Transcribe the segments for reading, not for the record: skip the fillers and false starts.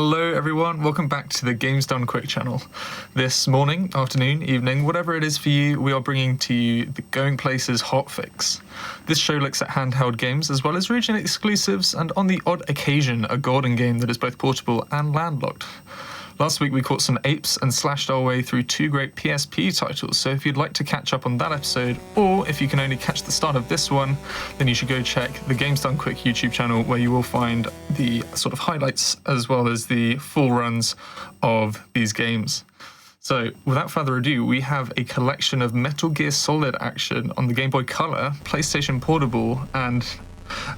Hello everyone, welcome back to the Games Done Quick channel. This morning, afternoon, evening, whatever it is for you, we are bringing to you the Going Places Hotfix. This show looks at handheld games as well as region exclusives and on the odd occasion a golden game that is both portable and landlocked. Last week we caught some apes and slashed our way through two great PSP titles, so if you'd like to catch up on that episode, or if you can only catch the start of this one, then you should go check the Games Done Quick YouTube channel where you will find the sort of highlights as well as the full runs of these games. So without further ado, we have a collection of Metal Gear Solid action on the Game Boy Color, PlayStation Portable, and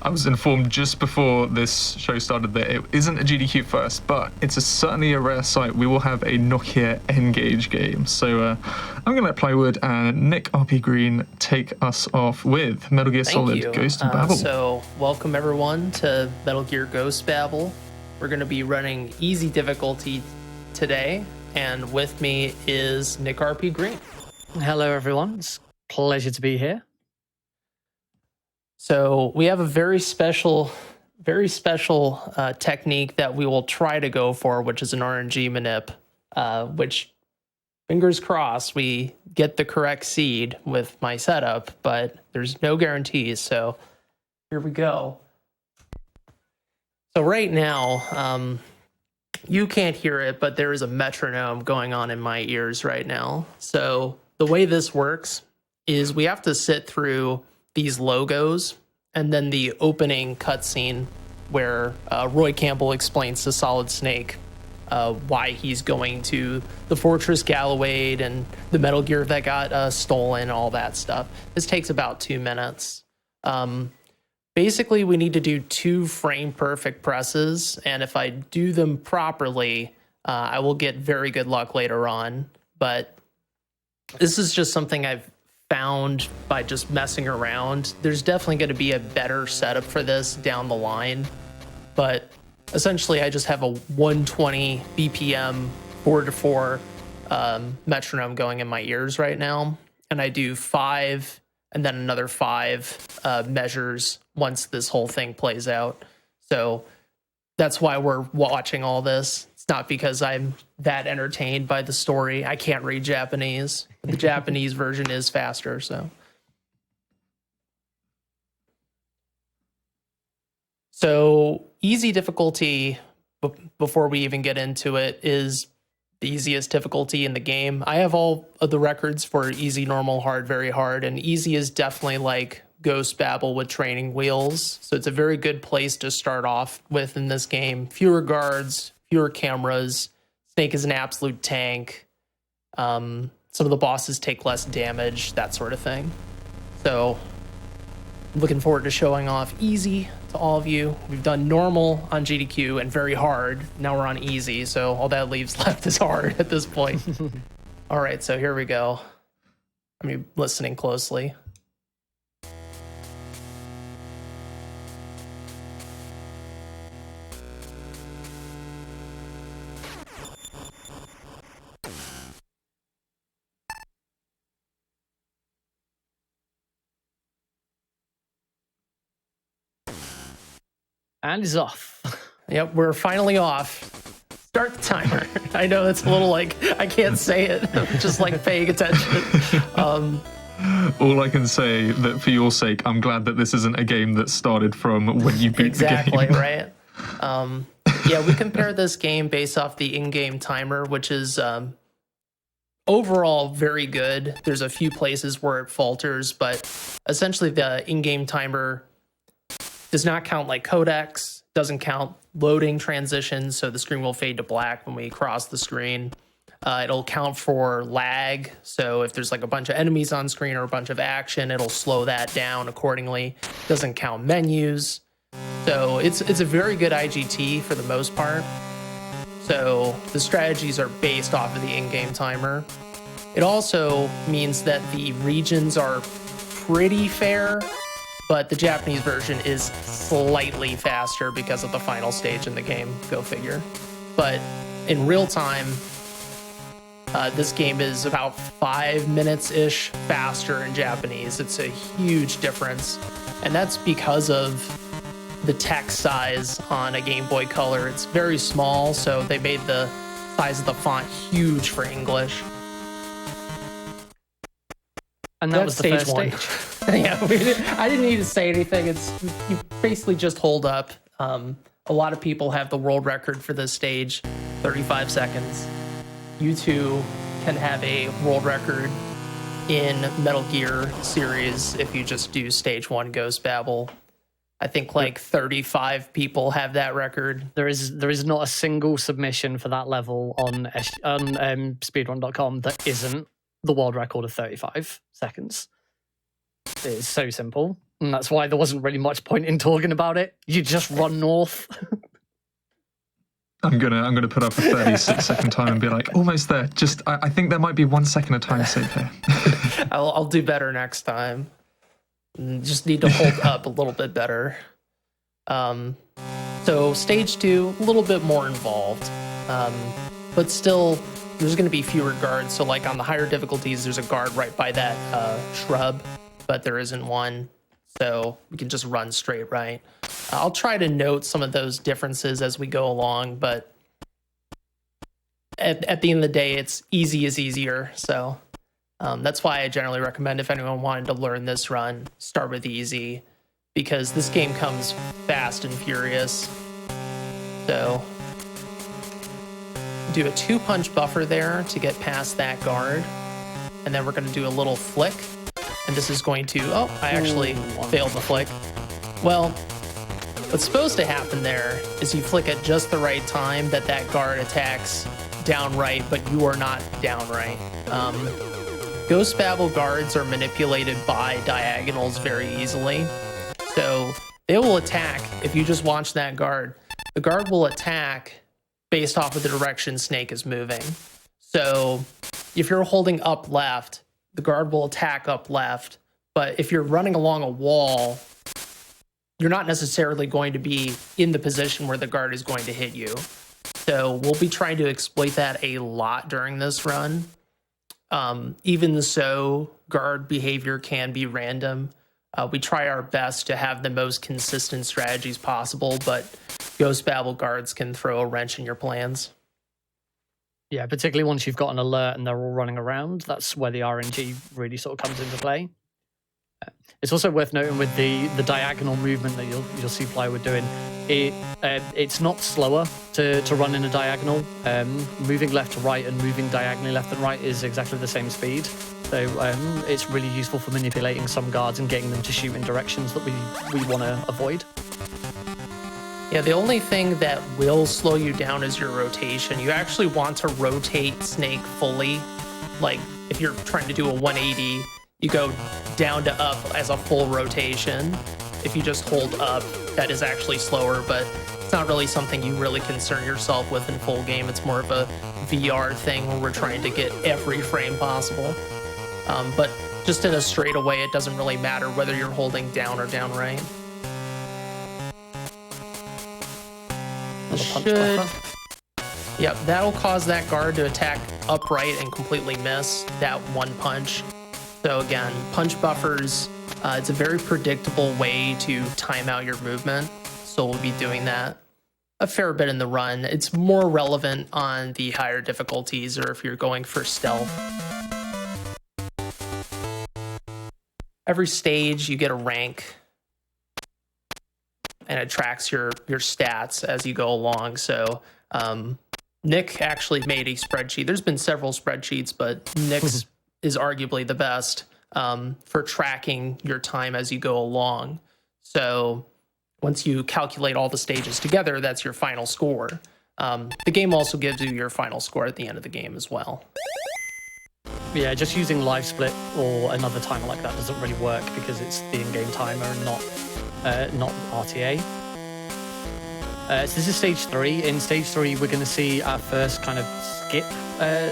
I was informed just before this show started that it isn't a GDQ first, but it's certainly a rare sight. We will have a Nokia N-Gage game. So I'm going to let Plywood and Nick RP Green take us off with Metal Gear Solid Ghost Babel. So welcome everyone to Metal Gear Ghost Babel. We're going to be running easy difficulty today, and with me is Nick RP Green. Hello everyone, it's a pleasure to be here. So we have a very special technique that we will try to go for, which is an RNG manip, which, fingers crossed, we get the correct seed with my setup, but there's no guarantees, so here we go. So right now, you can't hear it, but there is a metronome going on in my ears right now. So the way this works is we have to sit through these logos and then the opening cutscene where Roy Campbell explains to Solid Snake why he's going to the Fortress Gallowade and the Metal Gear that got stolen, all that stuff. This takes about 2 minutes. Basically, we need to do 2 frame perfect presses, and if I do them properly, I will get very good luck later on. But this is just something I've found by just messing around. There's definitely going to be a better setup for this down the line, but essentially I just have a 120 BPM 4/4 metronome going in my ears right now, and I do 5 and then another 5 measures once this whole thing plays out. So that's why we're watching all this. It's not because I'm that entertained by the story. I can't read Japanese. The Japanese version is faster, so. So easy difficulty, before we even get into it, is the easiest difficulty in the game. I have all of the records for easy, normal, hard, very hard, and easy is definitely like Ghost Babel with training wheels. So it's a very good place to start off with in this game. Fewer guards, fewer cameras. Snake is an absolute tank. Some of the bosses take less damage, that sort of thing. So I'm looking forward to showing off easy to all of you. We've done normal on GDQ and very hard. Now we're on easy, so all that leaves left is hard at this point. All right, so here we go. I'm listening closely. And it's off. Yep, we're finally off. Start the timer. I know it's a little like, I can't say it. Just like paying attention. All I can say that for your sake, I'm glad that this isn't a game that started from when you beat the game. Exactly, right? Yeah, we compare this game based off the in-game timer, which is overall very good. There's a few places where it falters, but essentially the in-game timer does not count like codecs, doesn't count loading transitions, so the screen will fade to black when we cross the screen. It'll count for lag, so if there's like a bunch of enemies on screen or a bunch of action, it'll slow that down accordingly. Doesn't count menus. So it's a very good IGT for the most part. So the strategies are based off of the in-game timer. It also means that the regions are pretty fair, but the Japanese version is slightly faster because of the final stage in the game, go figure. But in real time, this game is about 5 minutes-ish faster in Japanese. It's a huge difference. And that's because of the text size on a Game Boy Color. It's very small, so they made the size of the font huge for English. And that was the stage first one. stage. Yeah, I didn't need to say anything. You basically just hold up. A lot of people have the world record for this stage, 35 seconds. You two can have a world record in Metal Gear series if you just do stage 1 Ghost Babel. I think like 35 people have that record. There is not a single submission for that level on speedrun.com that isn't the world record of 35 seconds. It's so simple. And that's why there wasn't really much point in talking about it. You just run north. I'm gonna put up a 36-second time and be like, almost there. Just I think there might be 1 second of time save here. I'll do better next time. Just need to hold up a little bit better. So stage 2, a little bit more involved, but still there's going to be fewer guards. So like on the higher difficulties, there's a guard right by that shrub, but there isn't one. So we can just run straight right. I'll try to note some of those differences as we go along, but at the end of the day, it's easy is easier. So that's why I generally recommend if anyone wanted to learn this run, start with easy, because this game comes fast and furious. So do a 2-punch buffer there to get past that guard, and then we're going to do a little flick. And this is going to, I actually failed the flick. Well, what's supposed to happen there is you flick at just the right time that guard attacks down right, but you are not down right. Ghost Babel guards are manipulated by diagonals very easily. So they will attack if you just watch that guard. The guard will attack based off of the direction Snake is moving. So if you're holding up left, the guard will attack up left. But if you're running along a wall, you're not necessarily going to be in the position where the guard is going to hit you. So we'll be trying to exploit that a lot during this run. Even so, guard behavior can be random. We try our best to have the most consistent strategies possible, but Ghost Babel guards can throw a wrench in your plans. Yeah, particularly once you've got an alert and they're all running around, that's where the RNG really sort of comes into play. It's also worth noting with the diagonal movement that you'll see Plywood doing, it's not slower to run in a diagonal. Moving left to right and moving diagonally left and right is exactly the same speed. So it's really useful for manipulating some guards and getting them to shoot in directions that we want to avoid. Yeah, the only thing that will slow you down is your rotation. You actually want to rotate Snake fully. Like, if you're trying to do a 180, you go down to up as a full rotation. If you just hold up, that is actually slower, but it's not really something you really concern yourself with in full game. It's more of a VR thing where we're trying to get every frame possible. But just in a straightaway, it doesn't really matter whether you're holding down or down right. Yep, that'll cause that guard to attack upright and completely miss that one punch. So again, punch buffers, it's a very predictable way to time out your movement. So we'll be doing that a fair bit in the run. It's more relevant on the higher difficulties or if you're going for stealth. Every stage you get a rank, and it tracks your stats as you go along. So Nick actually made a spreadsheet. There's been several spreadsheets, but Nick's is arguably the best for tracking your time as you go along. So once you calculate all the stages together, that's your final score. The game also gives you your final score at the end of the game as well. Yeah, just using live split or another timer like that doesn't really work because it's the in-game timer and not RTA. So this is stage 3. In stage 3, we're going to see our first kind of skip,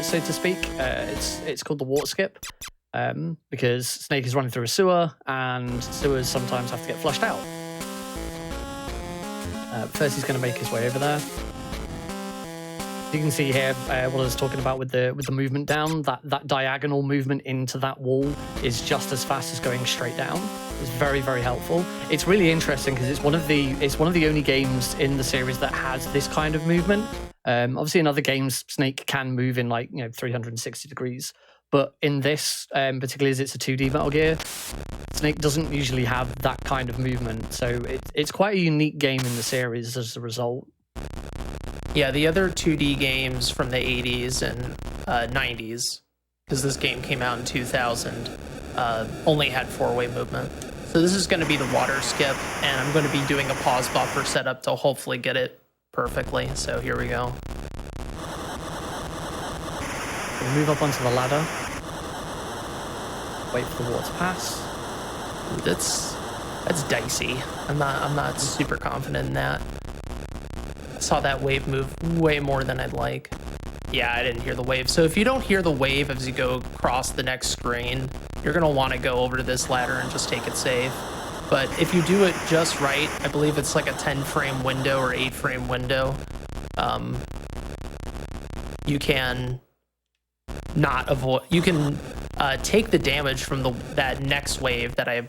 so to speak. It's called the water skip because Snake is running through a sewer, and sewers sometimes have to get flushed out. First, he's going to make his way over there. You can see here what I was talking about with the movement down. That diagonal movement into that wall is just as fast as going straight down. It's very, very helpful. It's really interesting because it's one of the only games in the series that has this kind of movement. Obviously, in other games, Snake can move in 360 degrees, but in this, particularly as it's a 2D Metal Gear, Snake doesn't usually have that kind of movement. So it's quite a unique game in the series as a result. Yeah, the other 2D games from the 80s and 90s, because this game came out in 2000, only had 4-way movement. So this is going to be the water skip, and I'm going to be doing a pause buffer setup to hopefully get it perfectly. So here we go. We'll move up onto the ladder. Wait for the water to pass. Ooh, that's dicey. I'm not super confident in that. I saw that wave move way more than I'd like. Yeah, I didn't hear the wave. So if you don't hear the wave as you go across the next screen, you're going to want to go over to this ladder and just take it safe. But if you do it just right, I believe it's like a 10-frame window or 8-frame window, you can not avoid. You can take the damage from that next wave that I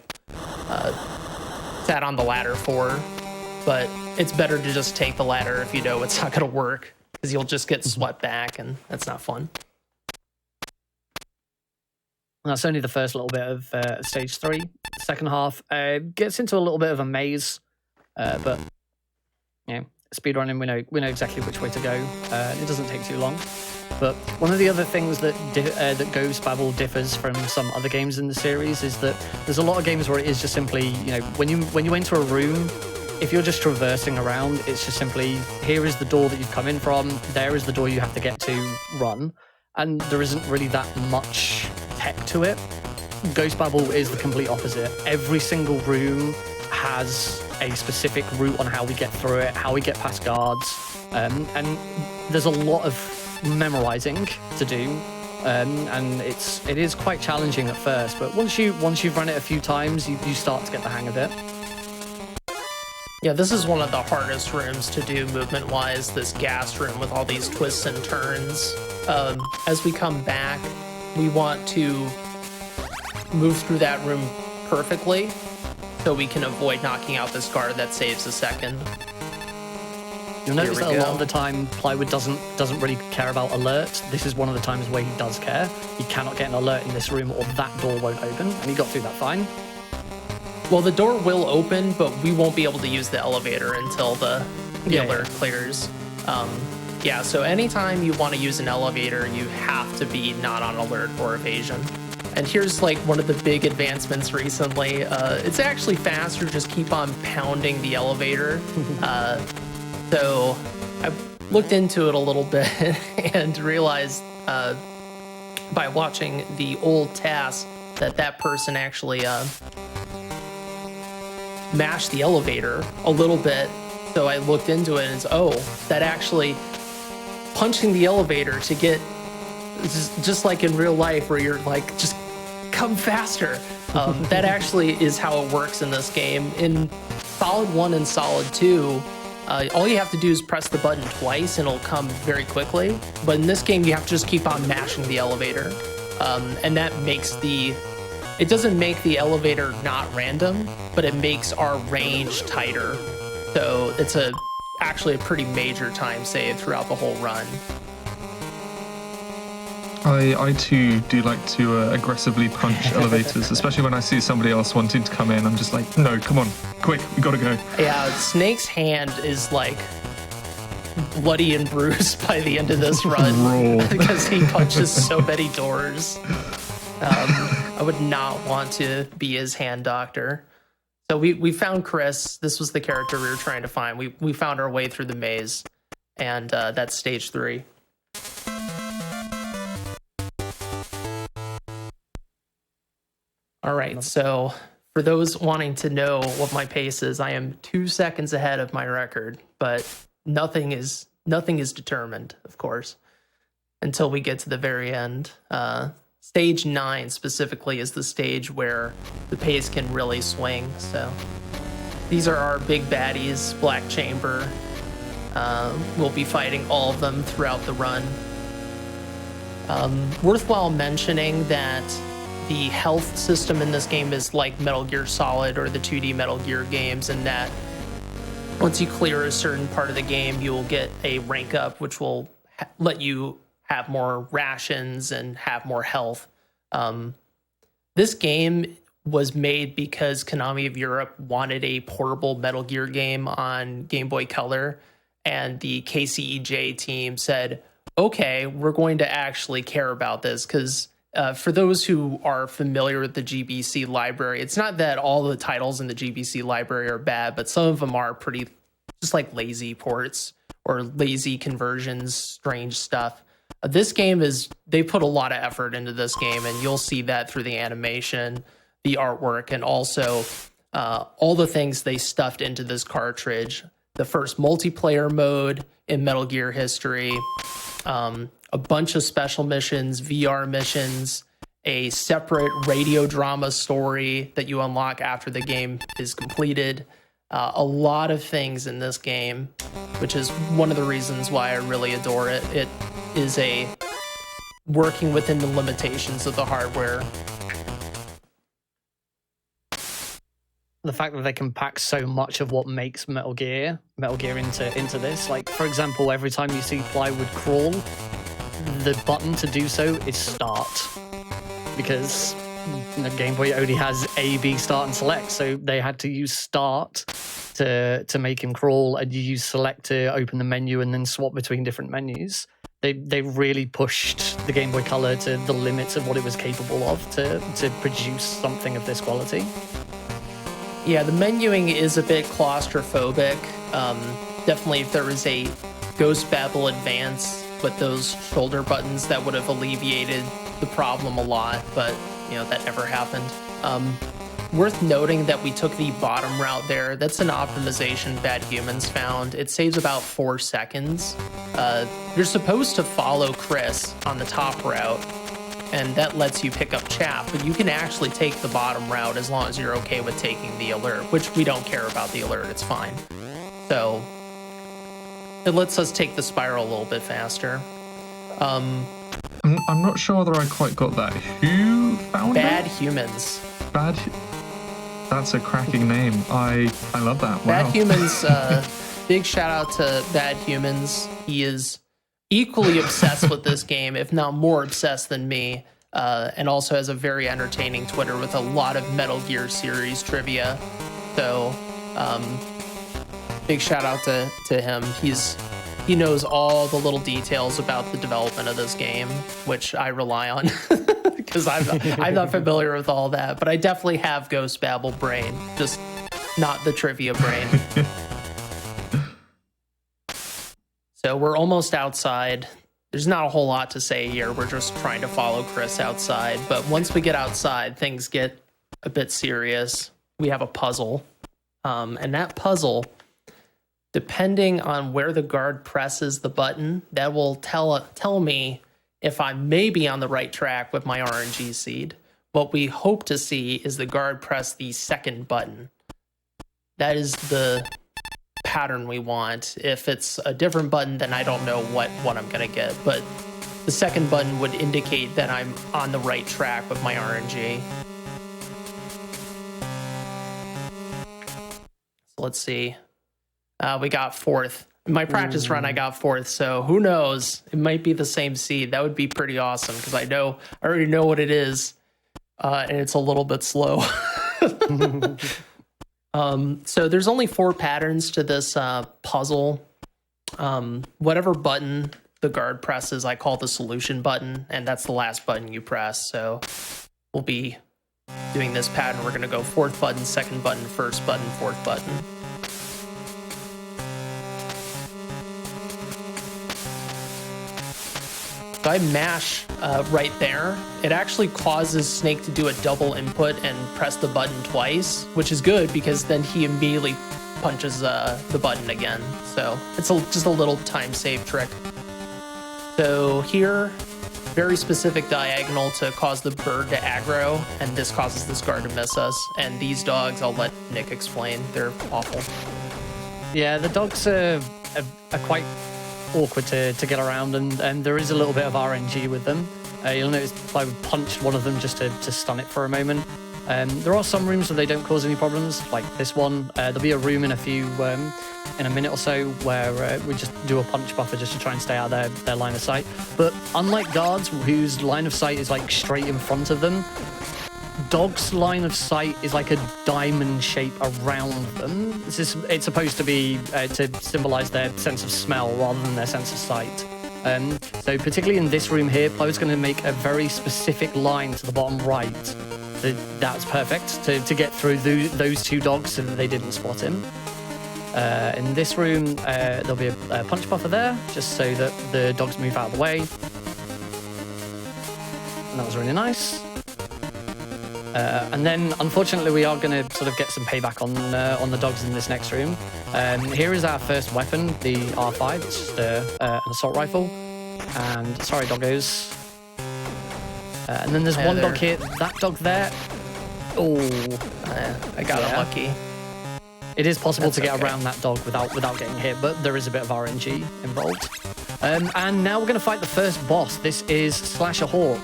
sat on the ladder for, but it's better to just take the ladder if you know it's not going to work, because you'll just get swept back, and that's not fun. That's only the first little bit of stage 3. Second half gets into a little bit of a maze, but speedrunning, we know exactly which way to go. It doesn't take too long. But one of the other things that Ghost Babel differs from some other games in the series is that there's a lot of games where it is just simply, when you enter a room, if you're just traversing around, it's just simply, here is the door that you've come in from, there is the door you have to get to, run. And there isn't really that much tech to it. Ghost Babel is the complete opposite. Every single room has a specific route on how we get through it, how we get past guards, and there's a lot of memorizing to do, and it is quite challenging at first, but once you've run it a few times, you start to get the hang of it. Yeah, this is one of the hardest rooms to do movement-wise, this gas room with all these twists and turns. As we come back, we want to move through that room perfectly so we can avoid knocking out this guard that saves a second. You'll notice that a lot of the time, Plywood doesn't really care about alerts. This is one of the times where he does care. He cannot get an alert in this room or that door won't open, and he got through that fine. Well, the door will open, but we won't be able to use the elevator until the alert clears. So anytime you want to use an elevator, you have to be not on alert or evasion. And here's like one of the big advancements recently. It's actually faster to just keep on pounding the elevator. So I looked into it a little bit and realized by watching the old task that person actually mashed the elevator a little bit. So I looked into it and it's, that actually punching the elevator to get, just like in real life where you're like, just come faster. That actually is how it works in this game. In Solid 1 and Solid 2, all you have to do is press the button twice and it'll come very quickly. But in this game, you have to just keep on mashing the elevator. And that makes it doesn't make the elevator not random, but it makes our range tighter. So it's actually a pretty major time save throughout the whole run. I too do like to aggressively punch elevators, especially when I see somebody else wanting to come in. I'm just like, no, come on, quick, we gotta go. Yeah, Snake's hand is like bloody and bruised by the end of this run because he punches so many doors. I would not want to be his hand doctor. So we found Chris. This was the character we were trying to find. We found our way through the maze, and that's stage 3. All right, so for those wanting to know what my pace is, I am 2 seconds ahead of my record, but nothing is determined, of course, until we get to the very end. Stage 9 specifically is the stage where the pace can really swing. So these are our big baddies, Black Chamber. We'll be fighting all of them throughout the run. Worthwhile mentioning that the health system in this game is like Metal Gear Solid or the 2D Metal Gear games, in that once you clear a certain part of the game, you will get a rank up, which will let you have more rations and have more health. This game was made because Konami of Europe wanted a portable Metal Gear game on Game Boy Color, and the KCEJ team said, okay, we're going to actually care about this, because for those who are familiar with the GBC library, it's not that all the titles in the GBC library are bad, but some of them are pretty just like lazy ports or lazy conversions, strange stuff. This game they put a lot of effort into this game, and you'll see that through the animation, the artwork, and also all the things they stuffed into this cartridge. The first multiplayer mode in Metal Gear history, a bunch of special missions, VR missions, a separate radio drama story that you unlock after the game is completed. A lot of things in this game, which is one of the reasons why I really adore it. It is working within the limitations of the hardware. The fact that they can pack so much of what makes Metal Gear into this. Like, for example, every time you see plywood crawl, the button to do so is start. Because the Game Boy only has A, B, start, and select, so they had to use start to make him crawl, and you use select to open the menu and then swap between different menus. They really pushed the Game Boy Color to the limits of what it was capable of to produce something of this quality. Yeah, the menuing is a bit claustrophobic. Definitely, if there was a Ghost Babel Advance with those shoulder buttons, that would have alleviated the problem a lot, but that never happened. Worth noting that we took the bottom route there. That's an optimization Bad Humans found. It saves about 4 seconds. You're supposed to follow Chris on the top route, and that lets you pick up chaff, but you can actually take the bottom route as long as you're okay with taking the alert, which we don't care about the alert, it's fine. So it lets us take the spiral a little bit faster. I'm not sure whether I quite got that. Who found Bad it? Humans. That's a cracking name. I love that. Wow. Bad Humans, big shout out to Bad Humans. He is equally obsessed with this game, if not more obsessed than me, and also has a very entertaining Twitter with a lot of Metal Gear series trivia. So big shout out to him. He knows all the little details about the development of this game, which I rely on because I'm not familiar with all that, but I definitely have Ghost Babel brain, just not the trivia brain. So we're almost outside. There's not a whole lot to say here. We're just trying to follow Chris outside. But once we get outside, things get a bit serious. We have a puzzle. And that puzzle, depending on where the guard presses the button, that will tell me if I'm maybe on the right track with my RNG seed. What we hope to see is the guard press the second button. That is the pattern we want. If it's a different button, then I don't know what I'm gonna get, but the second button would indicate that I'm on the right track with my RNG. So let's see. We got 4th. In my practice run, I got 4th, so who knows? It might be the same seed. That would be pretty awesome, because I already know what it is, and it's a little bit slow. So there's only 4 patterns to this puzzle. Whatever button the guard presses, I call the solution button, and that's the last button you press. So we'll be doing this pattern. We're going to go 4th button, 2nd button, 1st button, 4th button. If I mash right there, it actually causes Snake to do a double input and press the button twice, which is good because then he immediately punches the button again. So it's just a little time save trick. So here, very specific diagonal to cause the bird to aggro, and this causes this guard to miss us. And these dogs, I'll let Nick explain. They're awful. Yeah, the dogs are quite awkward to get around, and there is a little bit of RNG with them. You'll notice I punched one of them just to stun it for a moment. There are some rooms where they don't cause any problems, like this one. There'll be a room in in a minute or so where we just do a punch buffer just to try and stay out of their line of sight. But unlike guards, whose line of sight is like straight in front of them, dogs' line of sight is like a diamond shape around them. It's supposed to be to symbolize their sense of smell rather than their sense of sight. So particularly in this room here, Plo's going to make a very specific line to the bottom right. That's perfect to get through those two dogs so that they didn't spot him. In this room, there'll be a punch buffer there, just so that the dogs move out of the way. And that was really nice. And then, unfortunately, we are going to sort of get some payback on the dogs in this next room. Here is our first weapon, the R5. It's just an assault rifle. And sorry, doggos. And then there's one dog here. That dog there. Oh, I got unlucky. It is possible to get around that dog without getting hit, but there is a bit of RNG involved. And now we're going to fight the first boss. This is Slasher Hawk.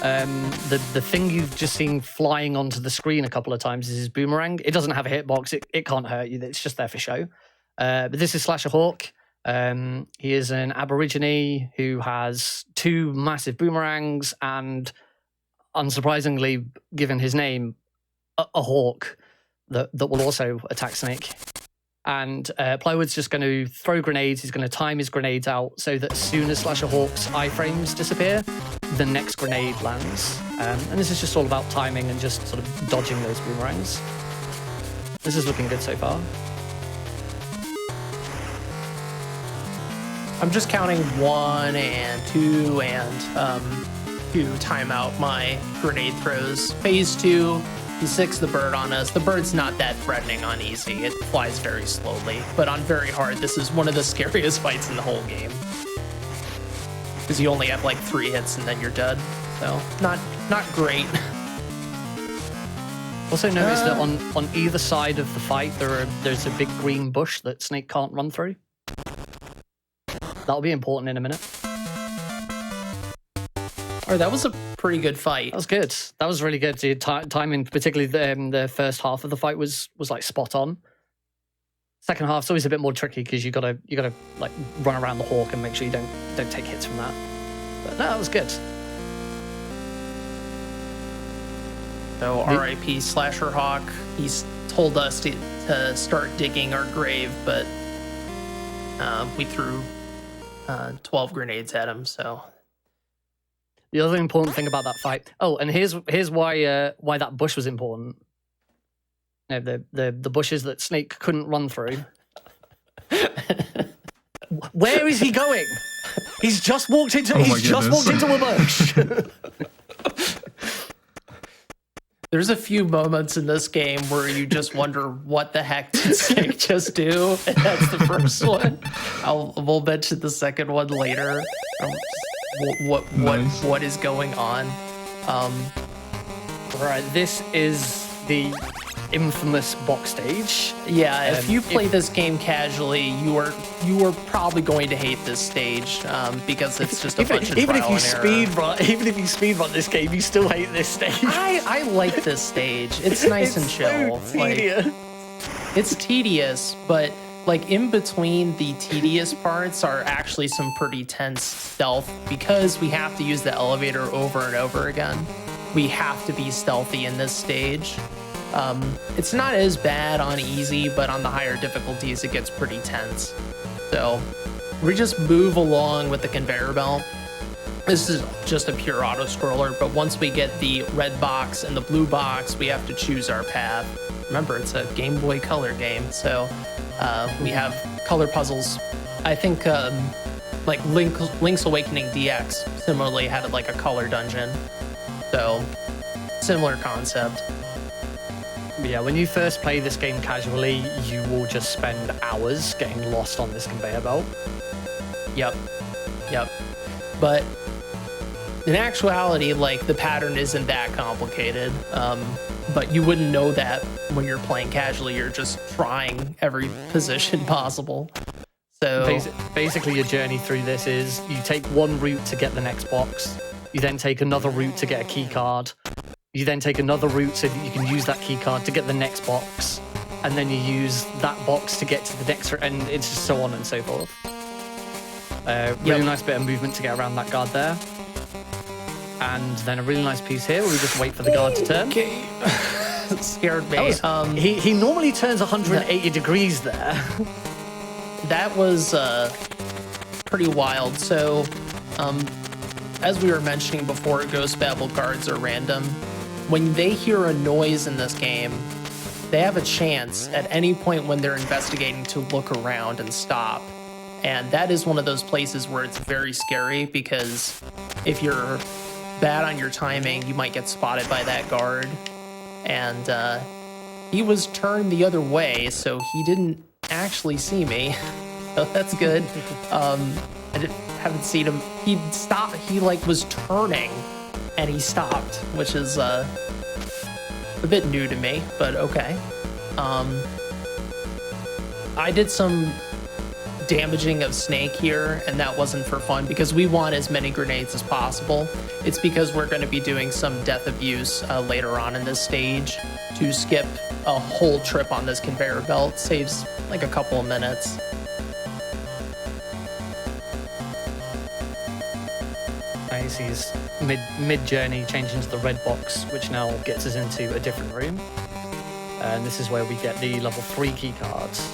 The thing you've just seen flying onto the screen a couple of times is his boomerang. It doesn't have a hitbox. It can't hurt you. It's just there for show. But this is Slasher Hawk. He is an Aborigine who has two massive boomerangs and, unsurprisingly, given his name, a hawk that will also attack Snake. And Plywood's just going to throw grenades. He's going to time his grenades out so that as soon as Slasher Hawk's iframes disappear, the next grenade lands. And this is just all about timing and just sort of dodging those boomerangs. This is looking good so far. I'm just counting 1 and 2 and to time out my grenade throws. Phase 2, he sicks the bird on us. The bird's not that threatening on easy. It flies very slowly. But on very hard, this is one of the scariest fights in the whole game. Because you only have like 3 hits and then you're dead. So, not great. Also notice that on either side of the fight, there's a big green bush that Snake can't run through. That'll be important in a minute. Oh, that was a pretty good fight. That was good. That was really good. The timing, particularly the first half of the fight, was like spot on. Second half's always a bit more tricky because you gotta like run around the hawk and make sure you don't take hits from that. But no, that was good. So R.I.P. Slasher Hawk. He's told us to start digging our grave, but we threw 12 grenades at him. So the other important thing about that fight. Oh, and here's why that bush was important. You know, the bushes that Snake couldn't run through. Where is he going? He's just walked into. He's just walked into a bush. There's a few moments in this game where you just wonder what the heck did Snake just do, and that's the first one. We'll mention the second one later. What is going on? Right, this is the infamous box stage. Yeah, if you play this game casually, you are probably going to hate this stage because it's just a bunch of trial and error. Even if you speedrun this game, you still hate this stage. I like this stage. It's nice and chill. So tedious. It's tedious, but like in between the tedious parts are actually some pretty tense stealth because we have to use the elevator over and over again. We have to be stealthy in this stage. It's not as bad on easy, but on the higher difficulties, it gets pretty tense. So we just move along with the conveyor belt. This is just a pure auto scroller, but once we get the red box and the blue box, we have to choose our path. Remember, it's a Game Boy Color game, so we have color puzzles. I think like Link's Awakening DX similarly had like a color dungeon. So similar concept. Yeah, when you first play this game casually, you will just spend hours getting lost on this conveyor belt. Yep. But in actuality, like, the pattern isn't that complicated. But you wouldn't know that when you're playing casually. You're just trying every position possible. So basically, your journey through this is you take one route to get the next box. You then take another route to get a key card. You then take another route so that you can use that key card to get the next box. And then you use that box to get to the next, and it's just so on and so forth. Really nice bit of movement to get around that guard there. And then a really nice piece here where we just wait for the guard to turn. Okay. Scared me. He normally turns 180 degrees there. That was pretty wild. So, as we were mentioning before, Ghost Babel guards are random. When they hear a noise in this game, they have a chance at any point when they're investigating to look around and stop. And that is one of those places where it's very scary, because if you're bad on your timing, you might get spotted by that guard. And he was turned the other way, so he didn't actually see me. So that's good. I haven't seen him. He stopped. He was turning, and he stopped, which is a bit new to me, but okay. I did some damaging of Snake here, and that wasn't for fun because we want as many grenades as possible. It's because we're going to be doing some death abuse later on in this stage. To skip a whole trip on this conveyor belt saves like a couple of minutes. Nice, he's mid-journey changing to the red box, which now gets us into a different room. And this is where we get the level 3 key cards.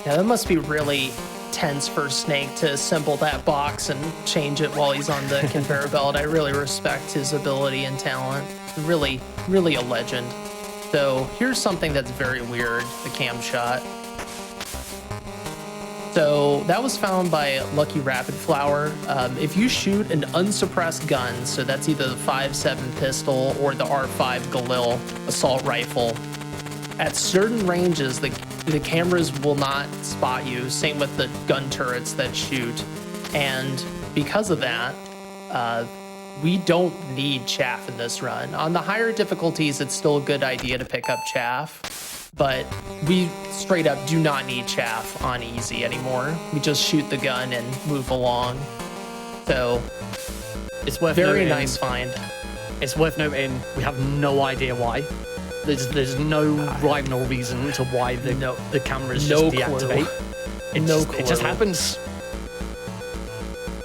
Yeah, that must be really tense for Snake to assemble that box and change it while he's on the conveyor belt. I really respect his ability and talent. Really, really a legend. So here's something that's very weird, the cam shot. So that was found by Lucky Rapid Flower. If you shoot an unsuppressed gun, so that's either the 5.7 pistol or the R5 Galil assault rifle, at certain ranges, the cameras will not spot you. Same with the gun turrets that shoot. And because of that, we don't need chaff in this run. On the higher difficulties, it's still a good idea to pick up chaff, but we straight up do not need chaff on easy anymore. We just shoot the gun and move along. So it's worth very noting, nice find. It's worth noting we have no idea why. There's no rhyme or reason to why the cameras just deactivate. It just happens.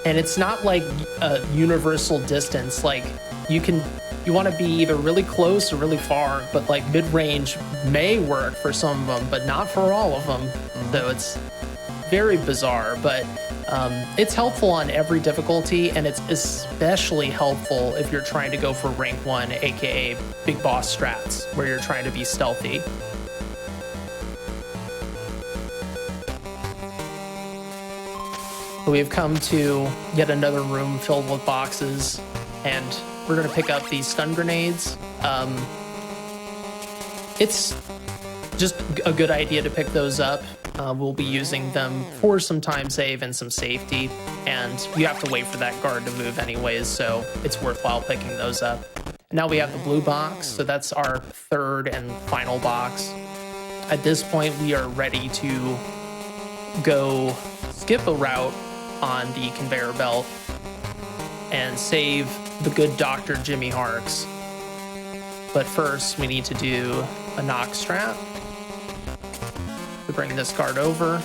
And it's not like a universal distance. Like you want to be either really close or really far, but like mid-range may work for some of them, but not for all of them. So it's very bizarre, but it's helpful on every difficulty, and it's especially helpful if you're trying to go for rank 1, aka big boss strats, where you're trying to be stealthy. We've come to yet another room filled with boxes, and we're going to pick up these stun grenades. It's just a good idea to pick those up. We'll be using them for some time save and some safety, and you have to wait for that guard to move anyways, so it's worthwhile picking those up. Now we have the blue box, so that's our third and final box. At this point, we are ready to go skip a route on the conveyor belt and save the good Dr. Jimmy Harks. But first, we need to do a knock strap to bring this guard over.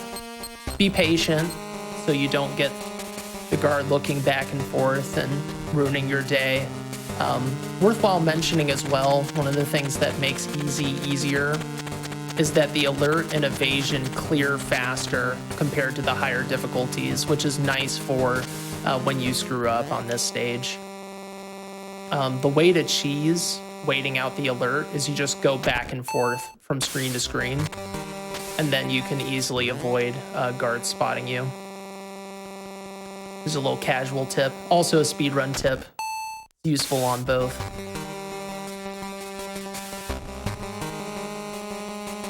Be patient so you don't get the guard looking back and forth and ruining your day. Worthwhile mentioning as well, one of the things that makes easier is that the alert and evasion clear faster compared to the higher difficulties, which is nice for when you screw up on this stage. The way to cheese waiting out the alert is you just go back and forth from screen to screen, and then you can easily avoid guards spotting you. There's a little casual tip, also a speedrun tip. It's useful on both.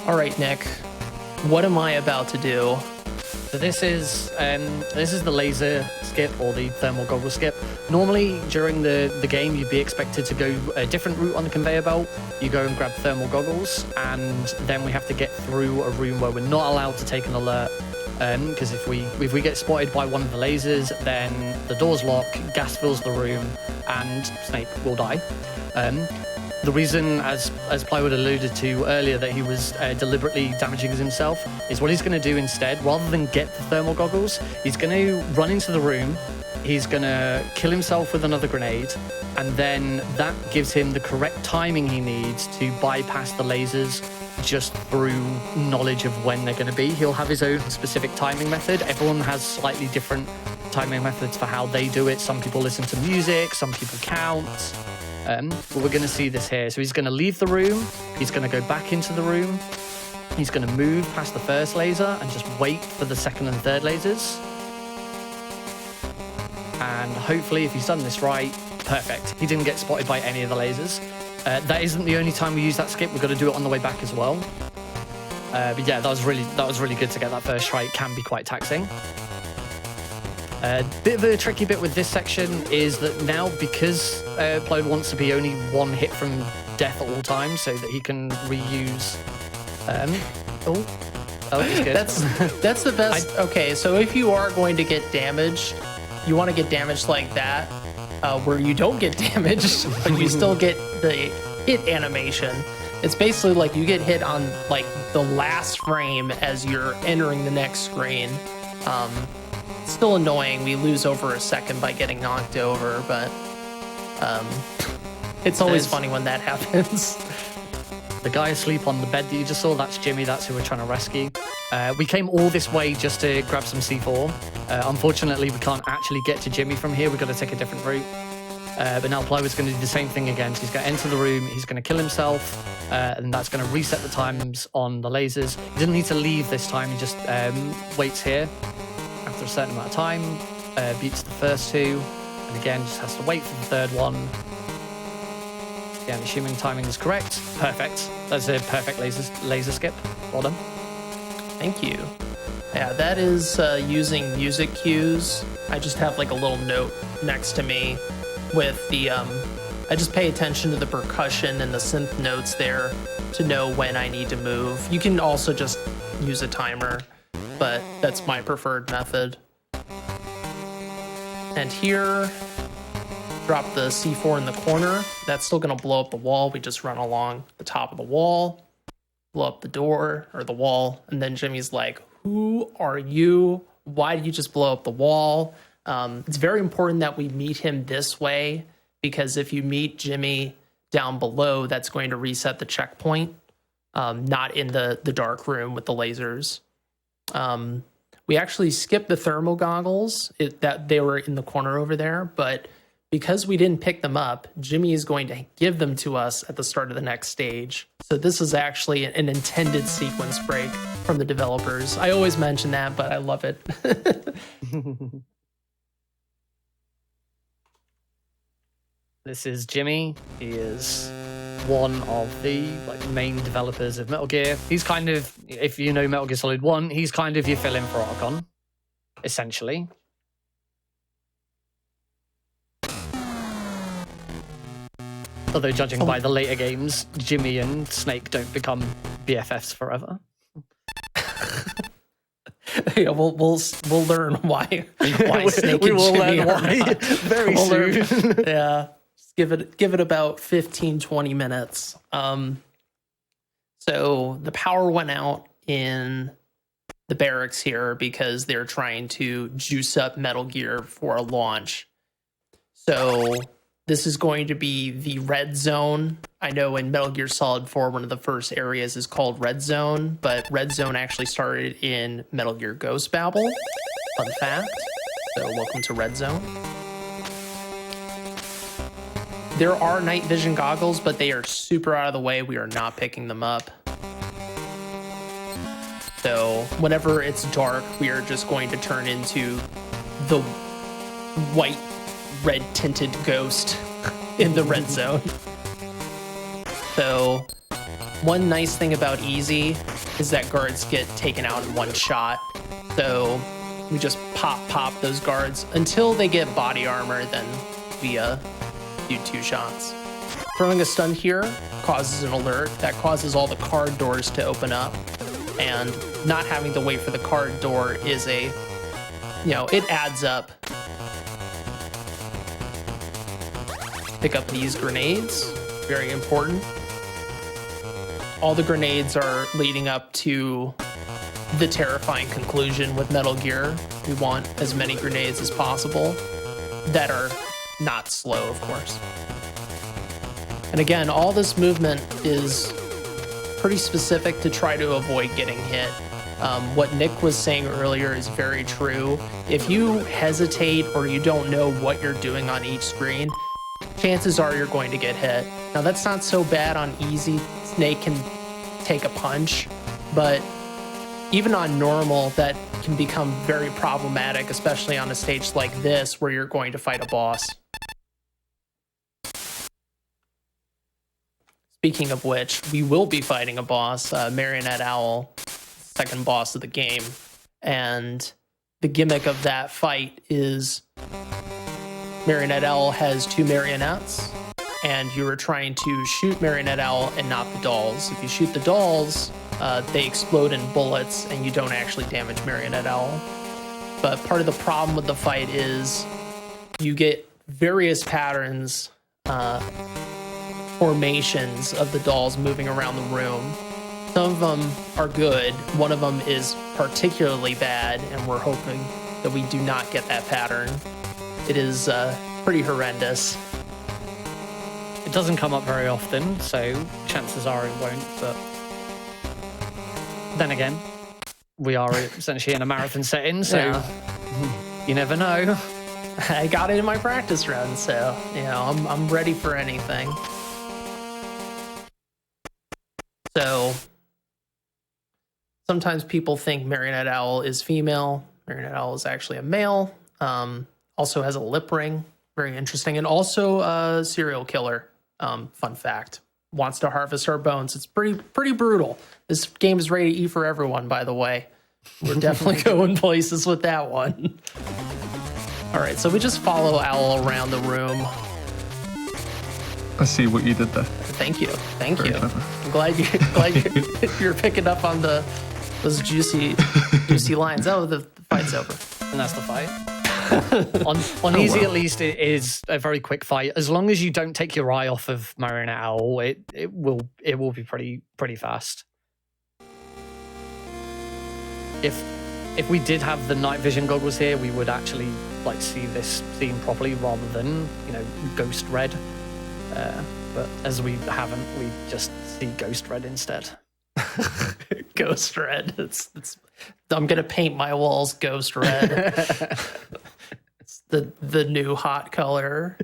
All right, Nick, what am I about to do? So this is the laser skip, or the thermal goggle skip. Normally during the game you'd be expected to go a different route on the conveyor belt. You go and grab thermal goggles, and then we have to get through a room where we're not allowed to take an alert, because if we get spotted by one of the lasers, then the doors lock, gas fills the room, and Snake will die. The reason, as Plywood alluded to earlier, that he was deliberately damaging himself is what he's going to do instead. Rather than get the thermal goggles, he's going to run into the room, he's going to kill himself with another grenade, and then that gives him the correct timing he needs to bypass the lasers just through knowledge of when they're going to be. He'll have his own specific timing method. Everyone has slightly different timing methods for how they do it. Some people listen to music, some people count. But we're going to see this here. So he's going to leave the room. He's going to go back into the room. He's going to move past the first laser and just wait for the second and third lasers. And hopefully, if he's done this right, perfect. He didn't get spotted by any of the lasers. That isn't the only time we use that skip. We've got to do it on the way back as well. But yeah, that was really good to get that first try. It can be quite taxing. Bit of a tricky bit with this section is that now, because Plywood wants to be only one hit from death at all times, so that he can reuse. That's good. That's the best. Okay, so if you are going to get damaged, you want to get damaged like that, where you don't get damaged, but you still get the hit animation. It's basically like you get hit on like the last frame as you're entering the next screen. It's still annoying. We lose over a second by getting knocked over, but it's always funny when that happens. The guy asleep on the bed that you just saw, that's Jimmy. That's who we're trying to rescue. We came all this way just to grab some C4. Unfortunately, we can't actually get to Jimmy from here. We've got to take a different route. But now Plywood's going to do the same thing again. So he's going to enter the room, he's going to kill himself, and that's going to reset the times on the lasers. He doesn't need to leave this time, he just waits here. After a certain amount of time, beats the first two, and again, just has to wait for the third one. Again, assuming timing is correct. Perfect. That's a perfect laser skip. Well done. Thank you. Yeah, that is using music cues. I just have like a little note next to me with the, I just pay attention to the percussion and the synth notes there to know when I need to move. You can also just use a timer, but that's my preferred method. And here, drop the C4 in the corner. That's still gonna blow up the wall. We just run along the top of the wall, blow up the door or the wall, and then Jimmy's like, who are you? Why did you just blow up the wall? It's very important that we meet him this way, because if you meet Jimmy down below, that's going to reset the checkpoint, not in the dark room with the lasers. We actually skipped the thermal goggles, that they were in the corner over there, but because we didn't pick them up, Jimmy is going to give them to us at the start of the next stage. So this is actually an intended sequence break from the developers. I always mention that, but I love it. This is Jimmy. He is one of the main developers of Metal Gear. He's kind of, if you know Metal Gear Solid 1, he's kind of your fill-in for Otacon, essentially. Although judging by the later games, Jimmy and Snake don't become BFFs forever. Yeah, we'll learn why Snake we and will Jimmy learn why very soon. Yeah, just give it about 15-20 minutes. So the power went out in the barracks here because they're trying to juice up Metal Gear for a launch. So this is going to be the red zone. I know in Metal Gear Solid 4, one of the first areas is called Red Zone, but Red Zone actually started in Metal Gear Ghost Babel. Fun fact. So welcome to Red Zone. There are night vision goggles, but they are super out of the way. We are not picking them up. So whenever it's dark, we are just going to turn into the white red tinted ghost in the red zone. So one nice thing about easy is that guards get taken out in one shot. So we just pop those guards until they get body armor, then we do 2 shots. Throwing a stun here causes an alert that causes all the card doors to open up. and not having to wait for the card door is it adds up. Pick up these grenades, very important. All the grenades are leading up to the terrifying conclusion with Metal Gear. We want as many grenades as possible that are not slow, of course. And again, all this movement is pretty specific to try to avoid getting hit. What Nick was saying earlier is very true. If you hesitate or you don't know what you're doing on each screen, chances are you're going to get hit. Now, that's not so bad on easy. Snake can take a punch, but even on normal, that can become very problematic, especially on a stage like this where you're going to fight a boss. Speaking of which, we will be fighting a boss, Marionette Owl, second boss of the game. And the gimmick of that fight is Marionette Owl has two marionettes, and you are trying to shoot Marionette Owl and not the dolls. If you shoot the dolls, they explode in bullets, and you don't actually damage Marionette Owl. But part of the problem with the fight is you get various patterns, formations of the dolls moving around the room. Some of them are good. One of them is particularly bad, and we're hoping that we do not get that pattern. It is pretty horrendous. It doesn't come up very often, so chances are it won't, but then again, we are essentially in a marathon setting, so you never know. I got it in my practice run, so I'm ready for anything. So sometimes people think Marionette Owl is female. Marionette Owl is actually a male. Also has a lip ring, very interesting, and also a serial killer. Fun fact: wants to harvest our bones. It's pretty brutal. This game is ready to eat for everyone, by the way. We're definitely going places with that one. All right, so we just follow Owl around the room. I see what you did there. Thank you. Very clever. I'm glad you're picking up on those juicy lines. Oh, the fight's over. And that's the fight. on easy, at least, it is a very quick fight. As long as you don't take your eye off of Marionette Owl, it will be pretty fast. If we did have the night vision goggles here, we would actually see this scene properly rather than ghost red. But as we haven't, we just see ghost red instead. Ghost red. I'm gonna paint my walls ghost red. It's the new hot color.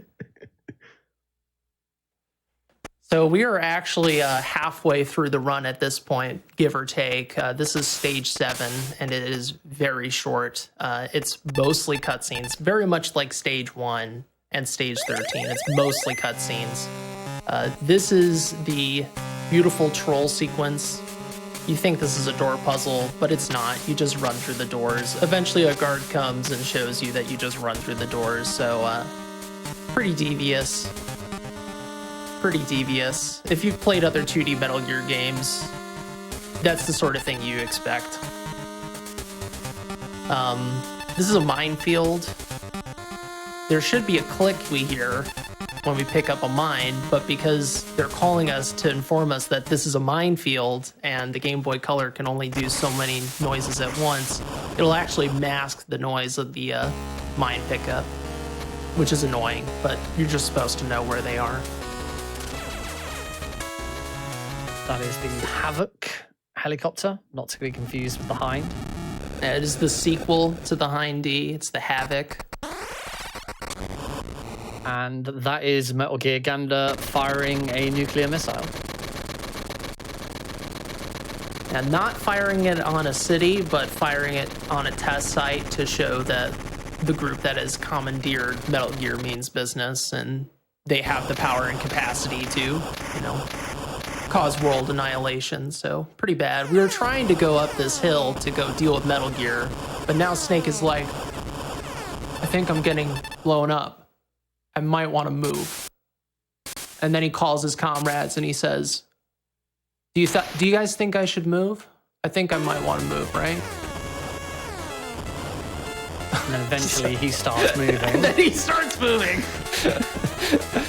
So we are actually halfway through the run at this point, give or take. This is stage 7, and it is very short. It's mostly cutscenes, very much like stage 1 and stage 13. It's mostly cutscenes. This is the beautiful troll sequence. You think this is a door puzzle, but it's not. You just run through the doors. Eventually a guard comes and shows you that you just run through the doors, so pretty devious. Pretty devious. If you've played other 2D Metal Gear games, that's the sort of thing you expect. This is a minefield. There should be a click we hear when we pick up a mine, but because they're calling us to inform us that this is a minefield and the Game Boy Color can only do so many noises at once, it'll actually mask the noise of the mine pickup, which is annoying, but you're just supposed to know where they are. That is the Havoc helicopter, not to be confused with the Hind. It is the sequel to the Hind D. It's the Havoc. And that is Metal Gear Gander firing a nuclear missile. And not firing it on a city, but firing it on a test site to show that the group that has commandeered Metal Gear means business, and they have the power and capacity to, cause world annihilation. So pretty bad. We were trying to go up this hill to go deal with Metal Gear, but now Snake is like, I think I'm getting blown up. I might want to move. And then he calls his comrades and he says, do you guys think I should move? I think I might want to move, right? And then eventually he starts moving. And then he starts moving.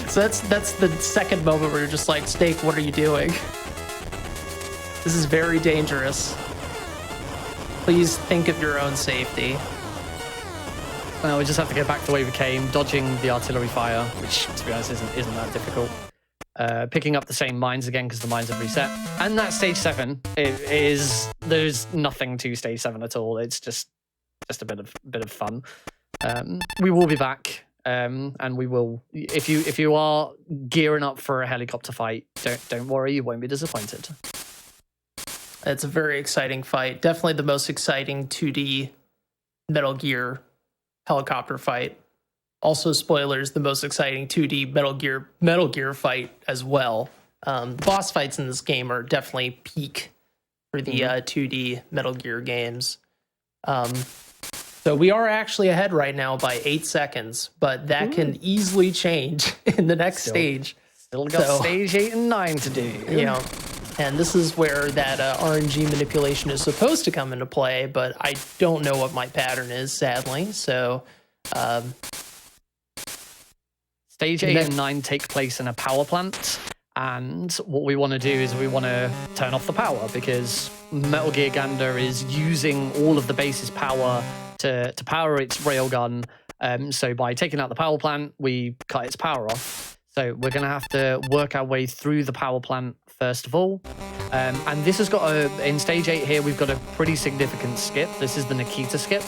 So that's the second moment where you're just like, Snake, what are you doing? This is very dangerous. Please think of your own safety. Well, we just have to get back to the way we came, dodging the artillery fire, which, to be honest, isn't that difficult. Picking up the same mines again because the mines have reset. And that stage 7 there's nothing to stage 7 at all. It's just a bit of fun. We will be back, and we will. If you are gearing up for a helicopter fight, don't worry, you won't be disappointed. It's a very exciting fight. Definitely the most exciting 2D Metal Gear helicopter fight. Also, spoilers, the most exciting 2D Metal Gear fight as well. The boss fights in this game are definitely peak for the 2D Metal Gear games. So we are actually ahead right now by 8 seconds, but that can easily change in the next stage. Still got stage 8 and 9 to do. You know, and this is where that RNG manipulation is supposed to come into play, but I don't know what my pattern is, sadly. So stage 8 and 9 take place in a power plant, and what we want to do is we want to turn off the power because Metal Gear Gander is using all of the base's power to power its railgun. So by taking out the power plant, we cut its power off. So we're going to have to work our way through the power plant first of all. And this has got in stage 8 here, we've got a pretty significant skip. This is the Nikita skip.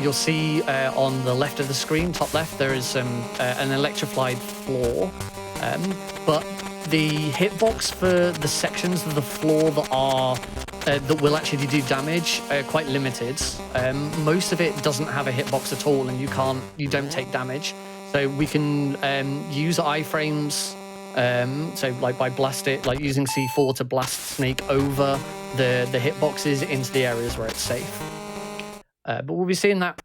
You'll see on the left of the screen, top left, there is an electrified floor. But the hitbox for the sections of the floor that will actually do damage are quite limited. Most of it doesn't have a hitbox at all, and you don't take damage. So we can use iframes. So like by using C4 to blast Snake over the hitboxes into the areas where it's safe. But we'll be seeing that.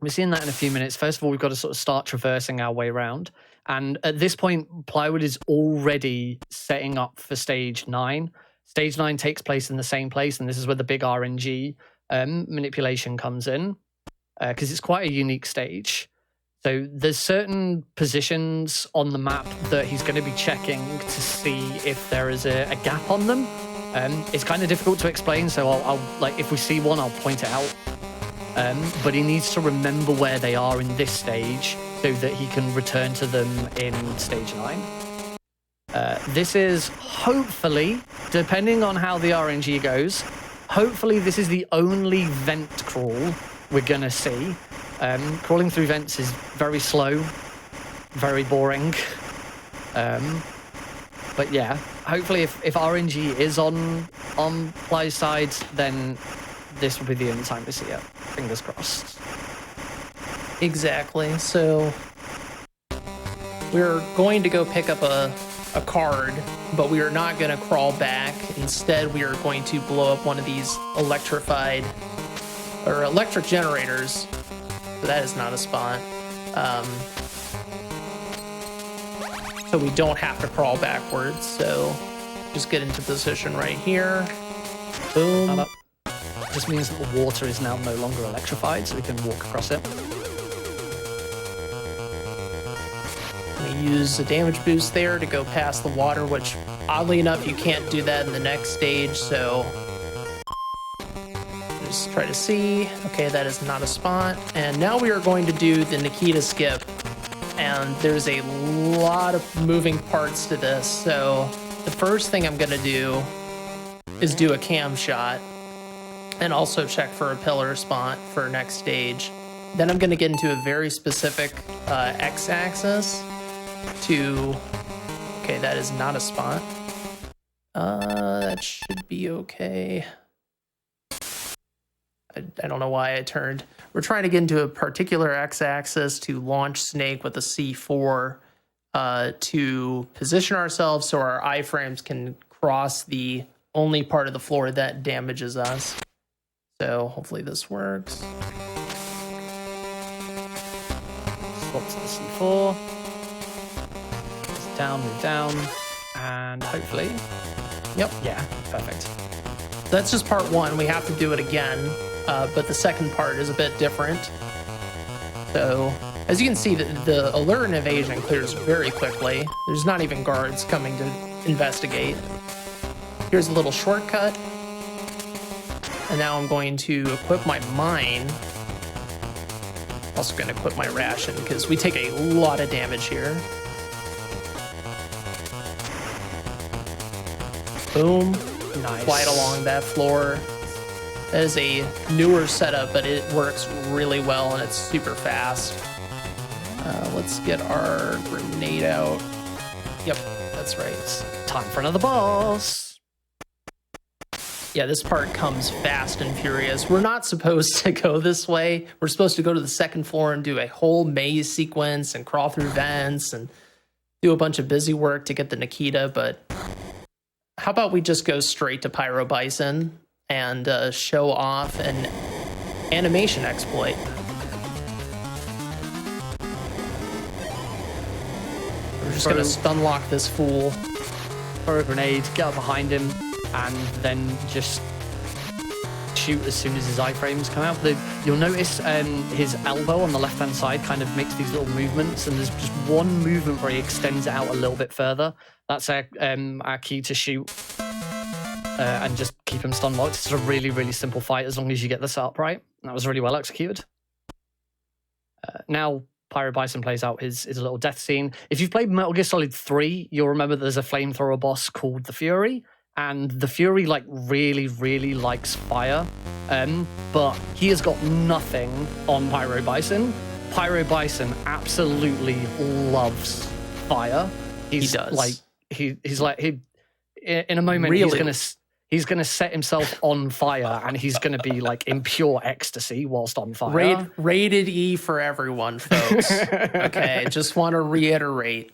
We're seeing that in a few minutes. First of all, we've got to sort of start traversing our way around. And at this point, Plywood is already setting up for stage 9. Stage 9 takes place in the same place, and this is where the big RNG manipulation comes in, because it's quite a unique stage. So there's certain positions on the map that he's going to be checking to see if there is a gap on them. It's kind of difficult to explain, so I'll like if we see one, I'll point it out. But he needs to remember where they are in this stage so that he can return to them in stage 9. This is hopefully, depending on how the RNG goes, hopefully this is the only vent crawl we're going to see. Crawling through vents is very slow, very boring. But yeah, hopefully if RNG is on Ply's side, then this will be the only time we see it. Fingers crossed. Exactly. So we're going to go pick up a card, but we are not going to crawl back. Instead, we are going to blow up one of these electric generators. So that is not a spot. So we don't have to crawl backwards. So just get into position right here. Boom. Just means that the water is now no longer electrified, so we can walk across it. We use a damage boost there to go past the water, which oddly enough, you can't do that in the next stage, so just try to see. Okay, that is not a spot. And now we are going to do the Nikita skip, and there's a lot of moving parts to this. So the first thing I'm gonna do is do a cam shot and also check for a pillar spot for next stage. Then I'm gonna get into a very specific x-axis to, okay, that is not a spot. That should be okay. I don't know why I turned. We're trying to get into a particular x-axis to launch Snake with a C4 to position ourselves so our iframes can cross the only part of the floor that damages us. So hopefully this works. Swap to the C4. Down, move down, and hopefully, yep, yeah, perfect. that's just part one. We have to do it again, but the second part is a bit different. So, as you can see, the alert and evasion clears very quickly. There's not even guards coming to investigate. Here's a little shortcut. And now I'm going to equip my mine. Also going to equip my ration, because we take a lot of damage here. Boom. Nice. Slide along that floor. That is a newer setup, but it works really well and it's super fast. Let's get our grenade out. Yep, that's right. Time for another boss. Yeah, this part comes fast and furious. We're not supposed to go this way. We're supposed to go to the second floor and do a whole maze sequence and crawl through vents and do a bunch of busy work to get the Nikita, but how about we just go straight to Pyro Bison and show off an animation exploit. We're just going to stun lock this fool. Throw a grenade, get up behind him, and then just shoot as soon as his iframes come out. You'll notice his elbow on the left-hand side kind of makes these little movements, and there's just one movement where he extends it out a little bit further. That's our key to shoot and just keep him stun locked. It's a really, really simple fight as long as you get the setup right. That was really well executed. Now, Pyro Bison plays out his little death scene. If you've played Metal Gear Solid 3, you'll remember there's a flamethrower boss called the Fury. And the Fury, like, really, really likes fire. But he has got nothing on Pyro Bison. Pyro Bison absolutely loves fire. He does. Like, he's like, in a moment, really? He's gonna set himself on fire, and he's gonna be like in pure ecstasy whilst on fire. Rated E for everyone, folks. Okay, just want to reiterate.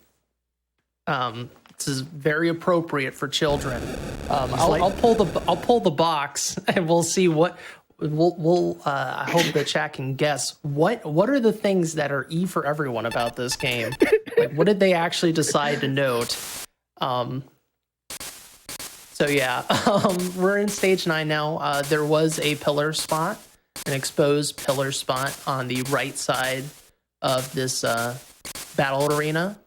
This is very appropriate for children. I'll pull the box, and we'll see what we'll. I hope the chat can guess what are the things that are E for everyone about this game. Like, what did they actually decide to note? So yeah, we're in stage 9 now. There was a pillar spot, an exposed pillar spot on the right side of this battle arena.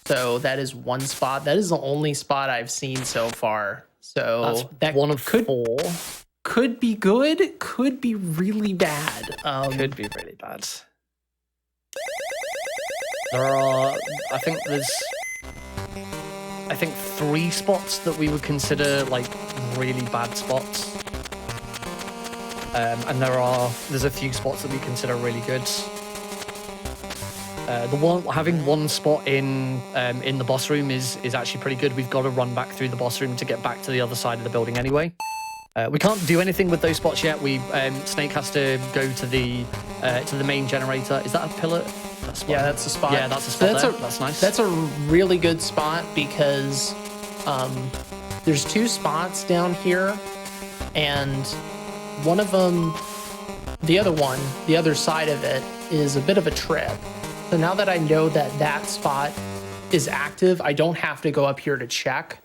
So that is one spot. That is the only spot I've seen so far. So that's one of 4. Could be good, could be really bad. Could be really bad. There are, I think 3 spots that we would consider like really bad spots, and there's a few spots that we consider really good. Having one spot in the boss room is actually pretty good. We've got to run back through the boss room to get back to the other side of the building anyway. We can't do anything with those spots yet. Snake has to go to the main generator. Is that a pillar? Yeah, that's a spot. Yeah, that's a spot. That's nice. That's a really good spot because there's 2 spots down here, and one of them, the other side of it is a bit of a trip. So now that I know that spot is active, I don't have to go up here to check.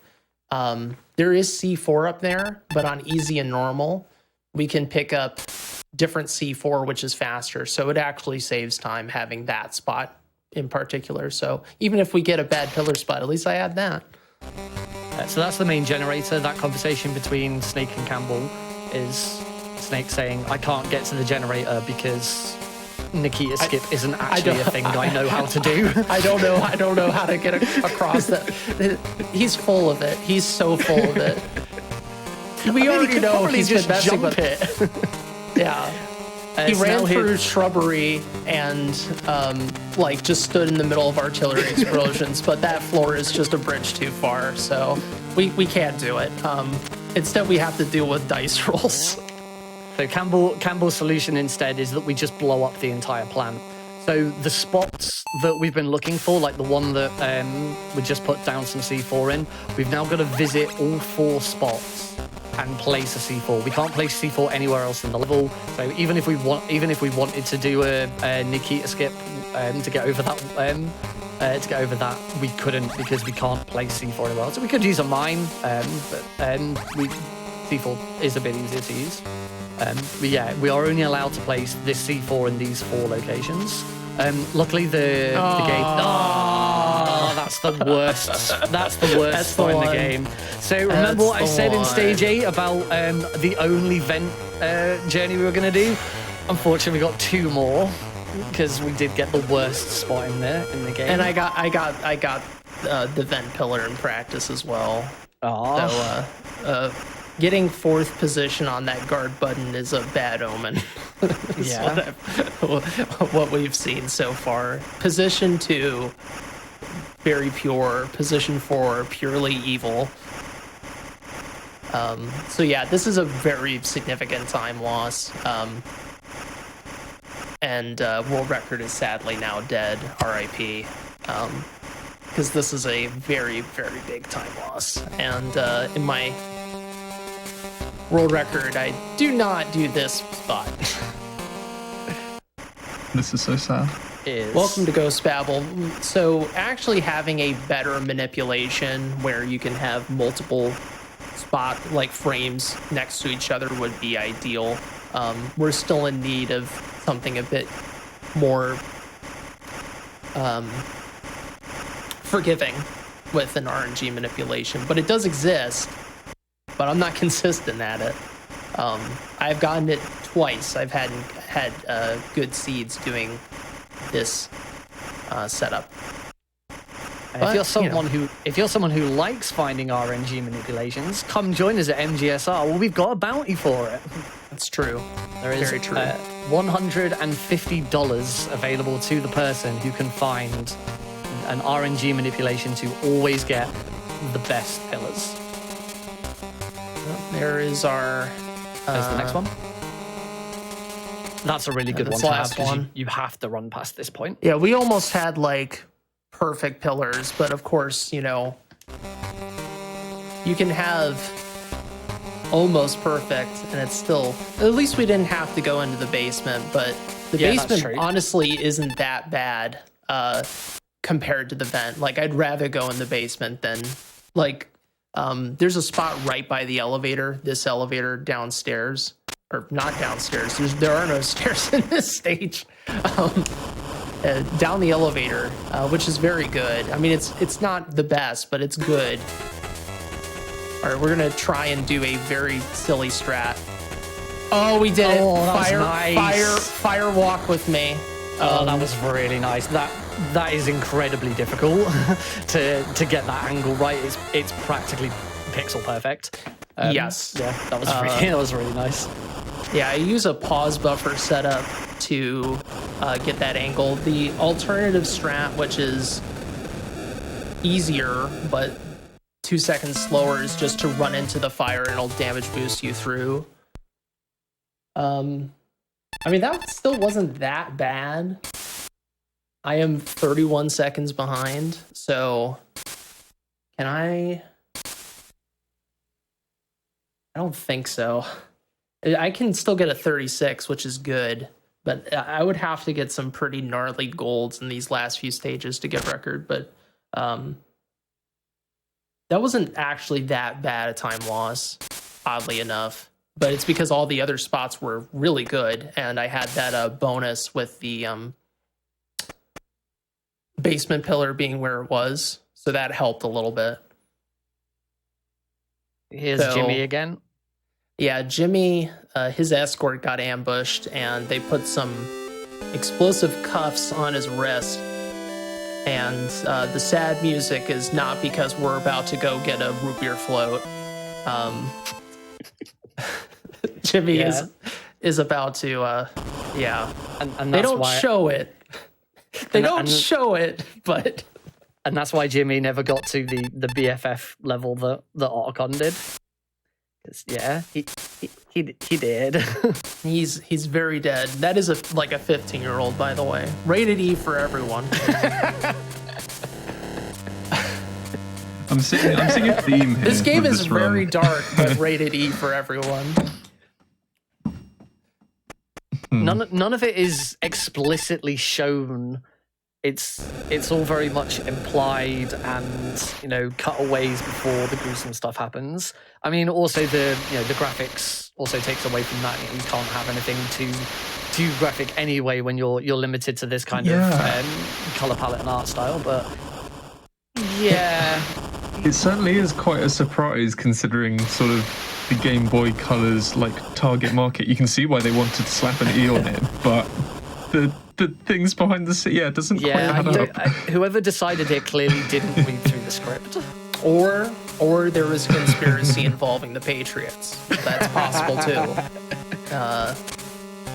There is C4 up there, but on easy and normal, we can pick up different C4, which is faster. So it actually saves time having that spot in particular. So even if we get a bad pillar spot, at least I had that. So that's the main generator. That conversation between Snake and Campbell is Snake saying, I can't get to the generator because Nikita skip isn't actually a thing I know how to do. I don't know how to get across that. He's full of it. He's so full of it. We already know he's been messing with it. Yeah. He ran through shrubbery and just stood in the middle of artillery explosions, but that floor is just a bridge too far, so we can't do it. Instead, we have to deal with dice rolls. So Campbell's solution instead is that we just blow up the entire plant. So the spots that we've been looking for, like the one that we just put down some C4 in, we've now got to visit all 4 spots and place a C4. We can't place C4 anywhere else in the level. So even if we wanted to do a Nikita skip to get over that, we couldn't because we can't place C4 anywhere else. So we could use a mine, but C4 is a bit easier to use. But yeah, we are only allowed to place this C4 in these 4 locations. Luckily, the game. Oh, that's the worst. That's the worst spot in the game. So remember what I said in stage 8 about the only vent journey we were going to do? Unfortunately, we got 2 more because we did get the worst spot in there in the game. And I got the vent pillar in practice as well. Oh. So getting 4th position on that guard button is a bad omen. Yeah. What we've seen so far. Position 2, very pure. Position 4, purely evil. So yeah, this is a very significant time loss. And world record is sadly now dead, RIP. Because this is a very, very big time loss. And in my world record, I do not do this spot. This is so sad. Welcome to Ghost Babel. So actually having a better manipulation where you can have multiple spot like frames next to each other would be ideal. We're still in need of something a bit more forgiving with an RNG manipulation, but it does exist, but I'm not consistent at it. I've gotten it twice. I've had good seeds doing this setup. And if you're someone who likes finding RNG manipulations, come join us at MGSR. Well, we've got a bounty for it. That's true. There is very true. $150 available to the person who can find an RNG manipulation to always get the best pillars. There is our. There's the next one. That's a really good one to have because you have to run past this point. Yeah, we almost had like perfect pillars, but of course, you know, you can have almost perfect and it's still, at least we didn't have to go into the basement, but the basement honestly isn't that bad compared to the vent. Like I'd rather go in the basement than like there's a spot right by the elevator, this elevator downstairs, or not downstairs, there are no stairs in this stage. Down the elevator, which is very good. I mean, it's not the best, but it's good. All right, we're gonna try and do a very silly strat. Oh, we did it! Fire walk with me. Oh, that was really nice. That is incredibly difficult to get that angle right. It's practically pixel perfect. Yes. Yeah, that was really nice. Yeah, I use a pause buffer setup to get that angle. The alternative strat, which is easier but 2 seconds slower, is just to run into the fire and it'll damage boost you through. I mean, that still wasn't that bad. I am 31 seconds behind, so can I don't think so. I can still get a 36, which is good, but I would have to get some pretty gnarly golds in these last few stages to get record, but that wasn't actually that bad a time loss, oddly enough. But it's because all the other spots were really good, and I had that bonus with the basement pillar being where it was, so that helped a little bit. Here's Jimmy again. Yeah, Jimmy, his escort got ambushed, and they put some explosive cuffs on his wrist. And the sad music is not because we're about to go get a root beer float. Jimmy is about to, and they don't show it. They don't show it, but... And that's why Jimmy never got to the BFF level that Otacon did. Yeah, he did. He's very dead. That is like a 15-year-old, by the way. Rated E for everyone. I'm seeing a theme here. This game is very dark, but rated E for everyone. None of it is explicitly shown it's all very much implied and, you know, cutaways before the gruesome stuff happens. I mean, also the graphics also takes away from that. You can't have anything too graphic anyway when you're limited to this kind of color palette and art style. But yeah, it certainly is quite a surprise considering sort of the Game Boy Color's like target market. You can see why they wanted to slap an E on it, but the things behind the scene, it doesn't quite add up. Whoever decided it clearly didn't read through the script. Or there was a conspiracy involving the Patriots. That's possible too.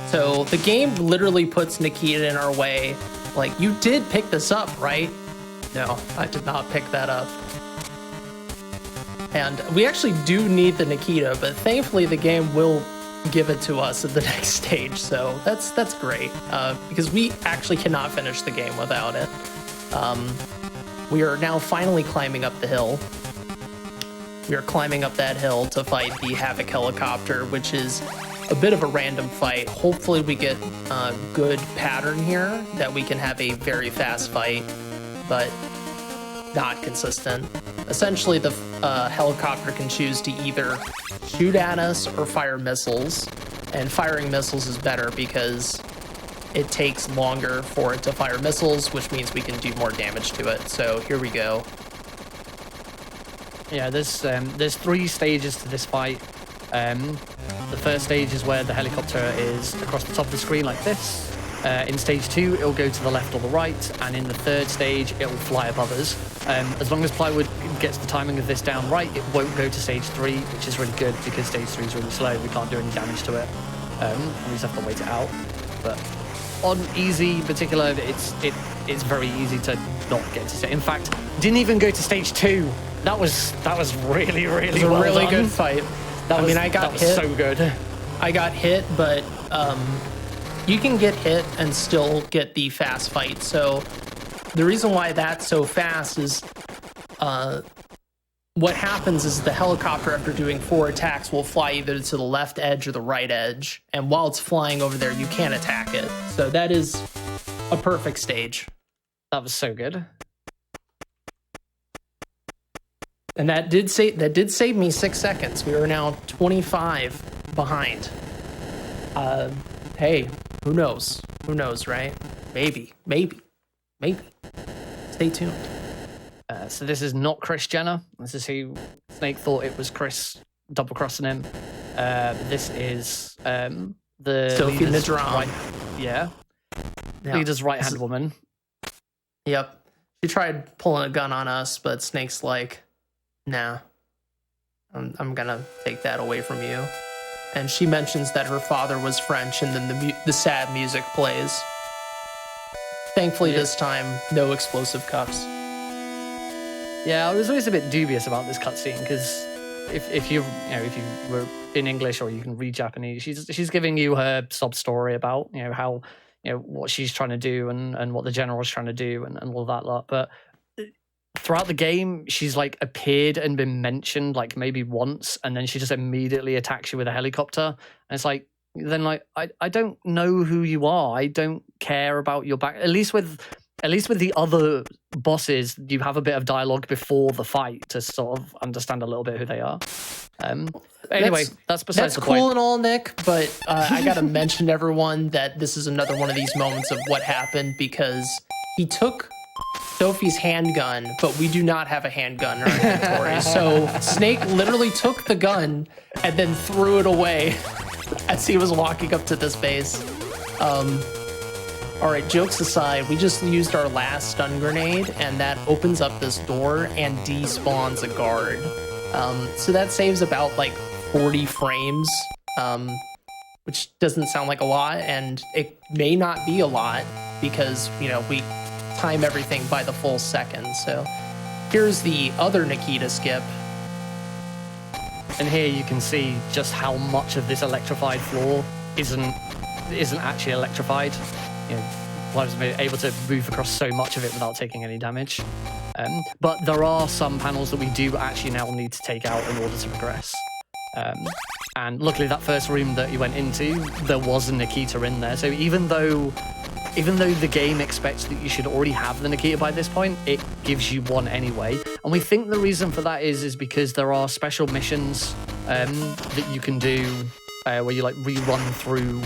So the game literally puts Nikita in our way. Like, you did pick this up, right? No, I did not pick that up. And we actually do need the Nikita, but thankfully the game will give it to us at the next stage. So that's great, because we actually cannot finish the game without it. We are now finally climbing up the hill. We are climbing up that hill to fight the Havoc helicopter, which is a bit of a random fight. Hopefully we get a good pattern here that we can have a very fast fight, but not consistent. Essentially, the helicopter can choose to either shoot at us or fire missiles, and firing missiles is better because it takes longer for it to fire missiles, which means we can do more damage to it. So here we go. Yeah, there's 3 stages to this fight. The first stage is where the helicopter is across the top of the screen like this. In stage 2, it'll go to the left or the right, and in the third stage, it'll fly above us. As long as Plywood gets the timing of this down right, it won't go to stage 3, which is really good because stage 3 is really slow. We can't do any damage to it. We just have to wait it out. But on easy in particular, it's very easy to not get to stage. In fact, didn't even go to stage 2. That was really It was a really good fight. I got hit. So good. I got hit, but you can get hit and still get the fast fight. So the reason why that's so fast is what happens is the helicopter, after doing 4 attacks, will fly either to the left edge or the right edge. And while it's flying over there, you can't attack it. So that is a perfect stage. That was so good. And that did save me 6 seconds. We are now 25 behind. Hey, who knows? Who knows, right? Maybe. Stay tuned. So this is not Chris Jenner. This is who Snake thought it was Chris double-crossing him. This is the Sophie Nadram. Right, yeah. Leader's right-hand woman. Yep. She tried pulling a gun on us, but Snake's like, nah, I'm gonna take that away from you. And she mentions that her father was French, and then the sad music plays. Thankfully, this time, no explosive cuffs. Yeah, I was always a bit dubious about this cutscene because if you were in English or you can read Japanese, she's giving you her sob story about how what she's trying to do and what the general's trying to do and all that lot, but throughout the game, she's like appeared and been mentioned like maybe once, and then she just immediately attacks you with a helicopter. And it's like, then like I don't know who you are. I don't care about your back. At least with the other bosses, you have a bit of dialogue before the fight to sort of understand a little bit who they are. Anyway, that's besides the point. That's cool and all, Nick, but I gotta mention to everyone that this is another one of these moments of what happened because he took Sophie's handgun, but we do not have a handgun in our inventory. So Snake literally took the gun and then threw it away as he was walking up to this base. All right, jokes aside, we just used our last stun grenade, and that opens up this door and despawns a guard. So that saves about like 40 frames, which doesn't sound like a lot, and it may not be a lot because, we time everything by the full second. So here's the other Nikita skip. And here you can see just how much of this electrified floor isn't actually electrified. I was able to move across so much of it without taking any damage. But there are some panels that we do actually now need to take out in order to progress. And luckily that first room that you went into, there was a Nikita in there. So even though even though the game expects that you should already have the Nikita by this point, it gives you one anyway. And we think the reason for that is because there are special missions that you can do where you like rerun through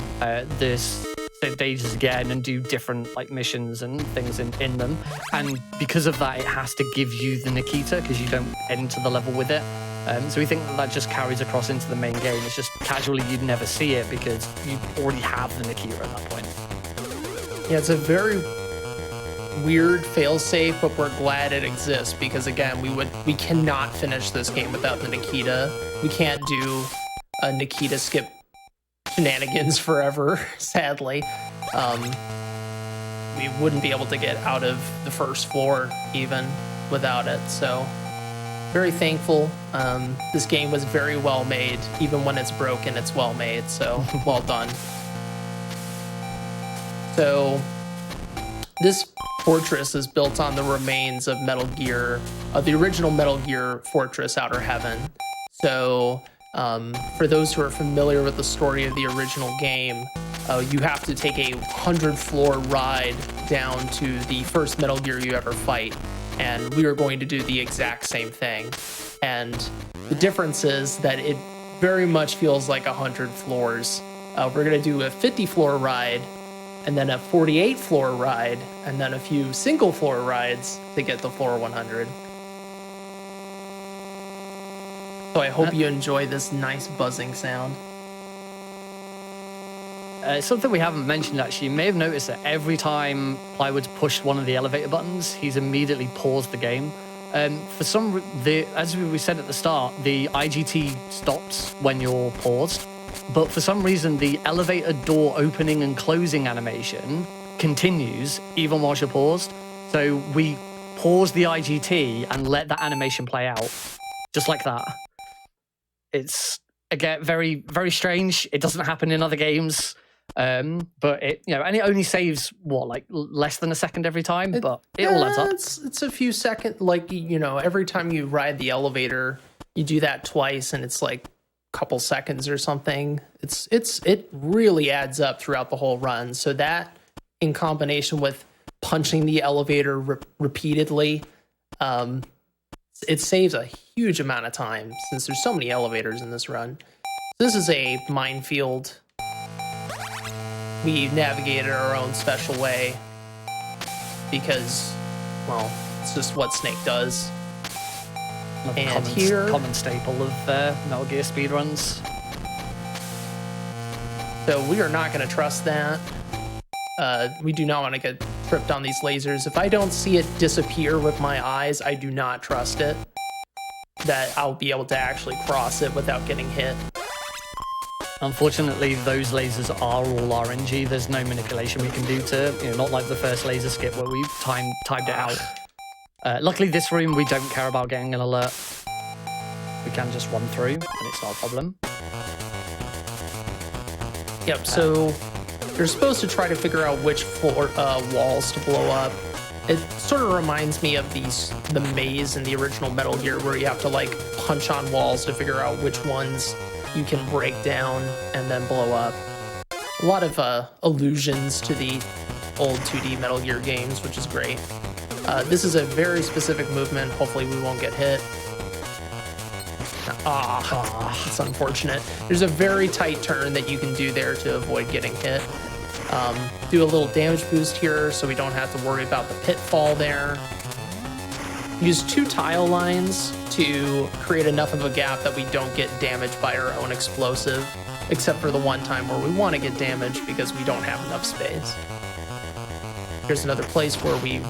this stages again and do different like missions and things in them, and because of that it has to give you the Nikita because you don't enter the level with it. So we think that just carries across into the main game. It's just casually you'd never see it because you already have the Nikita at that point. Yeah, it's a very weird failsafe, but we're glad it exists because again, we cannot finish this game without the Nikita. We can't do a Nikita skip shenanigans forever, sadly. We wouldn't be able to get out of the first floor even without it, so very thankful. This game was very well made. Even when it's broken, it's well made, so well done. So this fortress is built on the remains of Metal Gear, the original Metal Gear Fortress Outer Heaven. So for those who are familiar with the story of the original game, you have to take a 100-floor ride down to the first Metal Gear you ever fight, and we are going to do the exact same thing. And the difference is that it very much feels like 100 floors. We're going to do a 50-floor ride, and then a 48-floor ride, and then a few single-floor rides to get to floor 100. So I hope you enjoy this nice buzzing sound. Something we haven't mentioned actually, you may have noticed that every time Plywood's pushed one of the elevator buttons, he's immediately paused the game. As we said at the start, the IGT stops when you're paused, but for some reason the elevator door opening and closing animation continues even while you're paused. So we pause the IGT and let that animation play out, just like that. It's again very, very strange. It doesn't happen in other games. But it, and it only saves like less than a second every time, but it all adds up. It's a few seconds, like, every time you ride the elevator, you do that twice and it's like a couple seconds or something. It really adds up throughout the whole run. So that in combination with punching the elevator repeatedly, it saves a huge amount of time since there's so many elevators in this run. So this is a minefield. We navigated our own special way because, well, it's just what Snake does. And common staple of Metal Gear speedruns. So we are not going to trust that. We do not want to get tripped on these lasers. If I don't see it disappear with my eyes, I do not trust it that I'll be able to actually cross it without getting hit. Unfortunately, those lasers are all RNG. There's no manipulation we can do to, not like the first laser skip where we timed it out. Luckily, this room, we don't care about getting an alert. We can just run through, and it's not a problem. Yep, so you're supposed to try to figure out which floor walls to blow up. It sort of reminds me of the maze in the original Metal Gear where you have to, like, punch on walls to figure out which ones you can break down and then blow up. A lot of allusions to the old 2D Metal Gear games, which is great. This is a very specific movement. Hopefully we won't get hit. It's unfortunate. There's a very tight turn that you can do there to avoid getting hit. Do a little damage boost here so we don't have to worry about the pitfall there. Use 2 tile lines to create enough of a gap that we don't get damaged by our own explosive, except for the one time where we want to get damaged because we don't have enough space. Here's another place where we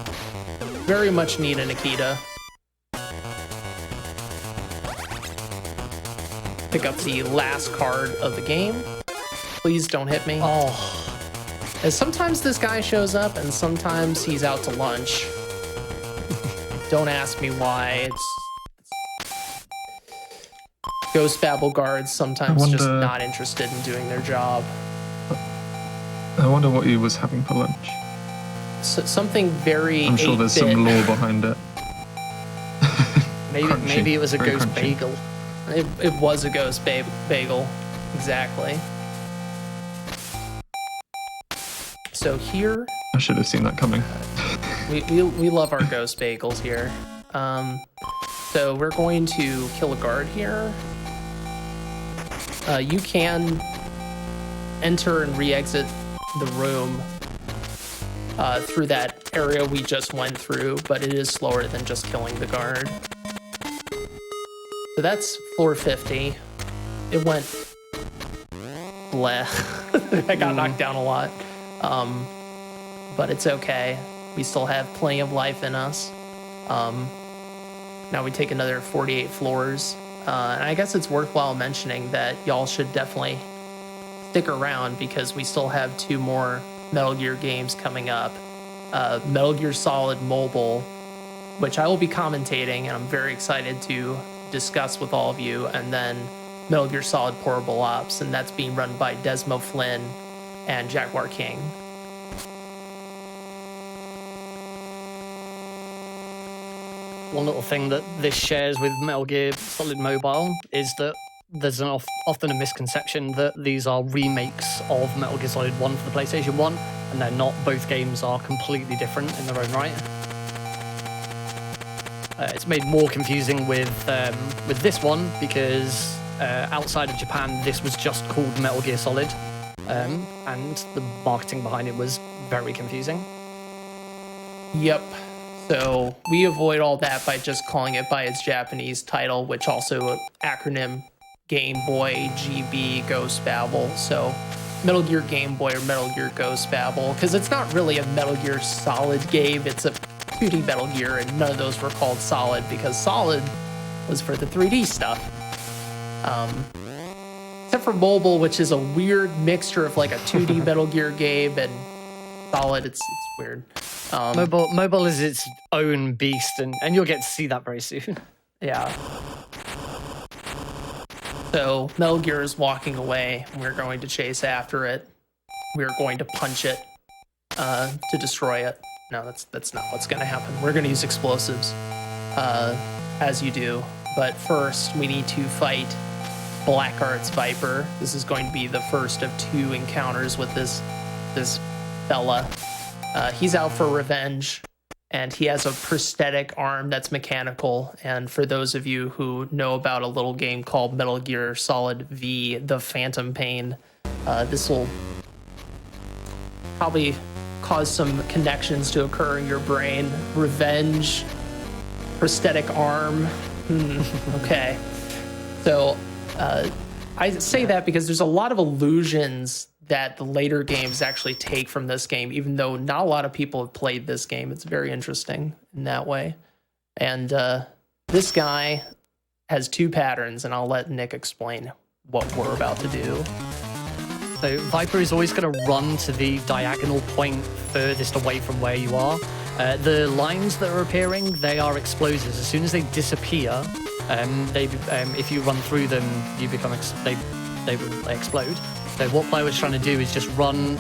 very much need a Nikita. Pick up the last card of the game. Please don't hit me. As sometimes this guy shows up and sometimes he's out to lunch. Don't ask me why. Ghost Babel guards sometimes just not interested in doing their job. I wonder what he was having for lunch. Something very. I'm sure there's some lore behind it. Maybe it was a ghost crunchy. bagel. It was a ghost bagel, exactly. so here I should have seen that coming. we love our ghost bagels here. So we're going to kill a guard here. You can enter and re-exit the room through that area we just went through, but it is slower than just killing the guard. So that's floor 50. It went bleh. I got knocked down a lot. But it's okay. We still have plenty of life in us. Now we take another 48 floors. And I guess it's worthwhile mentioning that y'all should definitely stick around because we still have 2 more Metal Gear games coming up. Metal Gear Solid Mobile, which I will be commentating, and I'm very excited to discuss with all of you, and then Metal Gear Solid Portable Ops, and that's being run by Desmo Flynn and Jaguar King. One little thing that this shares with Metal Gear Solid Mobile is that there's often a misconception that these are remakes of Metal Gear Solid 1 for the PlayStation 1, and they're not. Both games are completely different in their own right. It's made more confusing with this one because outside of Japan, this was just called Metal Gear Solid, and the marketing behind it was very confusing. Yep. So we avoid all that by just calling it by its Japanese title, which also acronym Game Boy GB Ghost Babel. So Metal Gear Game Boy or Metal Gear Ghost Babel, because it's not really a Metal Gear Solid game. It's a 2D Metal Gear, and none of those were called Solid because Solid was for the 3D stuff. Except for Mobile, which is a weird mixture of like a 2D Metal Gear game and Solid. It's weird. Mobile is its own beast, and you'll get to see that very soon. Yeah. So Metal Gear is walking away. We're going to chase after it. We're going to punch it to destroy it. No, that's not what's going to happen. We're going to use explosives, as you do. But first, we need to fight Blackheart's Viper. This is going to be the first of 2 encounters with this fella. He's out for revenge, and he has a prosthetic arm that's mechanical. And for those of you who know about a little game called Metal Gear Solid V, The Phantom Pain, this will probably cause some connections to occur in your brain. Revenge, prosthetic arm. Okay. So I say that because there's a lot of illusions that the later games actually take from this game, even though not a lot of people have played this game. It's very interesting in that way. And this guy has 2 patterns, and I'll let Nick explain what we're about to do. So Viper is always going to run to the diagonal point furthest away from where you are. The lines that are appearing, they are explosives. As soon as they disappear, if you run through them, you become they will explode. So what Player was trying to do is just run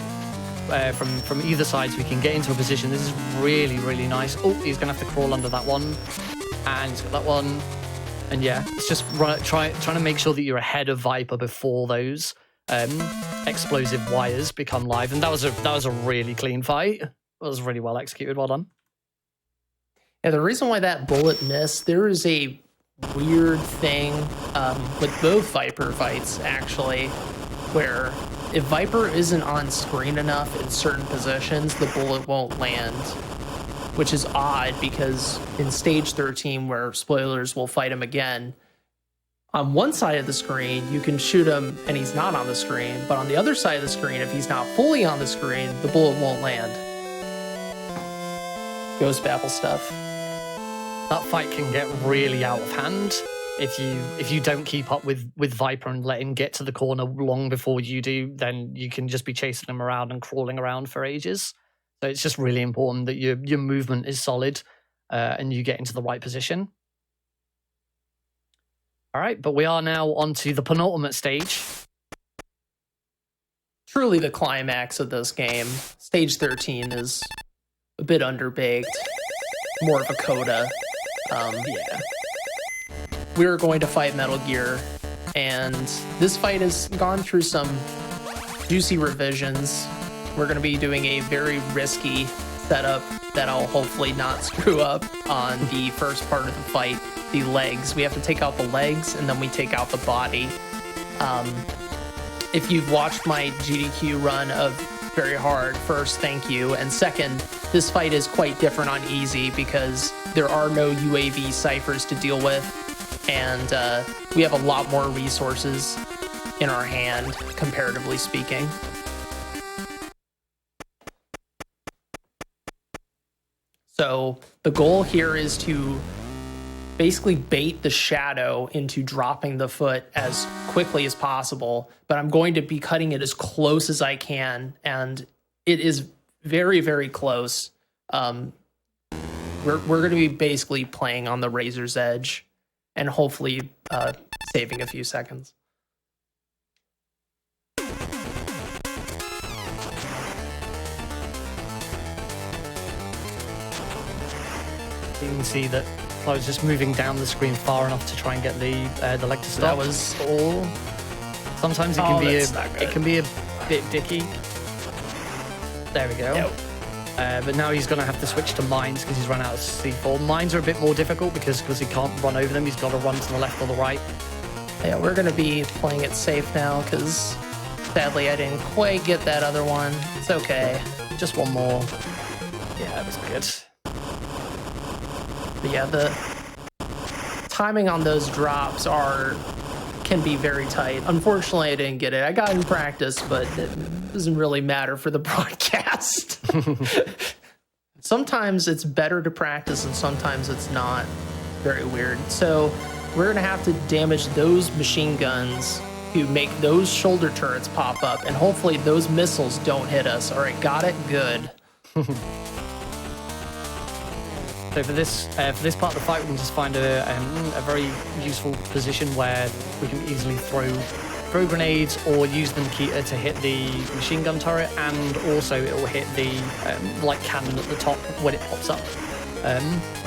from either side so we can get into a position. This is really, really nice. Oh, he's going to have to crawl under that one. And he's got that one. And yeah, it's just trying to make sure that you're ahead of Viper before those explosive wires become live. And that was a really clean fight. It was really well executed. Well done. Yeah, the reason why that bullet missed, there is a weird thing with both Viper fights, actually, where if Viper isn't on screen enough in certain positions, the bullet won't land, which is odd because in stage 13, where spoilers will fight him again, on one side of the screen, you can shoot him and he's not on the screen, but on the other side of the screen, if he's not fully on the screen, the bullet won't land. Ghost Babel stuff. That fight can get really out of hand if you don't keep up with Viper and let him get to the corner long before you do. Then you can just be chasing him around and crawling around for ages. So it's just really important that your movement is solid and you get into the right position. All right, but we are now on to the penultimate stage. Truly the climax of this game. Stage 13 is a bit underbaked, more of a coda. Yeah. We're going to fight Metal Gear, and this fight has gone through some juicy revisions. we're going to be doing a very risky setup that I'll hopefully not screw up on the first part of the fight, the legs. We have to take out the legs, and then we take out the body. If you've watched my GDQ run of Very Hard, first, thank you. And second, this fight is quite different on easy because there are no UAV ciphers to deal with, and we have a lot more resources in our hand, comparatively speaking. So the goal here is to basically bait the shadow into dropping the foot as quickly as possible, but I'm going to be cutting it as close as I can, and it is very, very close. We're going to be basically playing on the razor's edge and hopefully saving a few seconds. You can see that I was just moving down the screen far enough to try and get the leg to stop. That was all. Sometimes it can be a bit dicky. There we go. Yep. But now he's going to have to switch to mines because he's run out of C4. Mines are a bit more difficult because he can't run over them. He's got to run to the left or the right. Yeah, we're going to be playing it safe now because sadly I didn't quite get that other one. It's okay. Just one more. Yeah, that was good. But yeah, the timing on those drops can be very tight. Unfortunately, I didn't get it. I got in practice, but it doesn't really matter for the broadcast. Sometimes it's better to practice and sometimes it's not. Very weird. So we're going to have to damage those machine guns to make those shoulder turrets pop up, and hopefully those missiles don't hit us. All right, got it? Good. So for this part of the fight, we can just find a very useful position where we can easily throw grenades or use the Nikita to hit the machine gun turret, and also it will hit the light cannon at the top when it pops up.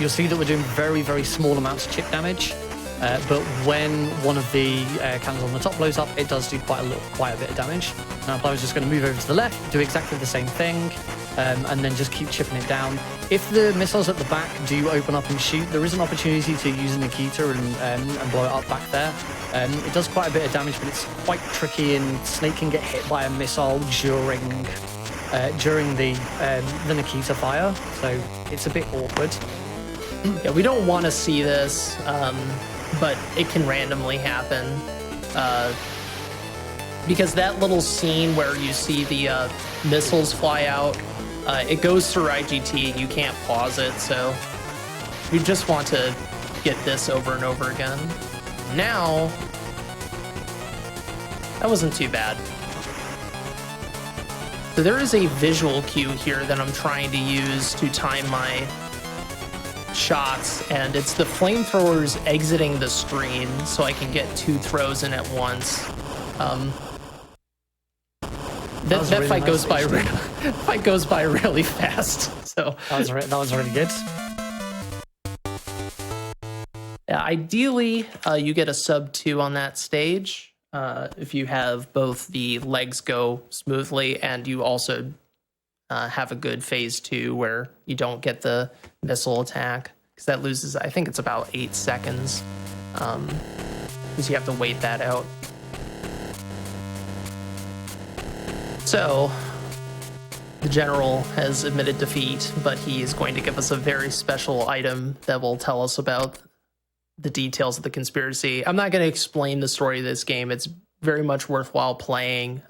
You'll see that we're doing very, very small amounts of chip damage, but when one of the cannons on the top blows up, it does do quite a bit of damage. Now I was just going to move over to the left, do exactly the same thing, and then just keep chipping it down. If the missiles at the back do open up and shoot, there is an opportunity to use a Nikita and blow it up back there. It does quite a bit of damage, but it's quite tricky, and Snake can get hit by a missile during the Nikita fire, so it's a bit awkward. Yeah, we don't want to see this, but it can randomly happen. Because that little scene where you see the missiles fly out, it goes through IGT, you can't pause it, so we just want to get this over and over again. Now, that wasn't too bad. So there is a visual cue here that I'm trying to use to time my shots, and it's the flamethrowers exiting the screen so I can get 2 throws in at once. That fight goes by really fast. So that was really good. Yeah, ideally, you get a sub 2 on that stage if you have both the legs go smoothly and you also have a good phase 2 where you don't get the missile attack, because that loses, I think it's about 8 seconds, because you have to wait that out. So, the general has admitted defeat, but he is going to give us a very special item that will tell us about the details of the conspiracy. I'm not going to explain the story of this game. It's very much worthwhile playing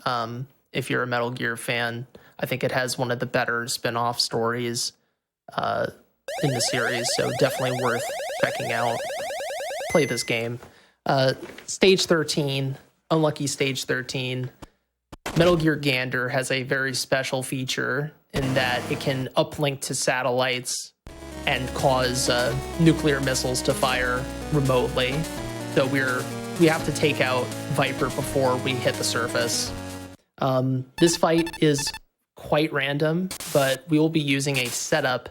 if you're a Metal Gear fan. I think it has one of the better spin-off stories in the series, so definitely worth checking out. Play this game. Stage 13, Unlucky Stage 13. Metal Gear Gander has a very special feature in that it can uplink to satellites and cause nuclear missiles to fire remotely. So we have to take out Viper before we hit the surface. This fight is quite random, but we will be using a setup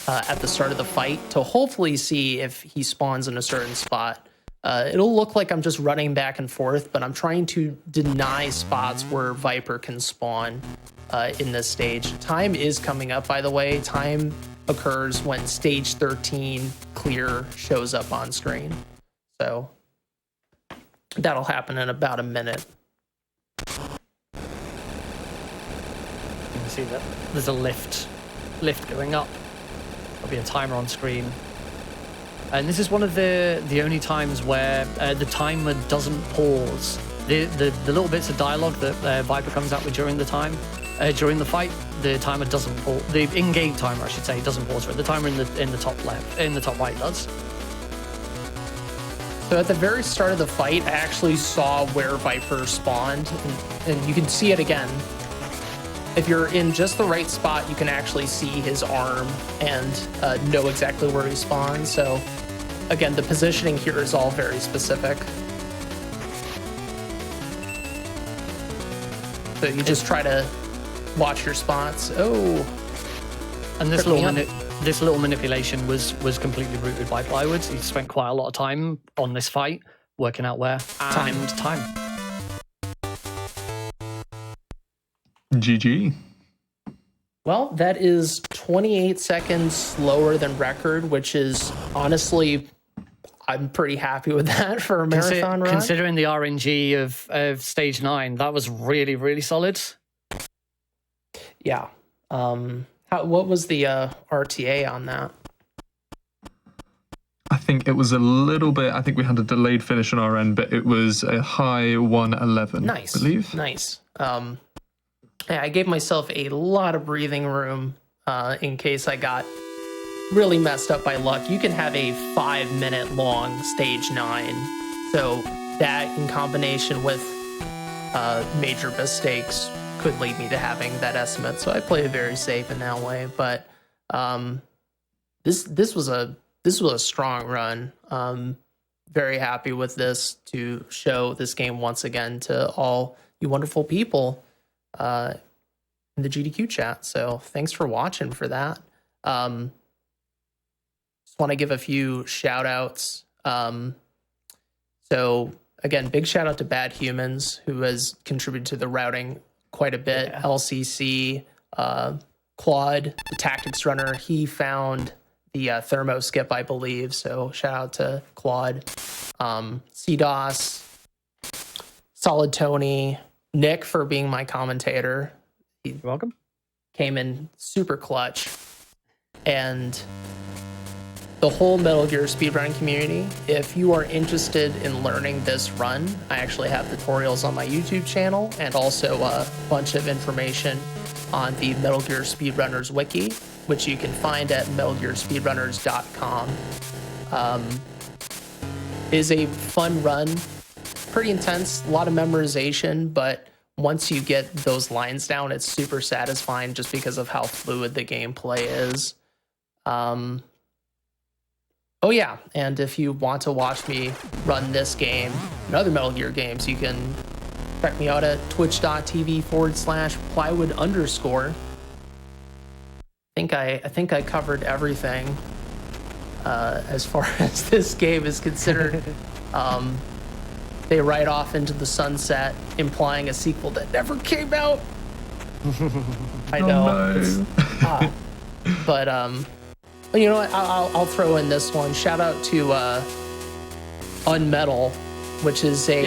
at the start of the fight to hopefully see if he spawns in a certain spot. It'll look like I'm just running back and forth, but I'm trying to deny spots where Viper can spawn in this stage. Time is coming up, by the way. Time occurs when stage 13 clear shows up on screen. So that'll happen in about a minute. You can see that there's a lift going up. There'll be a timer on screen. And this is one of the only times where the timer doesn't pause. The little bits of dialogue that Viper comes out with during the fight, the timer doesn't pause. The in-game timer, I should say, doesn't pause for it. The timer in the top left, in the top right does. So at the very start of the fight, I actually saw where Viper spawned, and you can see it again. If you're in just the right spot, you can actually see his arm and know exactly where he spawned. So again, the positioning here is all very specific. So you just try to watch your spots. Oh, and this little manipulation was completely rooted by Plywood. He spent quite a lot of time on this fight, working out where and time. GG. Well, that is 28 seconds slower than record, which is honestly, I'm pretty happy with that for a marathon run. Considering the RNG of stage 9, that was really, really solid. Yeah. What was the RTA on that? I think it was a little bit. I think we had a delayed finish on our end, but it was a high 111. Nice. I believe. Nice. Yeah, I gave myself a lot of breathing room in case I got really messed up by luck. You can have a 5-minute long stage 9. So that in combination with major mistakes could lead me to having that estimate. So I play it very safe in that way. But this was a strong run. Very happy with this to show this game once again to all you wonderful people in the GDQ chat. So thanks for watching for that. Just want to give a few shout outs. So again, big shout out to Bad Humans, who has contributed to the routing quite a bit. Yeah. LCC, Claude, the tactics runner, he found the thermo skip, I believe. So shout out to Claude. CDOS, Solid Tony, Nick for being my commentator. You're welcome. Came in super clutch. And the whole Metal Gear speedrunning community, if you are interested in learning this run, I actually have tutorials on my YouTube channel and also a bunch of information on the Metal Gear Speedrunners wiki, which you can find at metalgearspeedrunners.com. It is a fun run, pretty intense, a lot of memorization, but once you get those lines down, it's super satisfying just because of how fluid the gameplay is. Oh yeah, and if you want to watch me run this game and other Metal Gear games, you can check me out at twitch.tv/plywood_. I think I covered everything as far as this game is considered. They ride off into the sunset, implying a sequel that never came out. I know. Oh, no. But you know what? I'll throw in this one. Shout out to Unmetal, which is a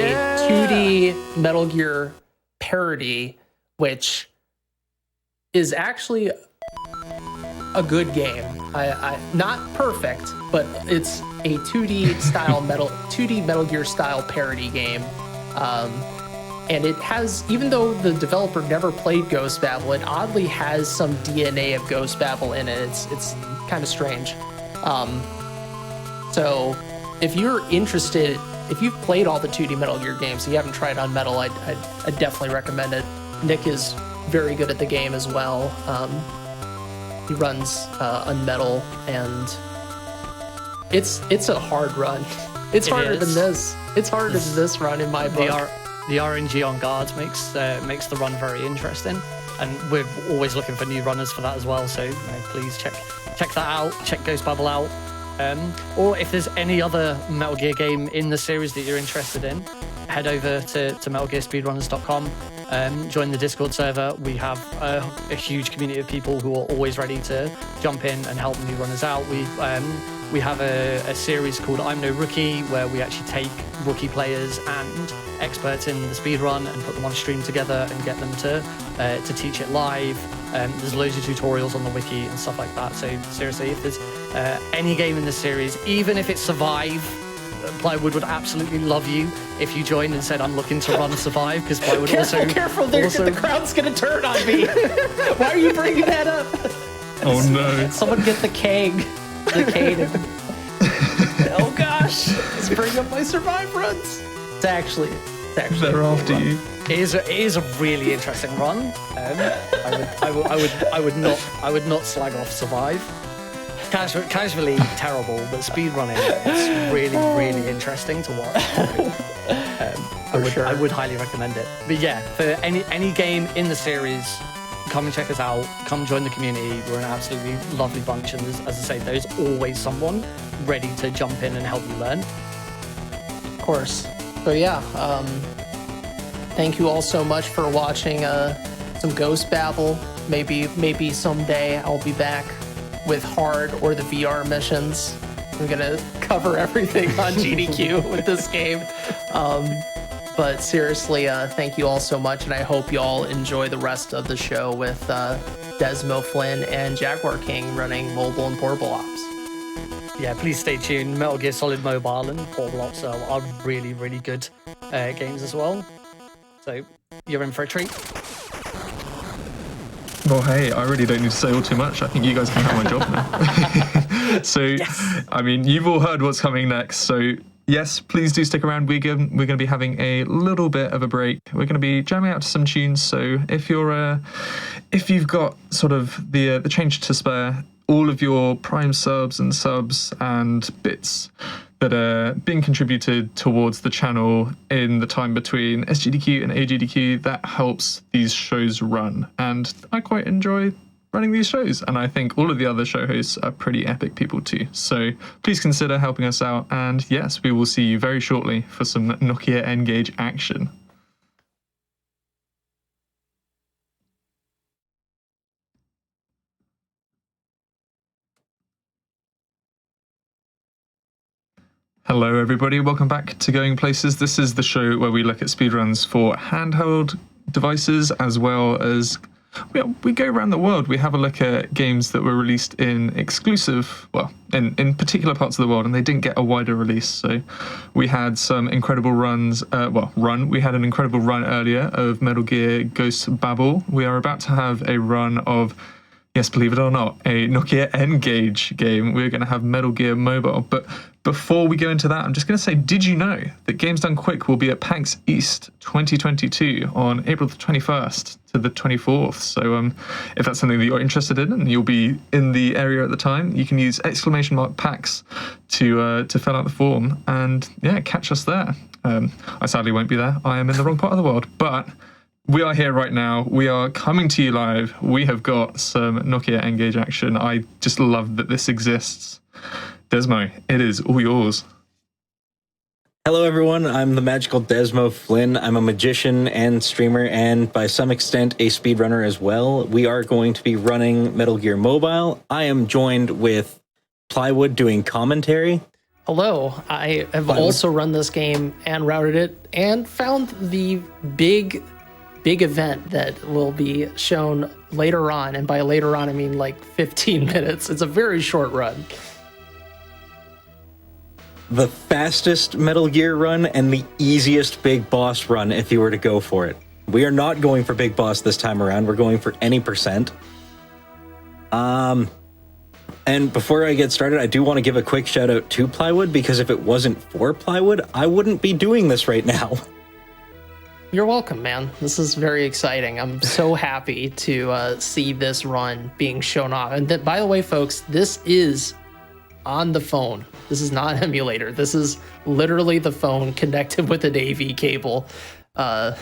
2D Metal Gear parody, which is actually a good game. I not perfect, but it's a 2D style Metal Gear style parody game. And it has, even though the developer never played Ghost Babel, it oddly has some DNA of Ghost Babel in it. It's kind of strange. So if you're interested, if you've played all the 2D Metal Gear games, you haven't tried Unmetal, I definitely recommend it. Nick is very good at the game as well. He runs Unmetal, and it's a hard run. It's harder than this. It's harder than this run in my book. The RNG on guards makes the run very interesting, and we're always looking for new runners for that as well. So please check that out. Check Ghost Babel out. Or if there's any other Metal Gear game in the series that you're interested in, head over to metalgearspeedrunners.com. Join the Discord server. We have a huge community of people who are always ready to jump in and help new runners out. We have a series called I'm No Rookie, where we actually take rookie players and experts in the speedrun and put them on stream together and get them to teach it live. There's loads of tutorials on the wiki and stuff like that. So seriously, if there's any game in the series, even if it's Survive, Plywood would absolutely love you if you joined and said, I'm looking to run Survive, because Plywood Careful, the crowd's gonna turn on me. Why are you bringing that up? Oh no. Someone get the keg. The keg. Oh gosh. Let's bring up my Survive runs. It's actually They're after you. It is a really interesting run. I would not slag off Survive. Casually terrible, but speedrunning, it's really interesting to watch. I would highly recommend it. But yeah, for any game in the series, come and check us out. Come join the community. We're an absolutely lovely bunch, and as I say, there's always someone ready to jump in and help you learn. Of course. So yeah, thank you all so much for watching some Ghost Babel. Maybe someday I'll be back with hard or the VR missions. I'm gonna cover everything on GDQ with this game. But seriously, thank you all so much, and I hope you all enjoy the rest of the show with Desmo Flynn and Jaguar King running mobile and portable ops. Yeah, please stay tuned. Metal Gear Solid Mobile and Portable Ops are really good games as well. So you're in for a treat. Well, hey, I really don't need to say all too much. I think you guys can have my job now. So, yes. I mean, you've all heard what's coming next. So, yes, please do stick around. We're going to be having a little bit of a break. We're going to be jamming out to some tunes. So, if you've got sort of the change to spare, all of your Prime subs and bits that are being contributed towards the channel in the time between SGDQ and AGDQ, that helps these shows run. And I quite enjoy running these shows, and I think all of the other show hosts are pretty epic people too. So please consider helping us out, and yes, we will see you very shortly for some Nokia N-Gage action. Hello everybody, welcome back to Going Places. This is the show where we look at speedruns for handheld devices, as well as we go around the world. We have a look at games that were released in in particular parts of the world, and they didn't get a wider release. So we had some incredible runs, we had an incredible run earlier of Metal Gear Ghost Babel. We are about to have a run of, yes, believe it or not, a Nokia N-Gage game. We're going to have Metal Gear Mobile. But before we go into that, I'm just going to say, did you know that Games Done Quick will be at PAX East 2022 on April the 21st to the 24th? So if that's something that you're interested in and you'll be in the area at the time, you can use !PAX to fill out the form and, yeah, catch us there. I sadly won't be there. I am in the wrong part of the world, but we are here right now. We are coming to you live. We have got some Nokia N-Gage action. I just love that this exists. Desmo, it is all yours. Hello, everyone. I'm the magical Desmo Flynn. I'm a magician and streamer, and by some extent, a speedrunner as well. We are going to be running Metal Gear Mobile. I am joined with Plywood doing commentary. Hello, I have also run this game and routed it and found the big event that will be shown later on. And by later on, I mean like 15 minutes. It's a very short run. The fastest Metal Gear run and the easiest Big Boss run if you were to go for it. We are not going for Big Boss this time around. We're going for any percent. And before I get started, I do want to give a quick shout out to Plywood, because if it wasn't for Plywood, I wouldn't be doing this right now. You're welcome, man. This is very exciting. I'm so happy to see this run being shown off. And by the way, folks, this is on the phone. This is not an emulator. This is literally the phone connected with an AV cable. Oh,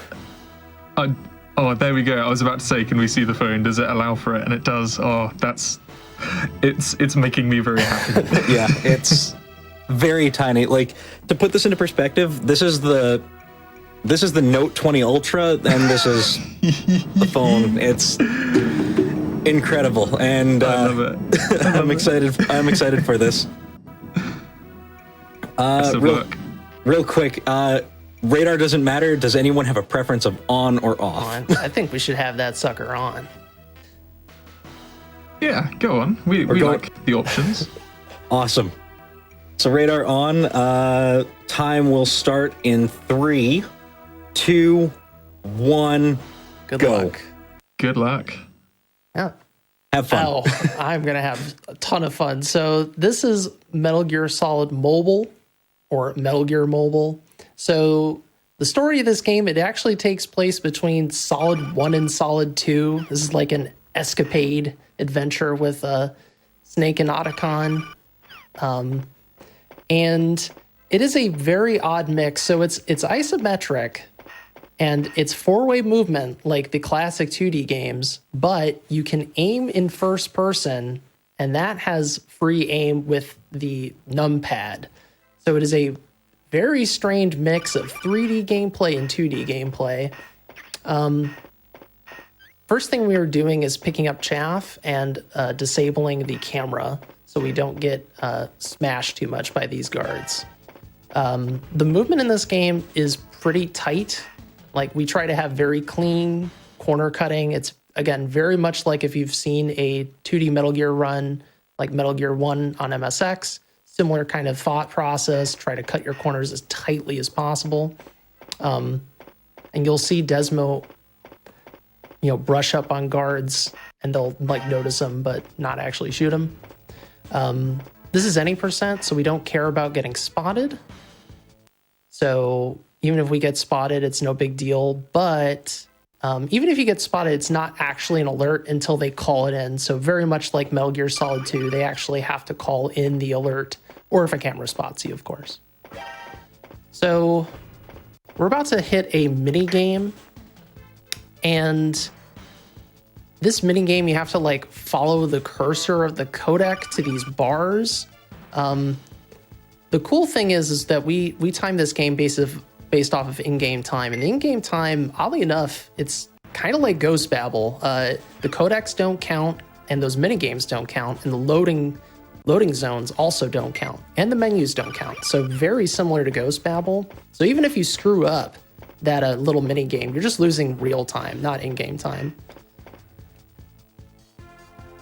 there we go. I was about to say, can we see the phone? Does it allow for it? And it does. Oh, that's It's making me very happy. Yeah, it's very tiny. Like, to put this into perspective, this is the Note 20 Ultra, and this is the phone. It's incredible, and I love it. I'm excited. I'm excited for this. Best of luck. Real quick, radar doesn't matter. Does anyone have a preference of on or off? I think we should have that sucker on. Yeah, go on. We going- like the options. Awesome. So radar on. Time will start in 3, 2, 1. Good Go. luck. Good luck. Yeah. Have fun. Oh, I'm going to have a ton of fun. So this is Metal Gear Solid Mobile, or Metal Gear Mobile. So the story of this game, it actually takes place between Solid 1 and Solid 2. This is like an escapade adventure with Snake and Otacon. And it is a very odd mix. So it's isometric, and it's 4-way movement like the classic 2D games, but you can aim in first person, and that has free aim with the numpad. So it is a very strange mix of 3D gameplay and 2D gameplay. First thing we are doing is picking up chaff and disabling the camera so we don't get smashed too much by these guards. The movement in this game is pretty tight. Like, we try to have very clean corner cutting. It's, again, very much like if you've seen a 2D Metal Gear run, like Metal Gear 1 on MSX. Similar kind of thought process. Try to cut your corners as tightly as possible. And you'll see Desmo, brush up on guards, and they'll like notice them, but not actually shoot them. This is any percent, so we don't care about getting spotted. So even if we get spotted, it's no big deal. But even if you get spotted, it's not actually an alert until they call it in. So very much like Metal Gear Solid 2, they actually have to call in the alert, or if a camera spots you, of course. So we're about to hit a mini game, and this mini game, you have to like follow the cursor of the codec to these bars. The cool thing is that we time this game based off of in-game time, and the in-game time, oddly enough, it's kind of like Ghost Babel. The codecs don't count, and those mini games don't count, and the loading zones also don't count, and the menus don't count. So very similar to Ghost Babel. So even if you screw up that little mini game, you're just losing real time, not in-game time.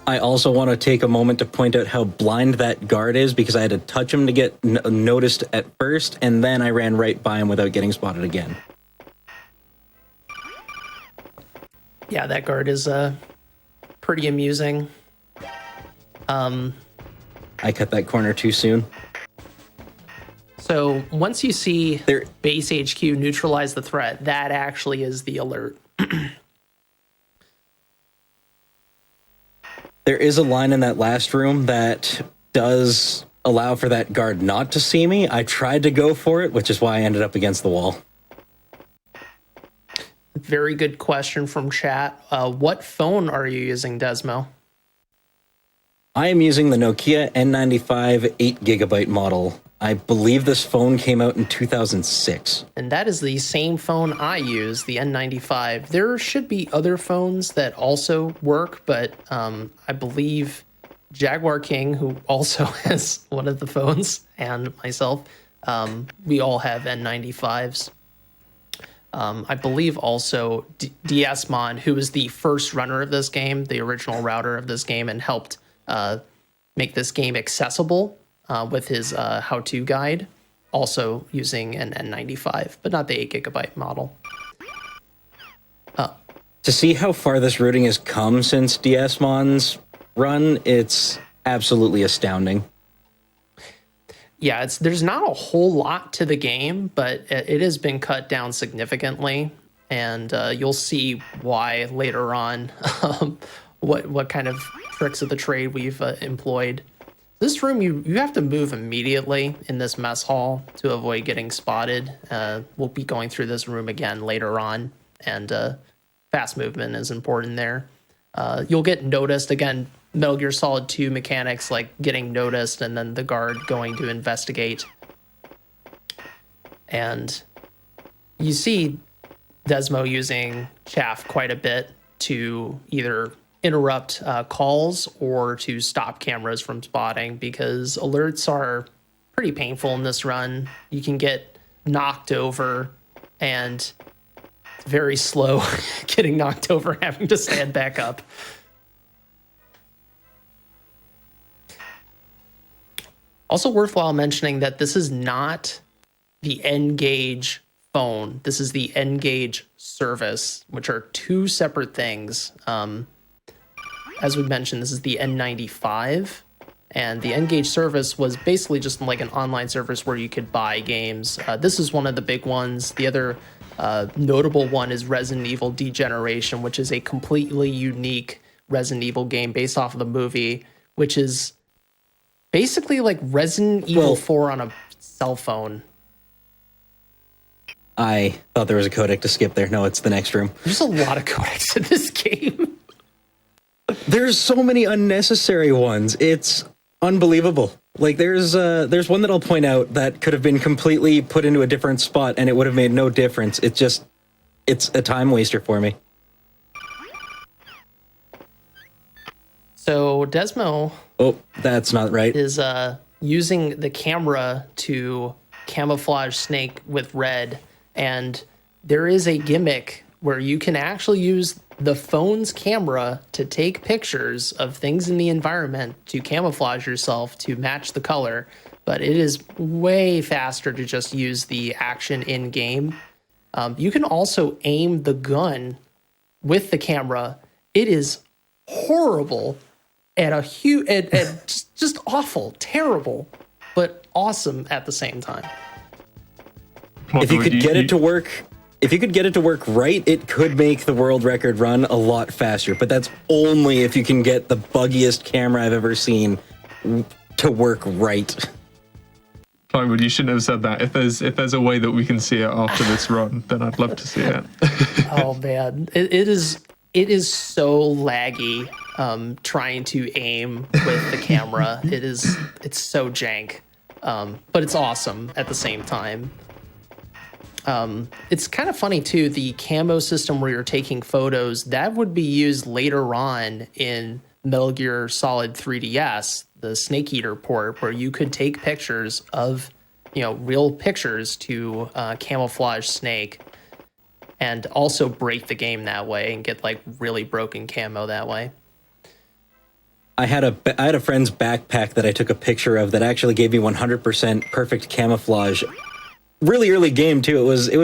I also want to take a moment to point out how blind that guard is, because I had to touch him to get noticed at first, and then I ran right by him without getting spotted again. Yeah, that guard is pretty amusing. I cut that corner too soon. So once you see There- base HQ neutralize the threat, that actually is the alert. There is a line in that last room that does allow for that guard not to see me. I tried to go for it, which is why I ended up against the wall. Very good question from chat. What phone are you using, Desmo? I am using the Nokia N95 8GB model. I believe this phone came out in 2006. And that is the same phone I use, the N95. There should be other phones that also work, but I believe Jaguar King, who also has one of the phones, and myself, we all have N95s. I believe also DSmon, who was the first runner of this game, the original router of this game, and helped make this game accessible with his how-to guide, also using an N95, but not the 8GB model. To see how far this routing has come since DSmon's run, it's absolutely astounding. Yeah, there's not a whole lot to the game, but it has been cut down significantly, and you'll see why later on. What kind of tricks of the trade we've employed. This room, you have to move immediately in this mess hall to avoid getting spotted. We'll be going through this room again later on, and fast movement is important there. You'll get noticed again. Metal Gear Solid 2 mechanics, like getting noticed and then the guard going to investigate. And you see Desmo using chaff quite a bit to either interrupt calls or to stop cameras from spotting, because alerts are pretty painful in this run. You can get knocked over, and it's very slow getting knocked over, having to stand back up. Also worthwhile mentioning that this is not the N-Gage phone. This is the N-Gage service, which are two separate things. As we mentioned, this is the N95, and the N-Gage service was basically just like an online service where you could buy games. This is one of the big ones. The other notable one is Resident Evil Degeneration, which is a completely unique Resident Evil game based off of the movie, which is basically like Resident Evil 4 on a cell phone. I thought there was a codec to skip there. No, it's the next room. There's a lot of codecs in this game. There's so many unnecessary ones. It's unbelievable. Like there's one that I'll point out that could have been completely put into a different spot and it would have made no difference. It's a time waster for me. So Desmo Oh, that's not right. is using the camera to camouflage Snake with red, and there is a gimmick where you can actually use the phone's camera to take pictures of things in the environment to camouflage yourself to match the color, but it is way faster to just use the action in game. You can also aim the gun with the camera. It is horrible and just awful, terrible, but awesome at the same time. If you could get it to work, right, it could make the world record run a lot faster. But that's only if you can get the buggiest camera I've ever seen to work right. Plywood, you shouldn't have said that. If there's a way that we can see it after this run, then I'd love to see it. Oh man, it is so laggy. Trying to aim with the camera, it's so jank, but it's awesome at the same time. It's kind of funny too, the camo system where you're taking photos, that would be used later on in Metal Gear Solid 3DS, the Snake Eater port, where you could take pictures of, real pictures to camouflage Snake, and also break the game that way and get like really broken camo that way. I had a friend's backpack that I took a picture of that actually gave me 100% perfect camouflage. Really early game too. It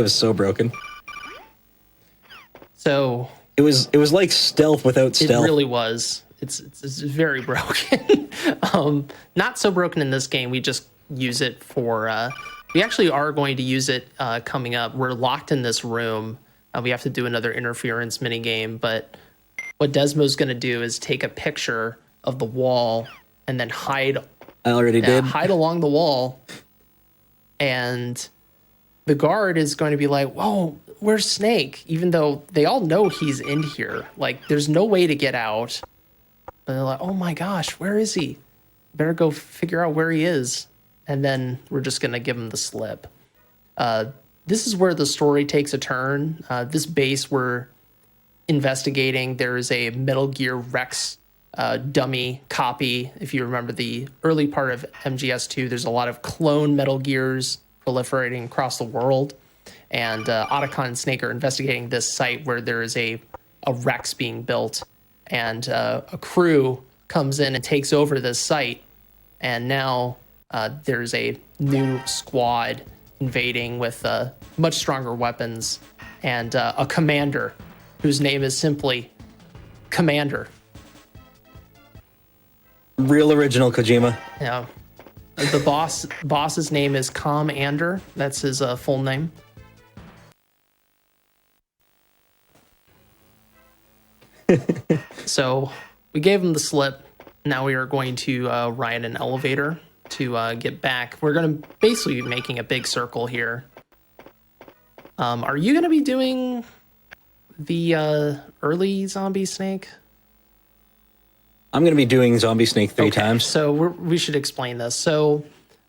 was so broken. So it was like stealth without stealth. It really was. It's very broken. Not so broken in this game. We just use it for. We actually are going to use it coming up. We're locked in this room. We have to do another interference mini game, but what Desmo's going to do is take a picture of the wall and then hide. I already did. Hide along the wall. And the guard is going to be like, whoa, where's Snake? Even though they all know he's in here. Like, there's no way to get out. But they're like, oh my gosh, where is he? Better go figure out where he is. And then we're just going to give him the slip. This is where the story takes a turn. This base we're investigating, there is a Metal Gear Rex dummy copy. If you remember the early part of MGS2, there's a lot of clone Metal Gears proliferating across the world. And Otacon and Snake are investigating this site where there is a Rex being built. And a crew comes in and takes over this site. And now there's a new squad invading with much stronger weapons and a commander whose name is simply Commander. Real original Kojima. Yeah. The boss's name is Commander. That's his full name. So we gave him the slip. Now we are going to ride an elevator to get back. We're going to basically be making a big circle here. Are you going to be doing the early zombie Snake? I'm going to be doing Zombie Snake 3 times. So we should explain this. So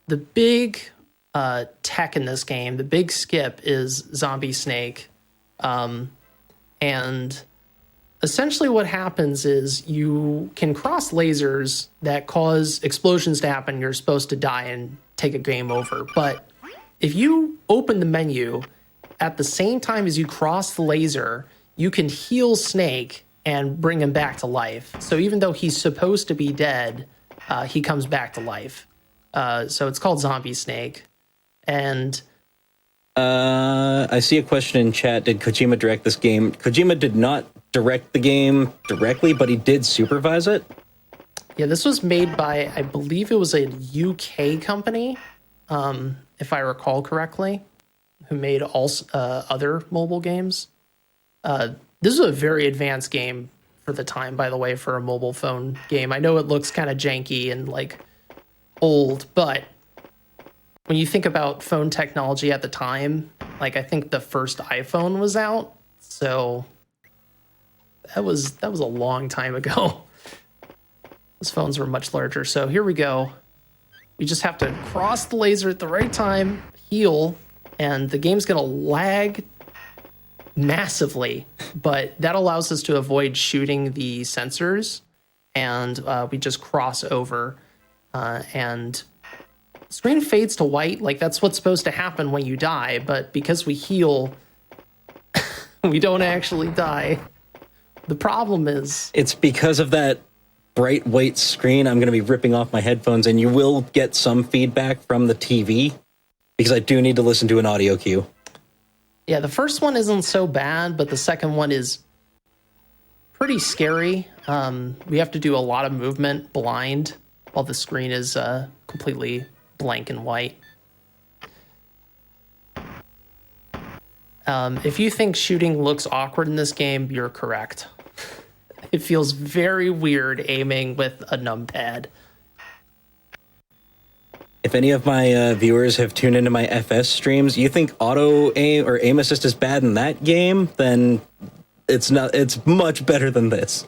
the big tech in this game, the big skip is Zombie Snake. And essentially what happens is you can cross lasers that cause explosions to happen. You're supposed to die and take a game over. But if you open the menu at the same time as you cross the laser, you can heal Snake and bring him back to life. So even though he's supposed to be dead, he comes back to life. So it's called Zombie Snake. And I see a question in chat. Did Kojima direct this game? Kojima did not direct the game directly, but he did supervise it. yeah, this was made by, I believe it was a UK company, if I recall correctly, who made also other mobile games. This is a very advanced game for the time, by the way, for a mobile phone game. I know it looks kind of janky and like old, but when you think about phone technology at the time, like I think the first iPhone was out, so that was a long time ago. Those phones were much larger. So here we go. We just have to cross the laser at the right time, heal, and the game's gonna lag massively, but that allows us to avoid shooting the sensors, and we just cross over, and screen fades to white. Like that's what's supposed to happen when you die, but because we heal, we don't actually die. The problem is It's because of that bright white screen. I'm going to be ripping off my headphones, and you will get some feedback from the TV because I do need to listen to an audio cue. yeah, the first one isn't so bad, but the second one is pretty scary. We have to do a lot of movement blind while the screen is completely blank and white. If you think shooting looks awkward in this game, you're correct. It feels very weird aiming with a numpad. If any of my viewers have tuned into my FS streams, you think auto aim or aim assist is bad in that game, then it's not. It's much better than this.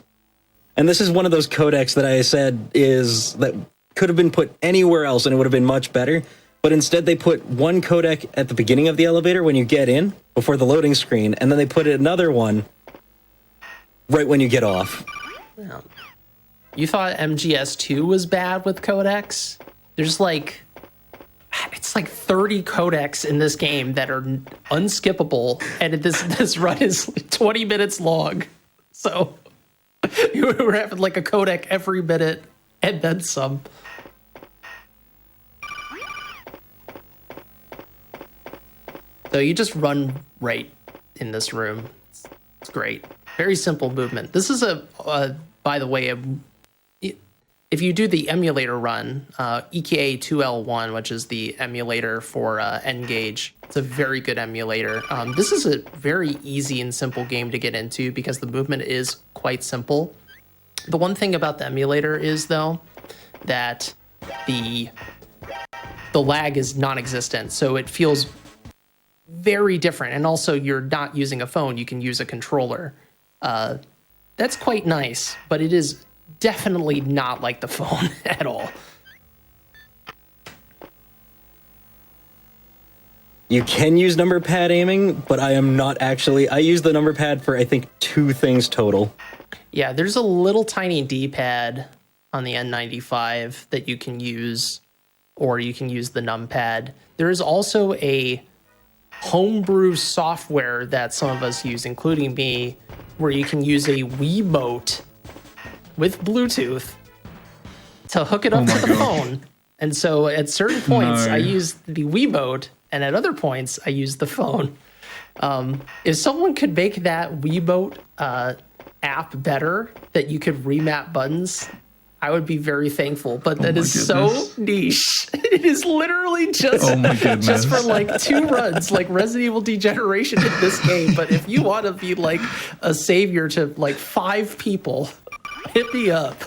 And this is one of those codecs that I said is that could have been put anywhere else and it would have been much better. But instead they put one codec at the beginning of the elevator when you get in, before the loading screen, and then they put another one right when you get off. Yeah. You thought MGS2 was bad with codecs? There's like, it's like 30 codecs in this game that are unskippable, and this run is 20 minutes long. So we're having like a codec every minute and then some. So you just run right in this room. It's great. Very simple movement. This is by the way, if you do the emulator run, EKA2L1, which is the emulator for N-Gage, it's a very good emulator. This is a very easy and simple game to get into because the movement is quite simple. The one thing about the emulator is, though, that the lag is non-existent, so it feels very different. And also, you're not using a phone, you can use a controller. That's quite nice, but it is definitely not like the phone at all. You can use number pad aiming, but I am not actually. I use the number pad for, I think, 2 things total. Yeah, there's a little tiny D-pad on the N95 that you can use, or you can use the numpad. There is also a homebrew software that some of us use, including me, where you can use a Wiimote with Bluetooth to hook it up to the phone. And so at certain points, I use the Wiimote, and at other points, I use the phone. If someone could make that Wiimote app better, that you could remap buttons, I would be very thankful. But that is so niche. It is literally just for like 2 runs, like Resident Evil Degeneration in this game. But if you want to be like a savior to like 5 people, hit me up.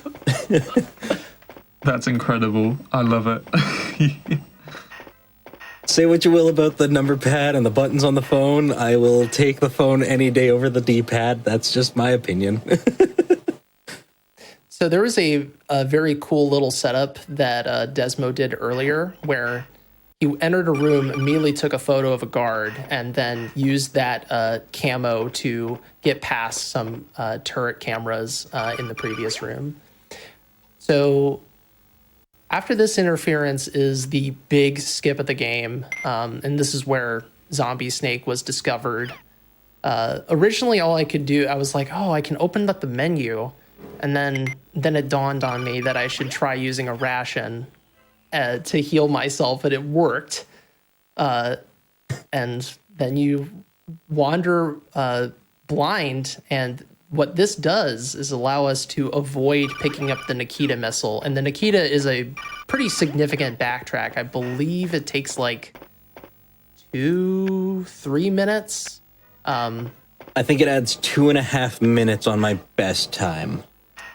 That's incredible. I love it. Say what you will about the number pad and the buttons on the phone. I will take the phone any day over the D-pad. That's just my opinion. So there was a very cool little setup that Desmo did earlier where he entered a room, immediately took a photo of a guard, and then used that camo to get past some turret cameras in the previous room. So after this interference is the big skip of the game, and this is where Zombie Snake was discovered. Originally, all I could do, I was like, oh, I can open up the menu. And then it dawned on me that I should try using a ration to heal myself, and it worked. And then you wander blind, and what this does is allow us to avoid picking up the Nikita missile. And the Nikita is a pretty significant backtrack. I believe it takes like 2-3 minutes. I think it adds 2.5 minutes on my best time.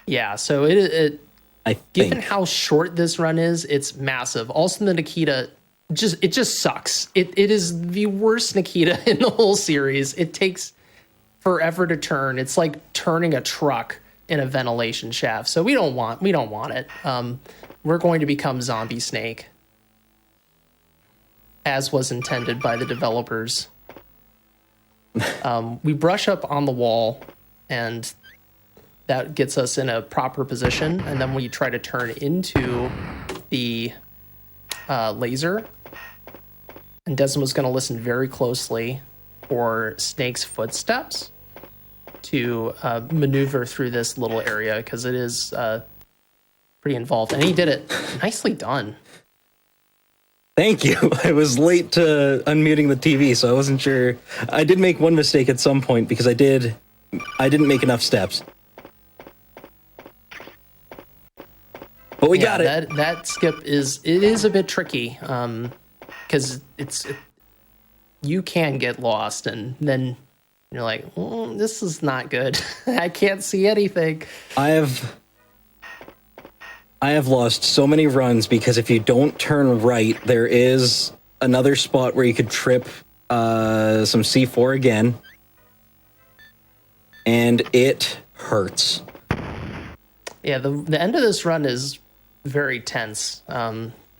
Yeah, so it I given think. how short this run is, it's massive. Also, the Nikita just sucks. It is the worst Nikita in the whole series. It takes forever to turn. It's like turning a truck in a ventilation shaft. So we don't want it. We're going to become Zombie Snake, as was intended by the developers. We brush up on the wall, and that gets us in a proper position, and then we try to turn into the laser. And Desmond's going to listen very closely for Snake's footsteps to maneuver through this little area, because it is pretty involved. And he did it. Nicely done. Thank you. I was late to unmuting the TV, so I wasn't sure. I did make one mistake at some point because I didn't make enough steps. But we got it. That skip is a bit tricky, because you can get lost, and then you're like, this is not good. I can't see anything. I have lost so many runs because if you don't turn right, there is another spot where you could trip some C4 again, and it hurts. Yeah, the end of this run is very tense,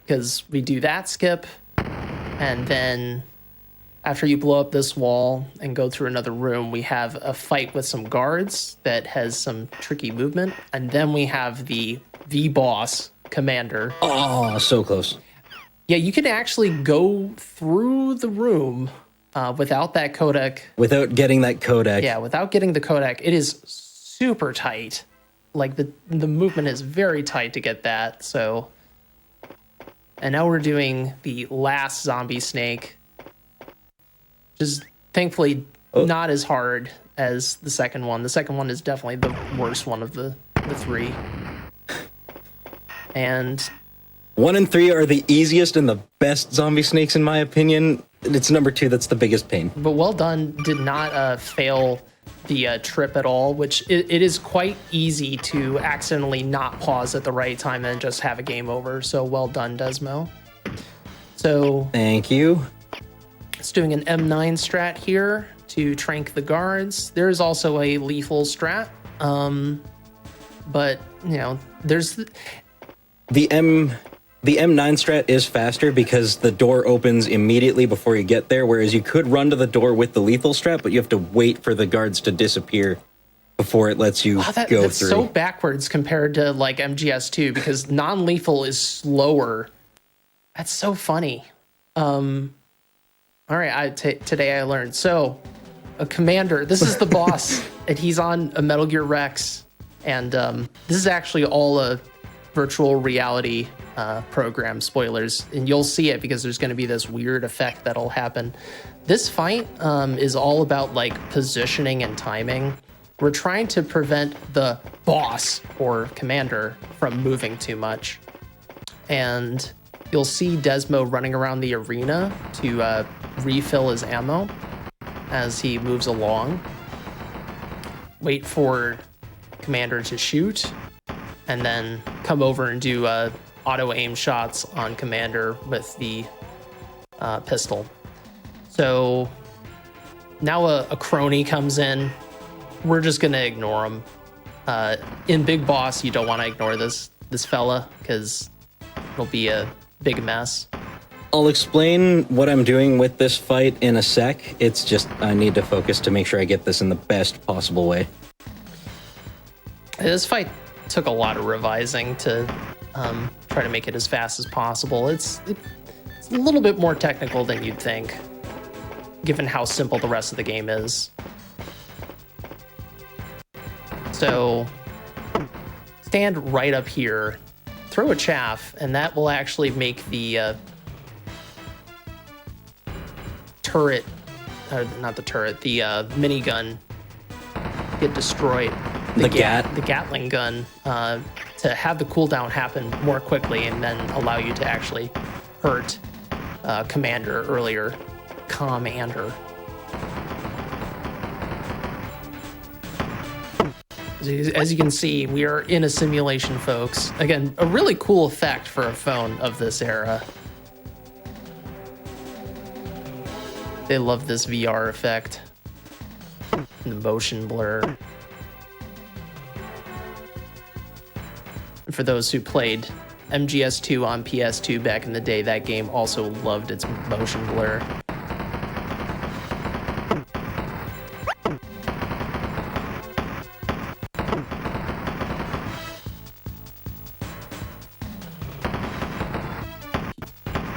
because we do that skip, and then after you blow up this wall and go through another room, we have a fight with some guards that has some tricky movement, and then we have the boss, Commander. Oh, so close. Yeah, you can actually go through the room without that codec. Without getting that codec. Yeah, without getting the codec. It is super tight. Like, the movement is very tight to get that, so... And now we're doing the last Zombie Snake, which is thankfully not as hard as the second one. The second one is definitely the worst one of the three. And 1 and 3 are the easiest and the best Zombie Snakes, in my opinion. It's number 2 that's the biggest pain. but Well Done did not fail the trip at all, which it is quite easy to accidentally not pause at the right time and just have a game over. So well done, Desmo. So Thank you. it's doing an M9 strat here to trank the guards. There is also a lethal strat, but there's The M9 strat is faster because the door opens immediately before you get there, whereas you could run to the door with the lethal strat, but you have to wait for the guards to disappear before it lets you go that's through. so backwards compared to like MGS2, because non-lethal is slower. That's so funny. All right, today I learned. So, a Commander, this is the boss, and he's on a Metal Gear Rex, and this is actually all a virtual reality program. Spoilers, and you'll see it because there's going to be this weird effect that'll happen. This fight is all about like positioning and timing. We're trying to prevent the boss or Commander from moving too much, and you'll see Desmo running around the arena to refill his ammo as he moves along. Wait for Commander to shoot, and then come over and do auto aim shots on Commander with the pistol. So now a crony comes in. We're just gonna ignore him. In Big Boss, you don't want to ignore this fella because it'll be a big mess. I'll explain what I'm doing with this fight in a sec. It's just I need to focus to make sure I get this in the best possible way. This fight took a lot of revising to try to make it as fast as possible. It's a little bit more technical than you'd think, given how simple the rest of the game is. So, stand right up here, throw a chaff, and that will actually make the turret, not the turret, the minigun get destroyed. The Gatling gun, to have the cooldown happen more quickly and then allow you to actually hurt Commander earlier. Commander. As you can see, we are in a simulation, folks. Again, a really cool effect for a phone of this era. They love this VR effect. The motion blur. For those who played MGS2 on PS2 back in the day, that game also loved its motion blur.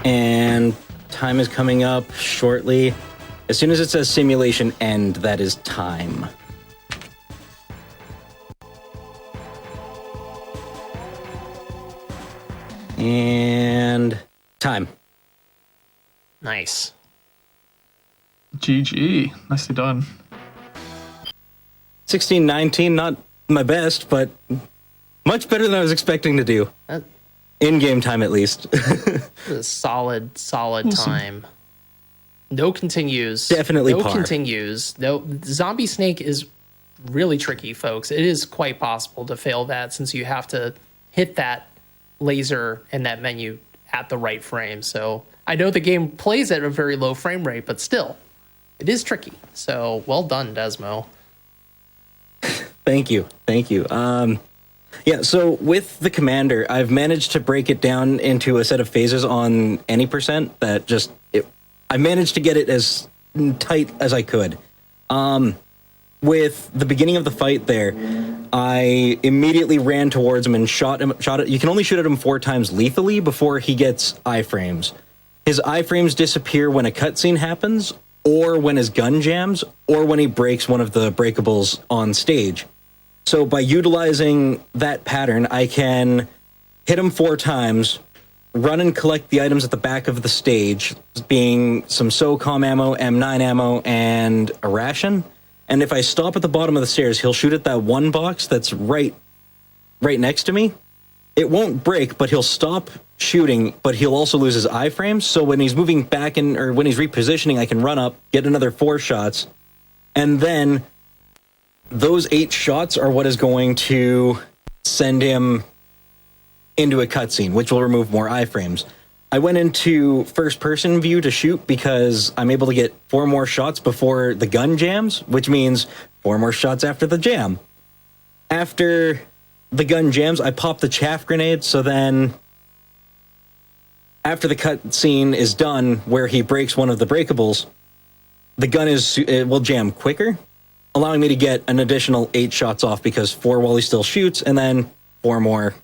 And time is coming up shortly. As soon as it says simulation end, that is time. And time. Nice. GG. Nicely done. 16-19, not my best, but much better than I was expecting to do. In-game time, at least. A solid time. No continues. Definitely no par. continues. No, Zombie Snake is really tricky, folks. It is quite possible to fail that since you have to hit that laser and that menu at the right frame. So I know the game plays at a very low frame rate, but still, it is tricky. So well done, Desmo. Thank you. Yeah, so with the Commander, I've managed to break it down into a set of phases on any percent that I managed to get it as tight as I could. With the beginning of the fight there, I immediately ran towards him and shot it. You can only shoot at him 4 times lethally before he gets iframes. His iframes disappear when a cutscene happens, or when his gun jams, or when he breaks one of the breakables on stage. So by utilizing that pattern, I can hit him 4 times, run and collect the items at the back of the stage, being some SOCOM ammo, M9 ammo, and a ration. And if I stop at the bottom of the stairs, he'll shoot at that one box that's right next to me. It won't break, but he'll stop shooting, but he'll also lose his iframes. So when he's moving back or when he's repositioning, I can run up, get another 4 shots, and then those 8 shots are what is going to send him into a cutscene, which will remove more iframes. I went into first-person view to shoot because I'm able to get 4 more shots before the gun jams, which means 4 more shots after the jam. After the gun jams, I pop the chaff grenade, so then after the cutscene is done, where he breaks one of the breakables, the gun will jam quicker, allowing me to get an additional 8 shots off because 4 while he still shoots, and then 4 more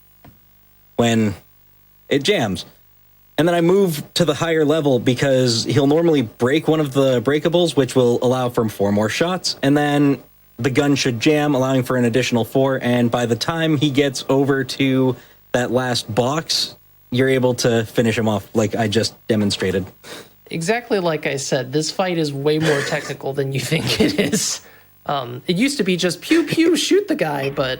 when it jams. And then I move to the higher level because he'll normally break one of the breakables, which will allow for 4 more shots, and then the gun should jam, allowing for an additional 4, and by the time he gets over to that last box, you're able to finish him off like I just demonstrated. Exactly like I said, this fight is way more technical than you think it is. It used to be just pew pew shoot the guy, but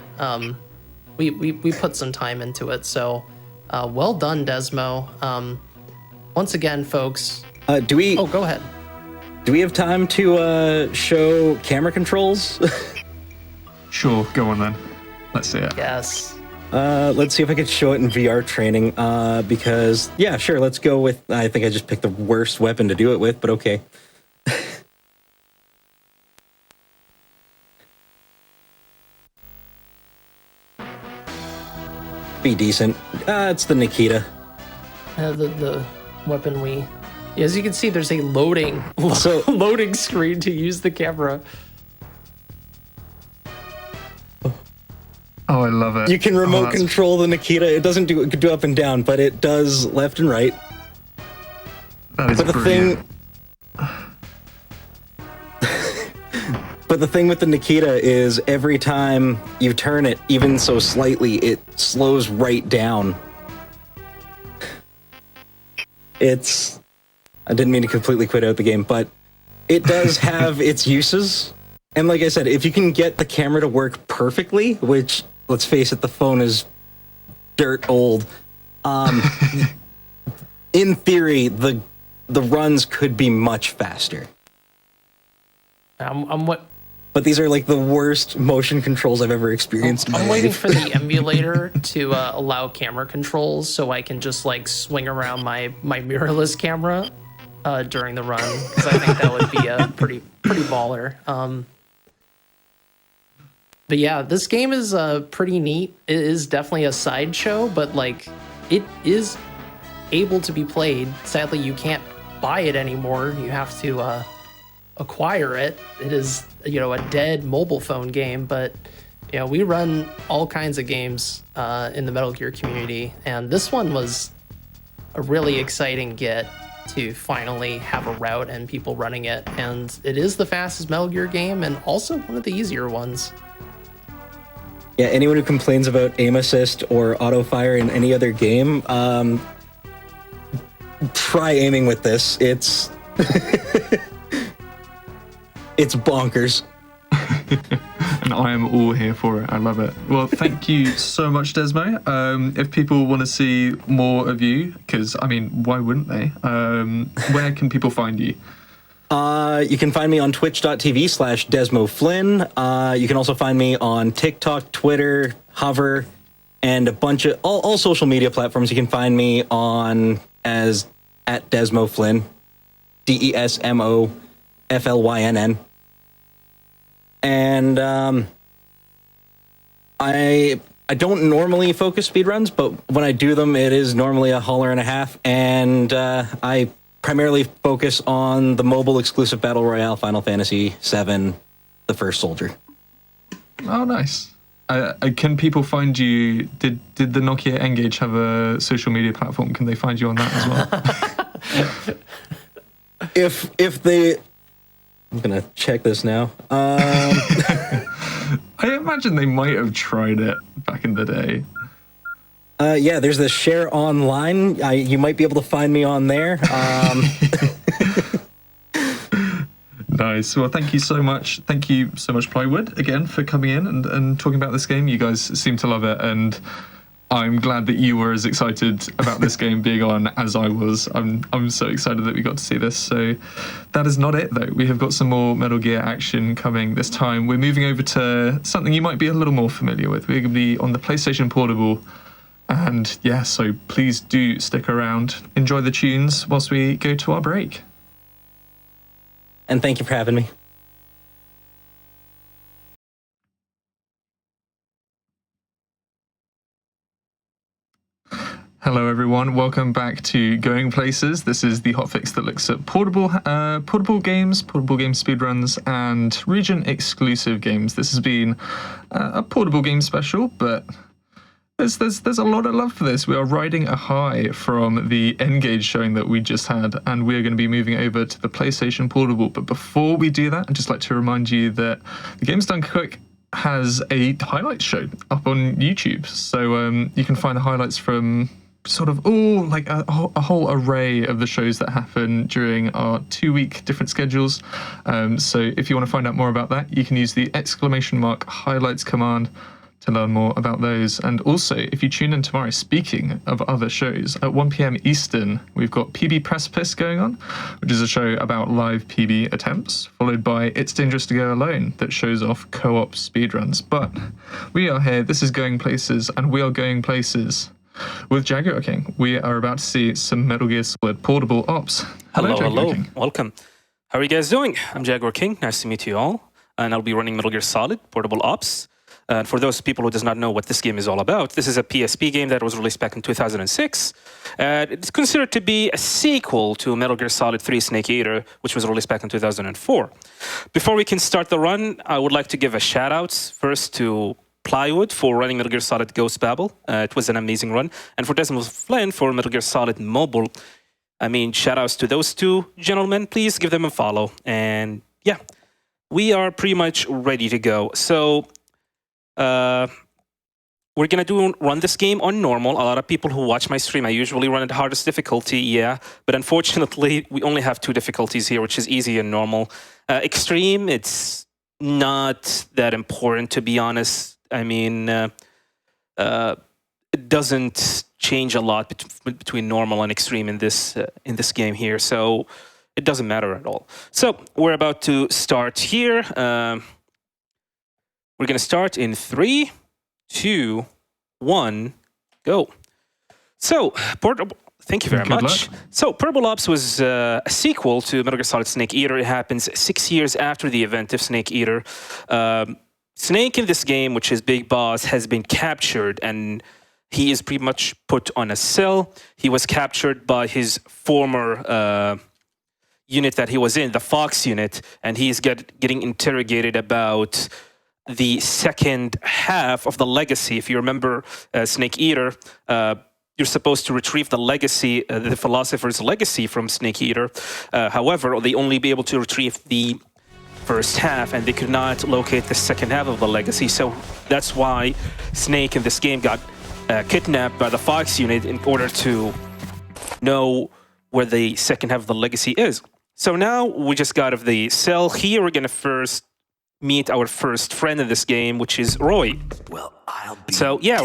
we put some time into it. So well done, Desmo. Once again, folks. Oh, go ahead. Do we have time to show camera controls? Sure, go on then. Let's see it. Yes. Let's see if I could show it in VR training. Because yeah, sure. Let's go with. I think I just picked the worst weapon to do it with, but okay. be decent. It's the Nikita. The weapon we... As you can see, there's a loading screen to use the camera. Oh, I love it. You can remote control the Nikita. It doesn't do up and down, but it does left and right. That is brilliant. But the thing with the Nikita is every time you turn it, even so slightly, it slows right down. I didn't mean to completely quit out the game, but it does have its uses. And like I said, if you can get the camera to work perfectly, which, let's face it, the phone is dirt old, in theory, the runs could be much faster. But these are like the worst motion controls I've ever experienced in my I'm waiting life. for the emulator to allow camera controls so I can just like swing around my mirrorless camera during the run, because I think that would be a pretty baller. But yeah, this game is pretty neat. It is definitely a sideshow, but like it is able to be played. Sadly, you can't buy it anymore. You have to acquire it. It is, a dead mobile phone game, but we run all kinds of games in the Metal Gear community, and this one was a really exciting get to finally have a route and people running it. And it is the fastest Metal Gear game and also one of the easier ones. Yeah, anyone who complains about aim assist or auto fire in any other game, try aiming with this. It's it's bonkers. And I am all here for it. I love it. Well, thank you so much, Desmo. If people want to see more of you, because, why wouldn't they? Where can people find you? You can find me on twitch.tv/DesmoFlynn. You can also find me on TikTok, Twitter, Hover, and a bunch of all social media platforms. You can find me on as at DesmoFlynn, DesmoFlynn. And I don't normally focus speedruns, but when I do them, it is normally a holler and a half. And I primarily focus on the mobile exclusive Battle Royale Final Fantasy VII, The First Soldier. Oh, nice. Can people find you? Did the Nokia N-Gage have a social media platform? Can they find you on that as well? If they... I'm gonna check this now. I imagine they might have tried it back in the day. Yeah, there's this share online. You might be able to find me on there. Nice. Well, thank you so much. Thank you so much, Plywood, again, for coming in and talking about this game. You guys seem to love it, and I'm glad that you were as excited about this game being on as I was. I'm so excited that we got to see this. So that is not it, though. We have got some more Metal Gear action coming this time. We're moving over to something you might be a little more familiar with. We're going to be on the PlayStation Portable. And yeah, so please do stick around. Enjoy the tunes whilst we go to our break. And thank you for having me. Hello, everyone. Welcome back to Going Places. This is the hotfix that looks at portable games speedruns, and region-exclusive games. This has been a portable game special, but there's a lot of love for this. We are riding a high from the N-Gage showing that we just had, and we're going to be moving over to the PlayStation Portable. But before we do that, I'd just like to remind you that the Games Done Quick has a highlights show up on YouTube. So you can find the highlights from sort of a whole array of the shows that happen during our 2-week different schedules. So if you want to find out more about that, you can use the !highlights command to learn more about those. And also, if you tune in tomorrow, speaking of other shows, at 1 p.m. Eastern, we've got PB Precipice going on, which is a show about live PB attempts, followed by It's Dangerous to Go Alone, that shows off co-op speedruns. But we are here, this is Going Places, and we are going places with Jaguar King. We are about to see some Metal Gear Solid Portable Ops. Hello. King. Welcome. How are you guys doing? I'm Jaguar King. Nice to meet you all. And I'll be running Metal Gear Solid Portable Ops. For those people who does not know what this game is all about, this is a PSP game that was released back in 2006. It's considered to be a sequel to Metal Gear Solid 3 Snake Eater, which was released back in 2004. Before we can start the run, I would like to give a shout out first to Plywood for running Metal Gear Solid Ghost Babel. It was an amazing run. And for Desmond Flynn for Metal Gear Solid Mobile. I mean, shout outs to those two gentlemen. Please give them a follow. And yeah, we are pretty much ready to go. So we're going to run this game on normal. A lot of people who watch my stream, I usually run at hardest difficulty, yeah. But unfortunately, we only have 2 difficulties here, which is easy and normal. Extreme, it's not that important, to be honest. I mean, it doesn't change a lot between normal and extreme in this game here. So it doesn't matter at all. So we're about to start here. We're going to start in 3, 2, 1, go. So, thank you very much. So, Purple Ops was a sequel to Metal Gear Solid Snake Eater. It happens 6 years after the event of Snake Eater. Snake in this game, which is Big Boss, has been captured, and he is pretty much put on a cell. He was captured by his former unit that he was in, the Fox unit, and he's getting interrogated about the second half of the legacy. If you remember Snake Eater, you're supposed to retrieve the legacy, the philosopher's legacy from Snake Eater. However, they only be able to retrieve the first half, and they could not locate the second half of the legacy. So that's why Snake in this game got kidnapped by the Fox unit in order to know where the second half of the legacy is. So now we just got out of the cell. Here we're gonna first meet our first friend in this game, which is Roy. Well, I'll be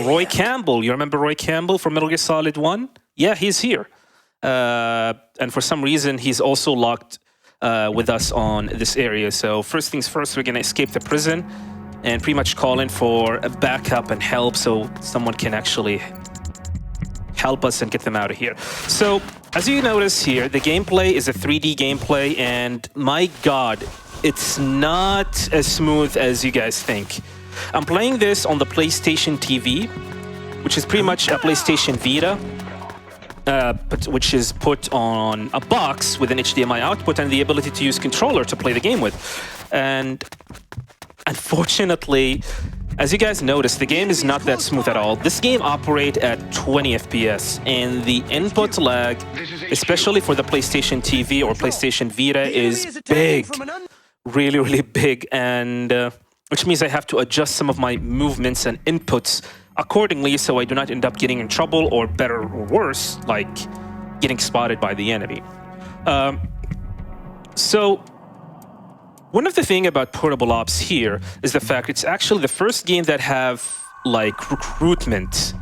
Roy Campbell. You remember Roy Campbell from Metal Gear Solid 1? Yeah, he's here. And for some reason, he's also locked with us on this area. So first things first, we're going to escape the prison and pretty much call in for a backup and help so someone can actually help us and get them out of here. So as you notice here, the gameplay is a 3D gameplay, and my God, it's not as smooth as you guys think. I'm playing this on the PlayStation TV, which is pretty much a PlayStation Vita, which is put on a box with an HDMI output and the ability to use controller to play the game with. And unfortunately, as you guys notice, the game is not that smooth at all. This game operates at 20 FPS, and the input lag, especially for the PlayStation TV or PlayStation Vita, is big. Really, really big, and which means I have to adjust some of my movements and inputs accordingly so I do not end up getting in trouble, or better or worse, like getting spotted by the enemy. So one of the things about Portable Ops here is the fact it's actually the first game that have like recruitment.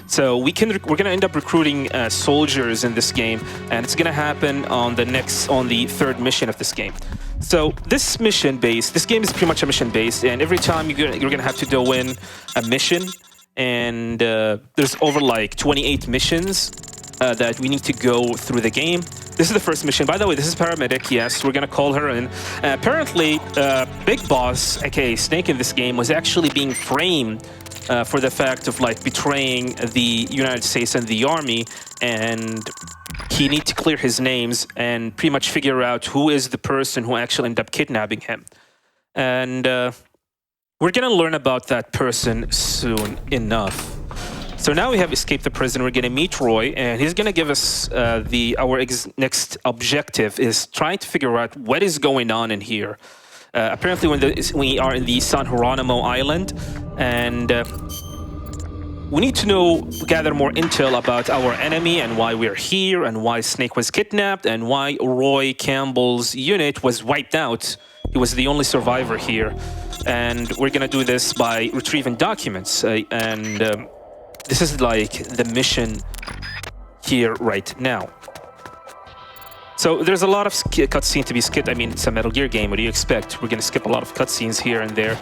So we're gonna end up recruiting soldiers in this game, and it's gonna happen on the third mission of this game. So this game is pretty much a mission-based, and every time you're gonna have to do in a mission, and there's over like 28 missions that we need to go through the game. This is the first mission. By the way, this is Paramedic. Yes, we're gonna call her in. Apparently, Big Boss, aka Snake in this game, was actually being framed for the fact of like betraying the United States and the army, and he needs to clear his names and pretty much figure out who is the person who actually ended up kidnapping him. And we're gonna learn about that person soon enough. So now we have escaped the prison. We're gonna meet Roy, and he's gonna give us our next objective is trying to figure out what is going on in here. Apparently, we are in the San Geronimo Island, and we need to gather more intel about our enemy and why we're here, and why Snake was kidnapped, and why Roy Campbell's unit was wiped out. He was the only survivor here, and we're gonna do this by retrieving documents. This is like the mission here right now. So there's a lot of cutscene to be skipped. I mean, it's a Metal Gear game. What do you expect? We're gonna skip a lot of cutscenes here and there.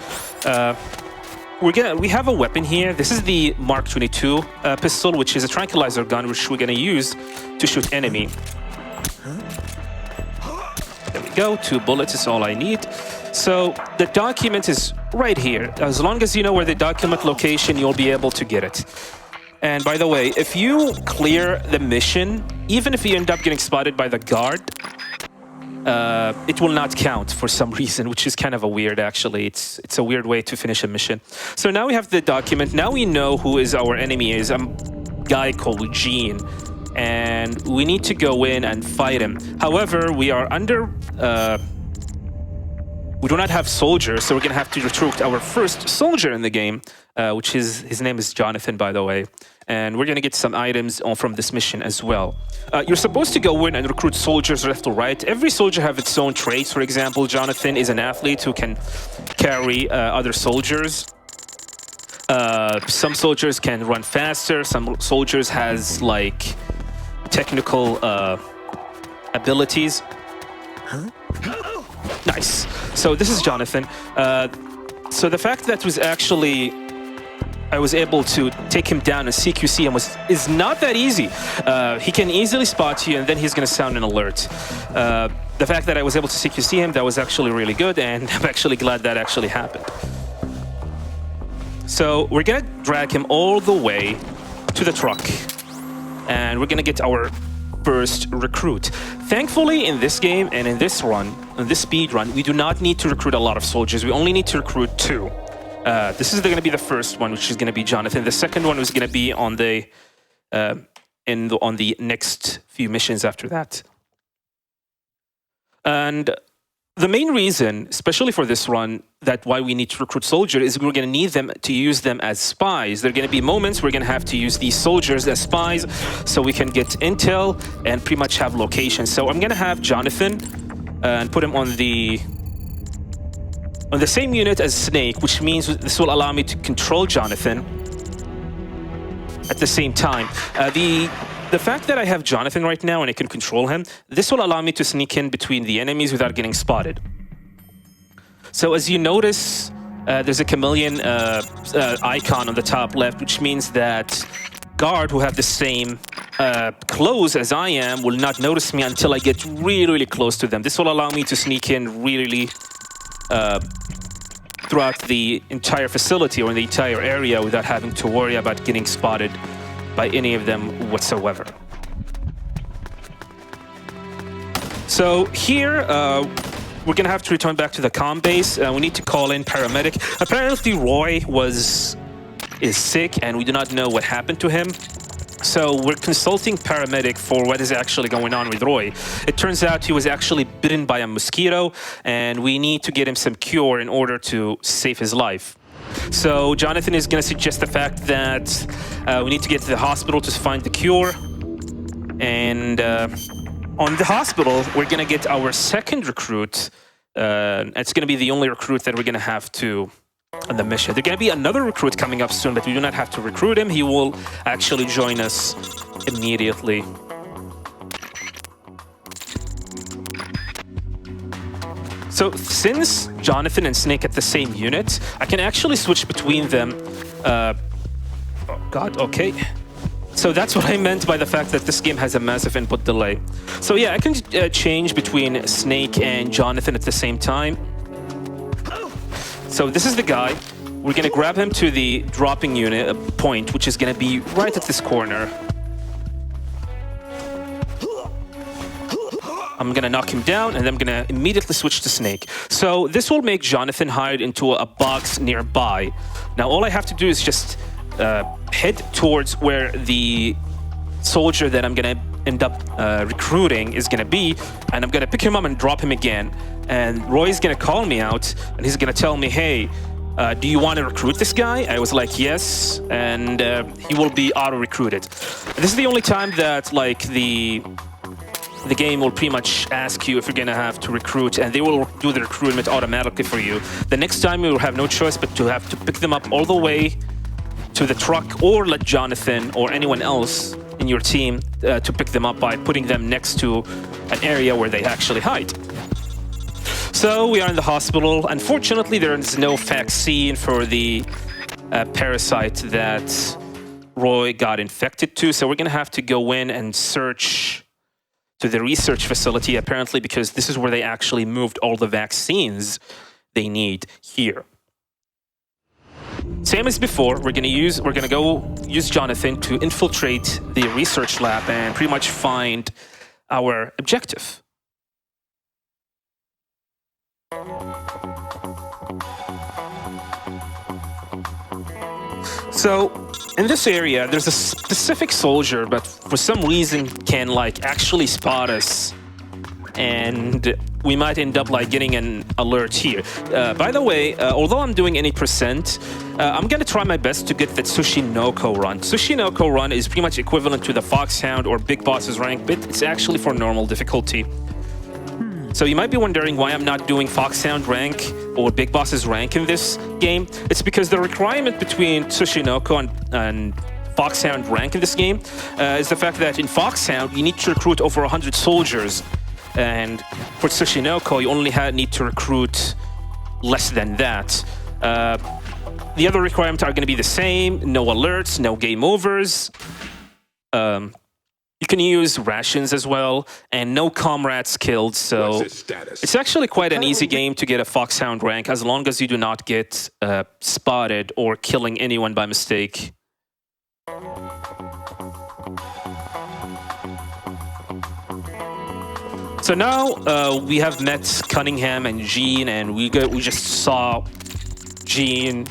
We have a weapon here. This is the Mark 22 pistol, which is a tranquilizer gun, which we're gonna use to shoot enemy. There we go. 2 bullets is all I need. So the document is right here. As long as you know where the document location, you'll be able to get it. And by the way, if you clear the mission, even if you end up getting spotted by the guard, it will not count for some reason, which is kind of a weird, actually. It's a weird way to finish a mission. So now we have the document. Now we know who is our enemy is. A guy called Gene. And we need to go in and fight him. However, we are under... we do not have soldiers, so we're going to have to recruit our first soldier in the game, which is... His name is Jonathan, by the way. And we're going to get some items from this mission as well. You're supposed to go in and recruit soldiers left to right. Every soldier have its own traits. For example, Jonathan is an athlete who can carry other soldiers. Some soldiers can run faster. Some soldiers has like technical abilities. Huh? Nice. So this is Jonathan. So the fact that was actually I was able to take him down and CQC him is not that easy. He can easily spot you, and then he's going to sound an alert. The fact that I was able to CQC him, that was actually really good, and I'm actually glad that actually happened. So we're going to drag him all the way to the truck, and we're going to get our first recruit. Thankfully, in this game and in this run, in this speed run, we do not need to recruit a lot of soldiers. We only need to recruit 2. This is going to be the first one, which is going to be Jonathan. The second one was going to be on the on the next few missions after that. And the main reason, especially for this run, that why we need to recruit soldiers is we're going to need them to use them as spies. There are going to be moments we're going to have to use these soldiers as spies so we can get intel and pretty much have locations. So I'm going to have Jonathan and put him on the same unit as Snake, which means this will allow me to control Jonathan at the same time. The fact that I have Jonathan right now and I can control him, this will allow me to sneak in between the enemies without getting spotted. So as you notice, there's a chameleon icon on the top left, which means that guard who have the same clothes as I am will not notice me until I get really, really close to them. This will allow me to sneak in really throughout the entire facility or in the entire area without having to worry about getting spotted by any of them whatsoever. So here, we're gonna have to return back to the comm base. We need to call in paramedic. Apparently Roy is sick and we do not know what happened to him. So we're consulting paramedic for what is actually going on with Roy. It turns out he was actually bitten by a mosquito and we need to get him some cure in order to save his life. So Jonathan is going to suggest the fact that we need to get to the hospital to find the cure. And on the hospital, we're going to get our second recruit. It's going to be the only recruit that we're going to have to on the mission. There's going to be another recruit coming up soon, but we do not have to recruit him. He will actually join us immediately. So since Jonathan and Snake at the same unit, I can actually switch between them. Oh God, okay. So that's what I meant by the fact that this game has a massive input delay. So yeah, I can change between Snake and Jonathan at the same time. So this is the guy. We're gonna grab him to the dropping unit point, which is gonna be right at this corner. I'm gonna knock him down and I'm gonna immediately switch to Snake. So this will make Jonathan hide into a box nearby. Now all I have to do is just head towards where the soldier that I'm gonna end up recruiting is gonna be, and I'm gonna pick him up and drop him again. And Roy's gonna call me out and he's gonna tell me, hey, do you want to recruit this guy? I was like, yes, and he will be auto-recruited. This is the only time that like the game will pretty much ask you if you're gonna have to recruit, and they will do the recruitment automatically for you. The next time you will have no choice but to have to pick them up all the way to the truck, or let Jonathan or anyone else in your team to pick them up by putting them next to an area where they actually hide. So we are in the hospital. Unfortunately, there is no vaccine for the parasite that Roy got infected to, so we're gonna have to go in and search to the research facility, apparently, because this is where they actually moved all the vaccines they need here. Same as before, we're gonna go use Jonathan to infiltrate the research lab and pretty much find our objective. So in this area, there's a specific soldier, but for some reason can like actually spot us, and we might end up like getting an alert here. By the way, although I'm doing any percent, I'm gonna try my best to get the Tsushinoko run. Tsushinoko run is pretty much equivalent to the Foxhound or Big Boss's rank, but it's actually for normal difficulty. So you might be wondering why I'm not doing Foxhound rank or Big Boss's rank in this game. It's because the requirement between Tsushinoko and Foxhound rank in this game is the fact that in Foxhound you need to recruit over 100 soldiers, and for Tsushinoko you only need to recruit less than that. The other requirements are going to be the same: no alerts, no game overs. You can use rations as well, and no comrades killed, so it's actually quite an easy game to get a Foxhound rank as long as you do not get spotted or killing anyone by mistake. So now we have met Cunningham and Gene, and we just saw Gene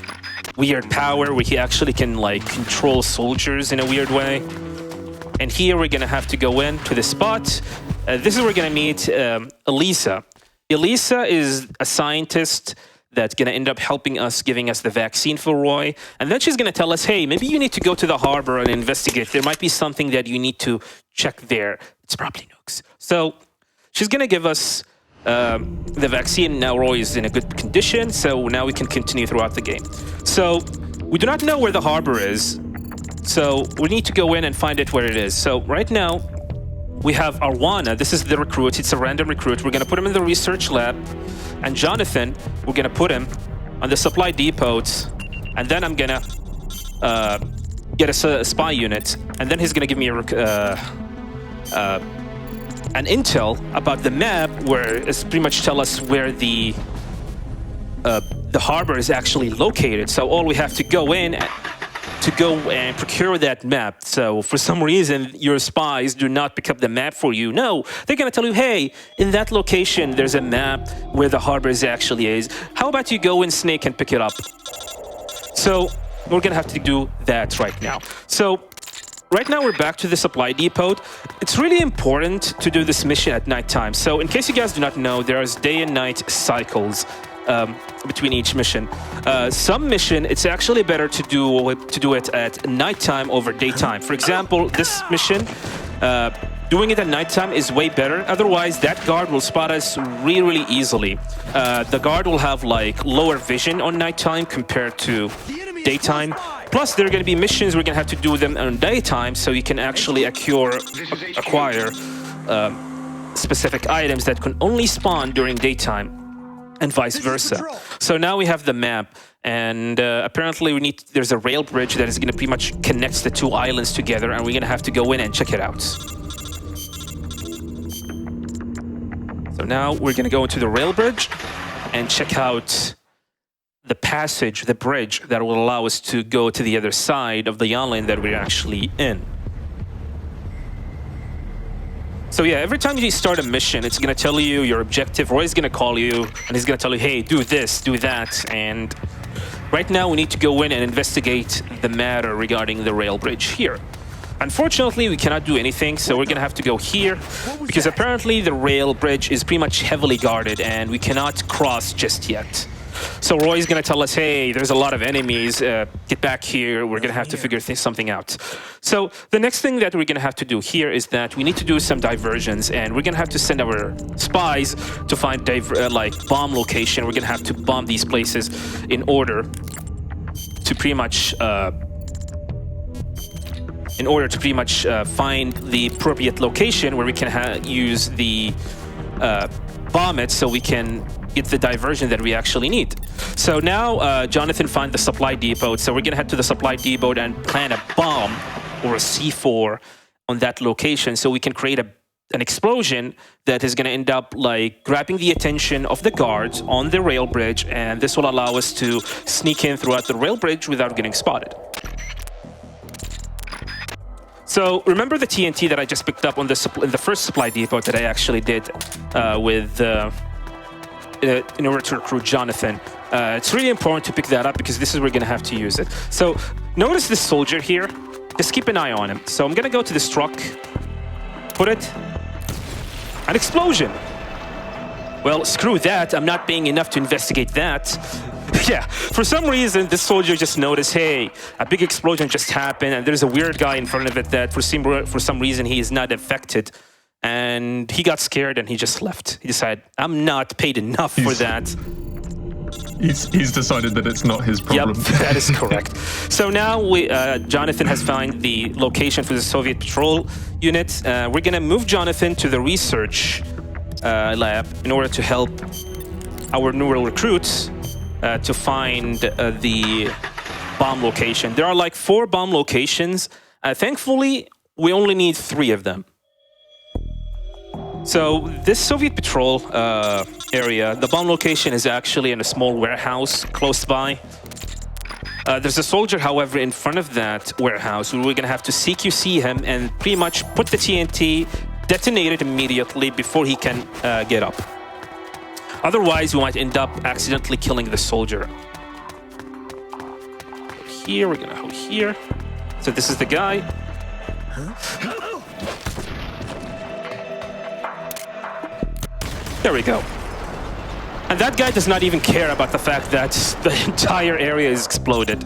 weird power where he actually can like control soldiers in a weird way. And here we're gonna have to go in to the spot. This is where we're gonna meet Elisa. Elisa is a scientist that's gonna end up helping us, giving us the vaccine for Roy. And then she's gonna tell us, hey, maybe you need to go to the harbor and investigate. There might be something that you need to check there. It's probably nukes. So she's gonna give us the vaccine. Now Roy is in a good condition, so now we can continue throughout the game. So we do not know where the harbor is, so we need to go in and find it where it is. So right now we have Arwana. This is the recruit. It's a random recruit. We're gonna put him in the research lab, and Jonathan, we're gonna put him on the supply depots, and then I'm gonna get a spy unit, and then he's gonna give me an intel about the map, where it's pretty much tell us where the harbor is actually located. So all we have to go in to go and procure that map. So for some reason, your spies do not pick up the map for you. No, they're gonna tell you, hey, in that location, there's a map where the harbor actually is. How about you go in Snake and pick it up? So we're gonna have to do that right now. So right now we're back to the supply depot. It's really important to do this mission at nighttime. So in case you guys do not know, there's day and night cycles between each mission. Some mission, it's actually better to do it at nighttime over daytime. For example, this mission, doing it at nighttime is way better. Otherwise, that guard will spot us really, really easily. The guard will have like lower vision on nighttime compared to daytime. Plus, there are going to be missions we're going to have to do them on daytime, so you can actually acquire specific items that can only spawn during daytime, and vice versa. So now we have the map, and apparently there's a rail bridge that is going to pretty much connect the two islands together, and we're going to have to go in and check it out. So now we're going to go into the rail bridge and check out the passage, the bridge that will allow us to go to the other side of the island that we're actually in. So yeah, every time you start a mission, it's going to tell you your objective. Roy's going to call you, and he's going to tell you, hey, do this, do that. And right now, we need to go in and investigate the matter regarding the rail bridge here. Unfortunately, we cannot do anything, so we're going to have to go here, because apparently the rail bridge is pretty much heavily guarded, and we cannot cross just yet. So Roy's going to tell us, hey, there's a lot of enemies, get back here, we're going to have to figure something out. So the next thing that we're going to have to do here is that we need to do some diversions, and we're going to have to send our spies to find like bomb location. We're going to have to bomb these places in order to pretty much find the appropriate location where we can use the bomb it, so we can get the diversion that we actually need. So now Jonathan found the supply depot, so we're gonna head to the supply depot and plant a bomb or a C4 on that location, so we can create a an explosion that is going to end up like grabbing the attention of the guards on the rail bridge, and this will allow us to sneak in throughout the rail bridge without getting spotted. So remember the TNT that I just picked up on in the first supply depot that I actually did in order to recruit Jonathan. It's really important to pick that up because this is where we're going to have to use it. So notice this soldier here. Just keep an eye on him. So I'm going to go to this truck, put it, an explosion. Well, screw that. I'm not paying enough to investigate that. Yeah, for some reason, this soldier just noticed, hey, a big explosion just happened, and there's a weird guy in front of it that for some reason he is not affected. And he got scared and he just left. He decided, I'm not paid enough for that. He's decided that it's not his problem. Yep, that is correct. So now Jonathan has found the location for the Soviet patrol unit. We're going to move Jonathan to the research lab in order to help our neural recruits to find the bomb location. There are like 4 bomb locations. Thankfully, we only need 3 of them. So this Soviet patrol area, the bomb location is actually in a small warehouse close by. There's a soldier, however, in front of that warehouse. We're going to have to CQC him and pretty much put the TNT, detonate it immediately before he can get up. Otherwise, we might end up accidentally killing the soldier. Here, we're going to hold here. So this is the guy. There we go. And that guy does not even care about the fact that the entire area is exploded.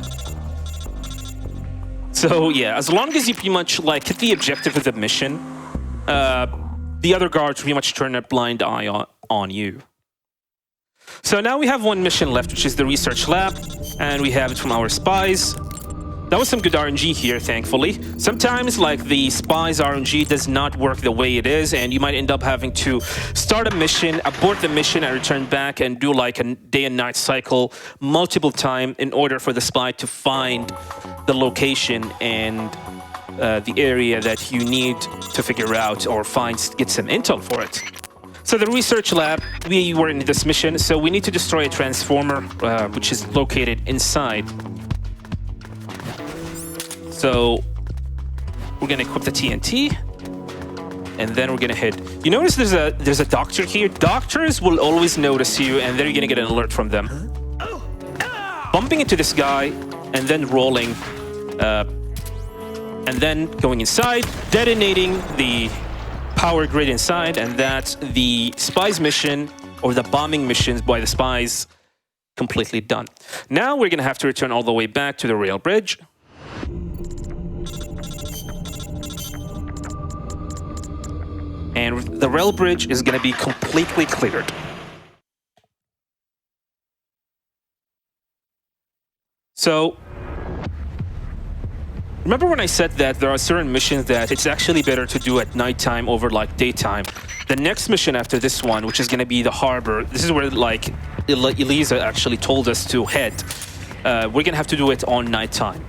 So yeah, as long as you pretty much like hit the objective of the mission, the other guards pretty much turn a blind eye on you. So now we have 1 mission left, which is the research lab, and we have it from our spies. That was some good RNG here, thankfully. Sometimes, like, the spies RNG does not work the way it is, and you might end up having to start a mission, abort the mission, and return back and do, like, a day and night cycle multiple times in order for the spy to find the location and the area that you need to figure out or get some intel for it. So the research lab, we were in this mission, so we need to destroy a transformer, which is located inside. So we're going to equip the TNT, and then we're going to hit. You notice there's a doctor here. Doctors will always notice you, and then you're going to get an alert from them. Bumping into this guy, and then rolling, and then going inside, detonating the power grid inside, and that's the spies mission, or the bombing missions by the spies, completely done. Now we're going to have to return all the way back to the rail bridge. And the rail bridge is going to be completely cleared. So, remember when I said that there are certain missions that it's actually better to do at nighttime over like daytime? The next mission after this one, which is going to be the harbor, this is where like Elisa actually told us to head. We're going to have to do it on nighttime.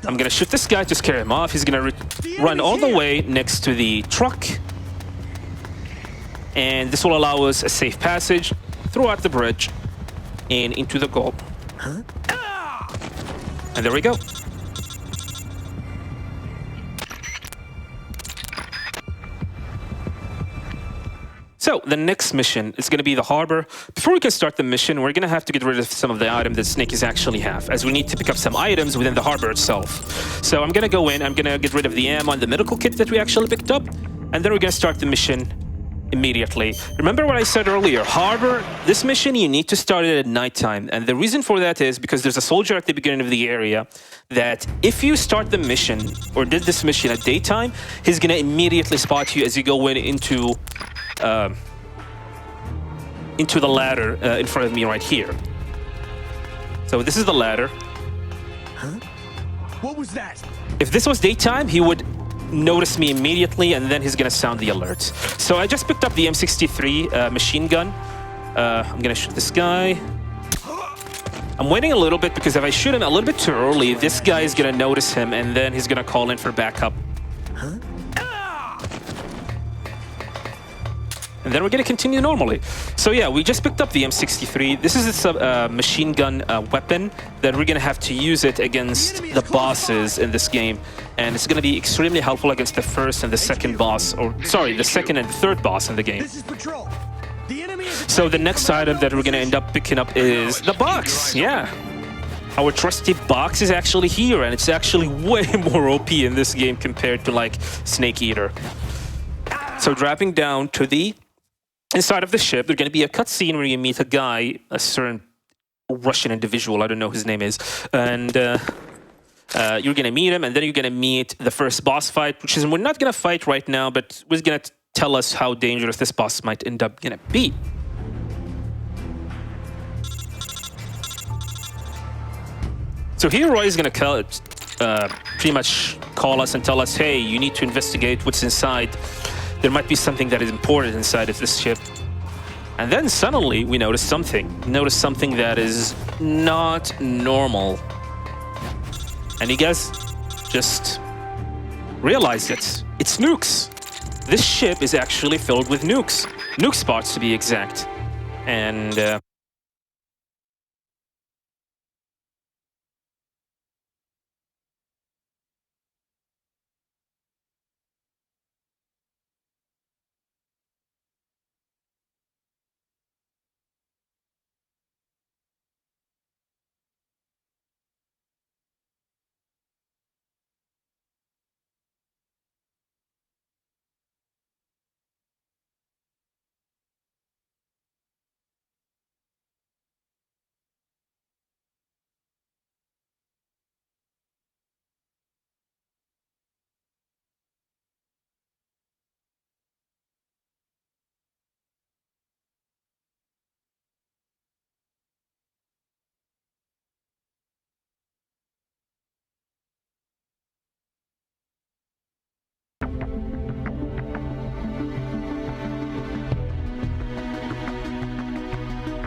I'm going to shoot this guy to scare him off. He's going to run all the way next to the truck. And this will allow us a safe passage throughout the bridge and into the goal. And there we go. So the next mission is going to be the harbor. Before we can start the mission, we're going to have to get rid of some of the items that snakies actually have, as we need to pick up some items within the harbor itself. So I'm going to go in, I'm going to get rid of the ammo and the medical kit that we actually picked up, and then we're going to start the mission immediately. Remember what I said earlier, harbor, this mission you need to start it at nighttime, and the reason for that is because there's a soldier at the beginning of the area that if you start the mission or did this mission at daytime, he's going to immediately spot you as you go into the ladder in front of me right here. So this is the ladder. Huh? What was that? If this was daytime, he would notice me immediately, and then he's going to sound the alert. So I just picked up the M63 machine gun. I'm going to shoot this guy. I'm waiting a little bit because if I shoot him a little bit too early, this guy is going to notice him, and then he's going to call in for backup. Huh? and then we're going to continue normally. So yeah, we just picked up the M63. This is a machine gun weapon that we're going to have to use it against the bosses in this game. And it's going to be extremely helpful against the first and the second boss, or sorry, the second and the third boss in the game. This is patrol. The enemy is So the next item that we're going to end up picking up is the box. Yeah. Our trusty box is actually here, and it's actually way more OP in this game compared to like Snake Eater. So dropping down to the inside of the ship, there's going to be a cutscene where you meet a guy, a certain Russian individual, I don't know his name is, and you're going to meet him, and then you're going to meet the first boss fight, which is we're not going to fight right now, but we're going to tell us how dangerous this boss might end up going to be. So here Roy is going to pretty much call us and tell us, hey, you need to investigate what's inside. There might be something that is important inside of this ship. And then suddenly we notice something. Notice something that is not normal. And you guys just realize it. It's nukes. This ship is actually filled with nukes. Nuke spots to be exact. And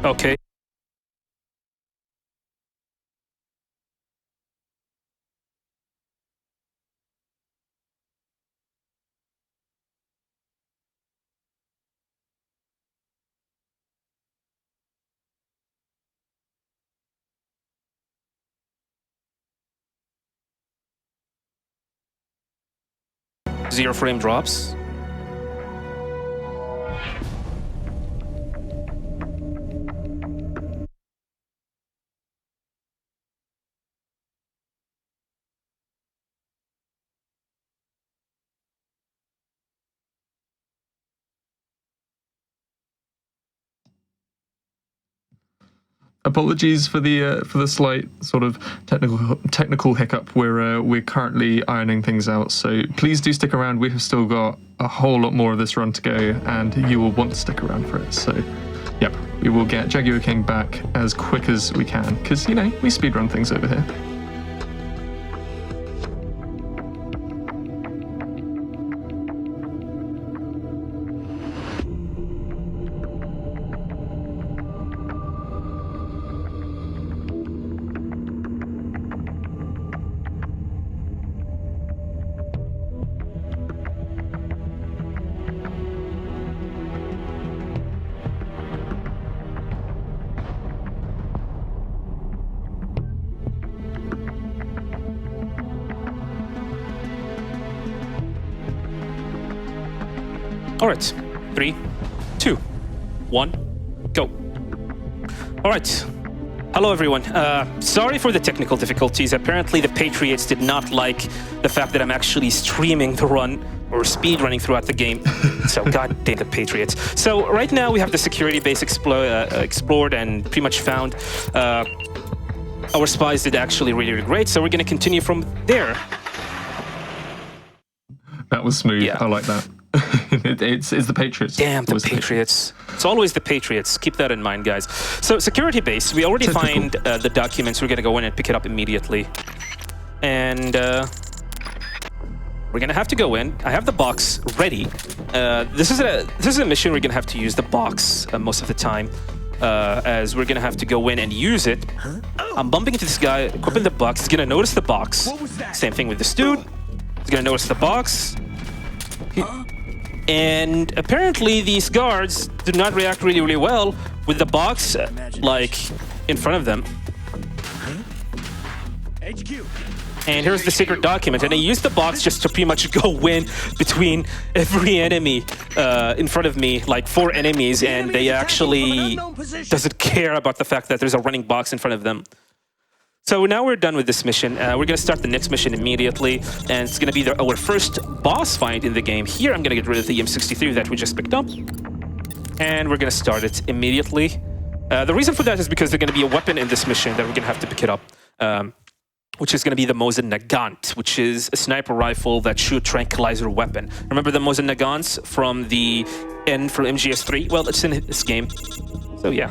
okay. Zero frame drops. Apologies for the slight sort of technical hiccup. We're currently ironing things out, so please do stick around. We have still got a whole lot more of this run to go, and you will want to stick around for it. So, yep, we will get Jaguar King back as quick as we can, because you know we speedrun things over here. All right, 3, 2, 1, go. All right. Hello, everyone. Sorry for the technical difficulties. Apparently, the Patriots did not like the fact that I'm actually streaming the run or speed running throughout the game. So, god damn the Patriots. So, right now, we have the security base explored and pretty much found. Our spies did actually really great, so we're going to continue from there. That was smooth. Yeah. I like that. it's the Patriots. Damn the Patriots. It's always the Patriots. Keep that in mind, guys. So, security base. We already find the documents. We're going to go in and pick it up immediately. And we're going to have to go in. I have the box ready. This is a mission we're going to have to use the box most of the time. As we're going to have to go in and use it. I'm bumping into this guy, equipping the box. He's going to notice the box. Same thing with this dude. He's going to notice the box. And apparently these guards do not react really, really well with the box like in front of them. HQ. And here's the secret document. And I used the box just to pretty much go win between every enemy in front of me, like 4 enemies, and they actually doesn't care about the fact that there's a running box in front of them. So now we're done with this mission. We're going to start the next mission immediately, and it's going to be our first boss fight in the game. Here, I'm going to get rid of the M63 that we just picked up, and we're going to start it immediately. The reason for that is because there's going to be a weapon in this mission that we're going to have to pick it up, which is going to be the Mosin Nagant, which is a sniper rifle that shoots tranquilizer weapon. Remember the Mosin Nagants from the N from MGS3? Well, it's in this game, so yeah.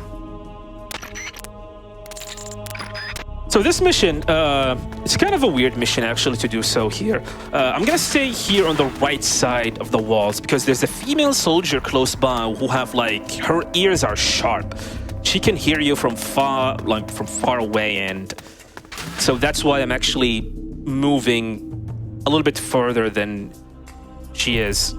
So this mission, it's kind of a weird mission actually to do so here. I'm gonna stay here on the right side of the walls because there's a female soldier close by who have like, her ears are sharp. She can hear you from far away, and so that's why I'm actually moving a little bit further than she is.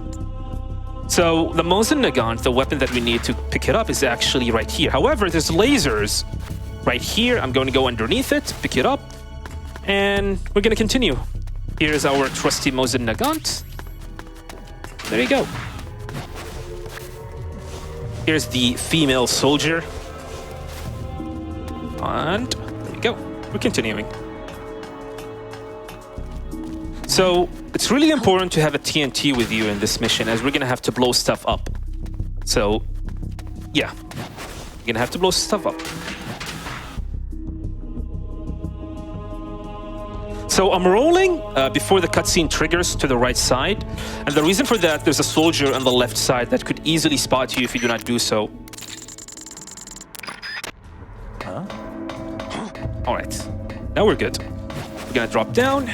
So the Mosin Nagant, the weapon that we need to pick it up, is actually right here. However, there's lasers right here. I'm going to go underneath it, pick it up, and we're going to continue. Here's our trusty Mosin Nagant. There you go. Here's the female soldier. And there we go. We're continuing. So it's really important to have a TNT with you in this mission, as we're going to have to blow stuff up. So yeah, we're going to have to blow stuff up. So I'm rolling before the cutscene triggers to the right side. And the reason for that, there's a soldier on the left side that could easily spot you if you do not do so. Huh? All right, now we're good. We're gonna drop down,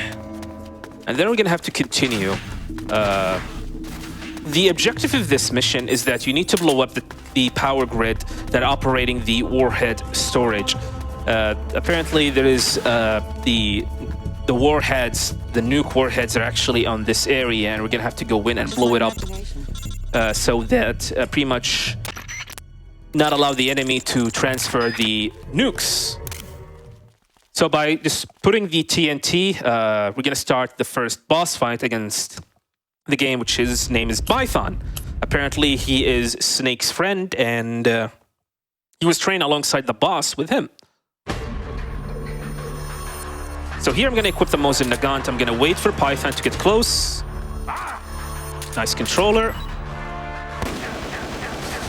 and then we're gonna have to continue. The objective of this mission is that you need to blow up the power grid that operating the warhead storage. Apparently there is the warheads, the nuke warheads are actually on this area, and we're gonna have to go in and blow it up so that pretty much not allow the enemy to transfer the nukes. So by just putting the TNT, we're gonna start the first boss fight against the game, which his name is Python. Apparently he is Snake's friend, and he was trained alongside the boss with him. So here I'm going to equip the Mosin Nagant. I'm going to wait for Python to get close. Nice controller.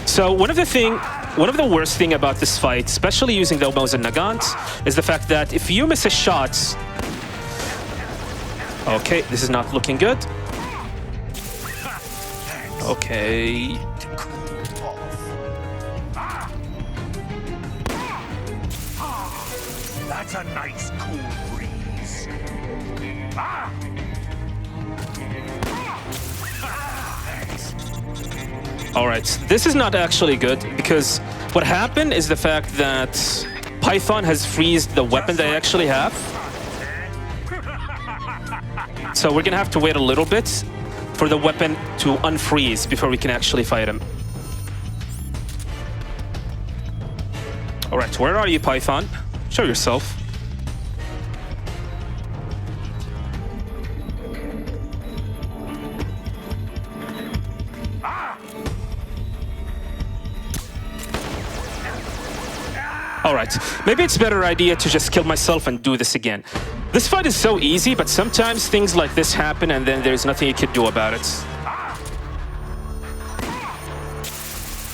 So one of the worst thing about this fight, especially using the Mosin Nagant, is the fact that if you miss a shot... Okay, this is not looking good. Okay. That's a nice cool breeze. All right, this is not actually good, because what happened is the fact that Python has freezed the weapon that I actually have. So we're gonna have to wait a little bit for the weapon to unfreeze before we can actually fight him. All right, where are you, Python? Show yourself. All right, maybe it's a better idea to just kill myself and do this again. This fight is so easy, but sometimes things like this happen and then there's nothing you can do about it.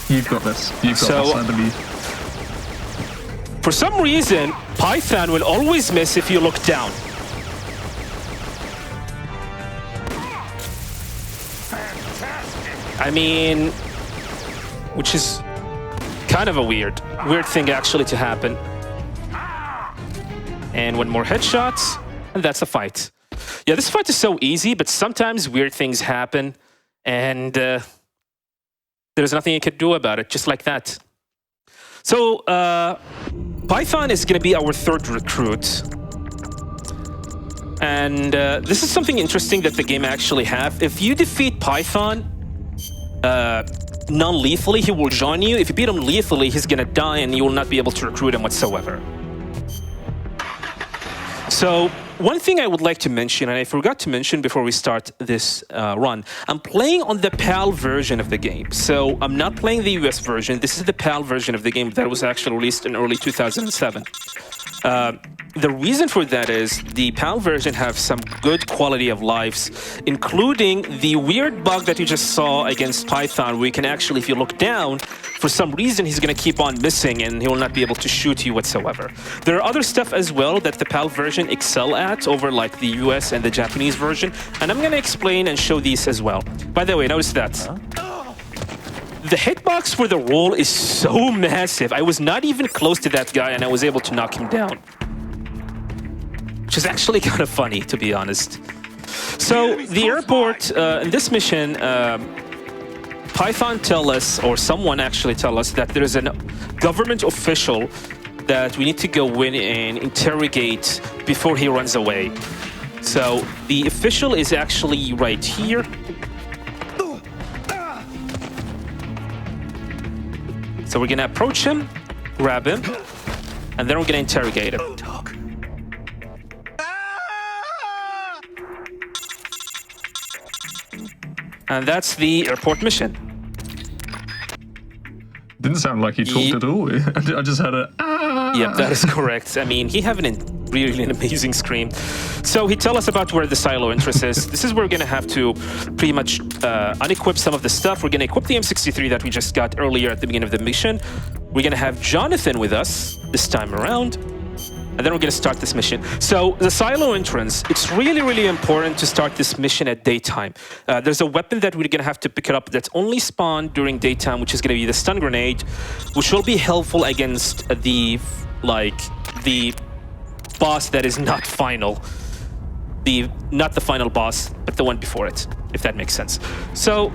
You've got this. You've got this, I believe. For some reason, Python will always miss if you look down. I mean, which is kind of a weird thing actually to happen. And one more headshot, and that's the fight. Yeah, this fight is so easy, but sometimes weird things happen, and there's nothing you can do about it, just like that. So, Python is going to be our third recruit. And this is something interesting that the game actually have. If you defeat Python, non-lethally, he will join you. If you beat him lethally, he's gonna die and you will not be able to recruit him whatsoever. So one thing I would like to mention, and I forgot to mention before we start this run, I'm playing on the PAL version of the game. So I'm not playing the US version. This is the PAL version of the game that was actually released in early 2007. The reason for that is the PAL version have some good quality of lives, including the weird bug that you just saw against Python, where you can actually, if you look down, for some reason he's going to keep on missing and he will not be able to shoot you whatsoever. There are other stuff as well that the PAL version excel at over like the US and the Japanese version, and I'm going to explain and show these as well. By the way, notice that. The hitbox for the roll is so massive. I was not even close to that guy and I was able to knock him down. Which is actually kind of funny, to be honest. So the airport, in this mission, Python tell us, or someone actually tell us, that there is a government official that we need to go in and interrogate before he runs away. So the official is actually right here. So we're gonna approach him, grab him, and then we're gonna interrogate him. And that's the airport mission. Didn't sound like he talked at all. I just had a ah. Yep, that is correct. I mean, he had really an amazing scream. So he tell us about where the silo entrance is. This is where we're gonna have to pretty much unequip some of the stuff. We're gonna equip the M63 that we just got earlier at the beginning of the mission. We're gonna have Jonathan with us this time around. And then we're going to start this mission. So the silo entrance, it's really important to start this mission at daytime. There's a weapon that we're going to have to pick it up that's only spawned during daytime, which is going to be the stun grenade, which will be helpful against the boss that is not final. Not the final boss, but the one before it, if that makes sense. So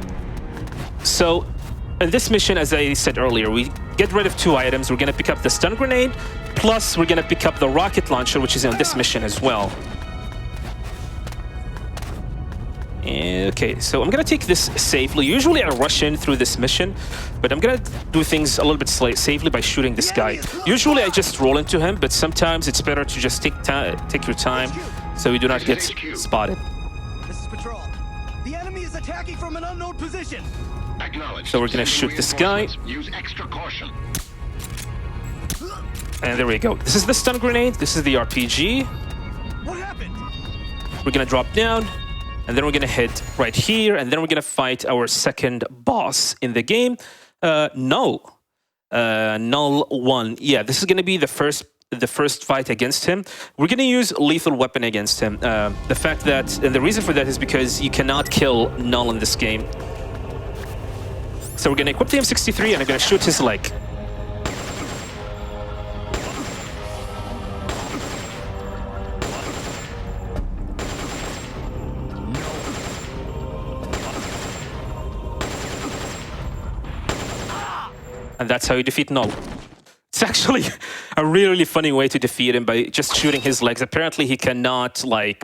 in this mission, as I said earlier, we get rid of 2 items. We're going to pick up the stun grenade, plus we're going to pick up the rocket launcher, which is in this mission as well. Okay, so I'm going to take this safely. Usually I rush in through this mission, but I'm going to do things a little bit safely by shooting this guy. Usually I just roll into him, but sometimes it's better to just take your time so we do not get spotted. This is Patrol. The enemy is attacking from an unknown position. So we're going to shoot this guy. Use extra caution. And there we go. This is the stun grenade. This is the RPG. What happened? We're going to drop down. And then we're going to hit right here. And then we're going to fight our second boss in the game. Null. Null 1. Yeah, this is going to be the first fight against him. We're going to use lethal weapon against him. The fact that, and the reason for that is because you cannot kill Null in this game. So we're going to equip the M63 and I'm going to shoot his leg. And that's how you defeat Null. It's actually a really funny way to defeat him by just shooting his legs. Apparently, he cannot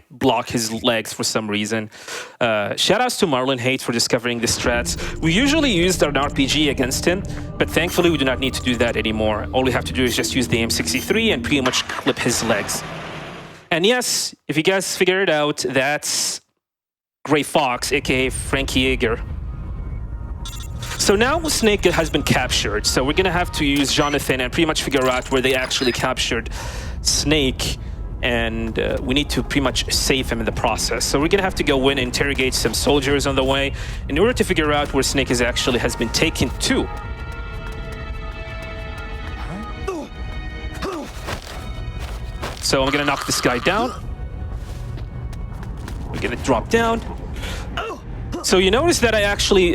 block his legs for some reason. Shoutouts to Marlon Haight for discovering the strats. We usually used an RPG against him, but thankfully we do not need to do that anymore. All we have to do is just use the M63 and pretty much clip his legs. And yes, if you guys figure it out, that's Gray Fox, aka Frankie Yeager. So now Snake has been captured, so we're going to have to use Jonathan and pretty much figure out where they actually captured Snake, and we need to pretty much save him in the process. So we're going to have to go in and interrogate some soldiers on the way in order to figure out where Snake has been taken to. So I'm going to knock this guy down. We're going to drop down. So you notice that I actually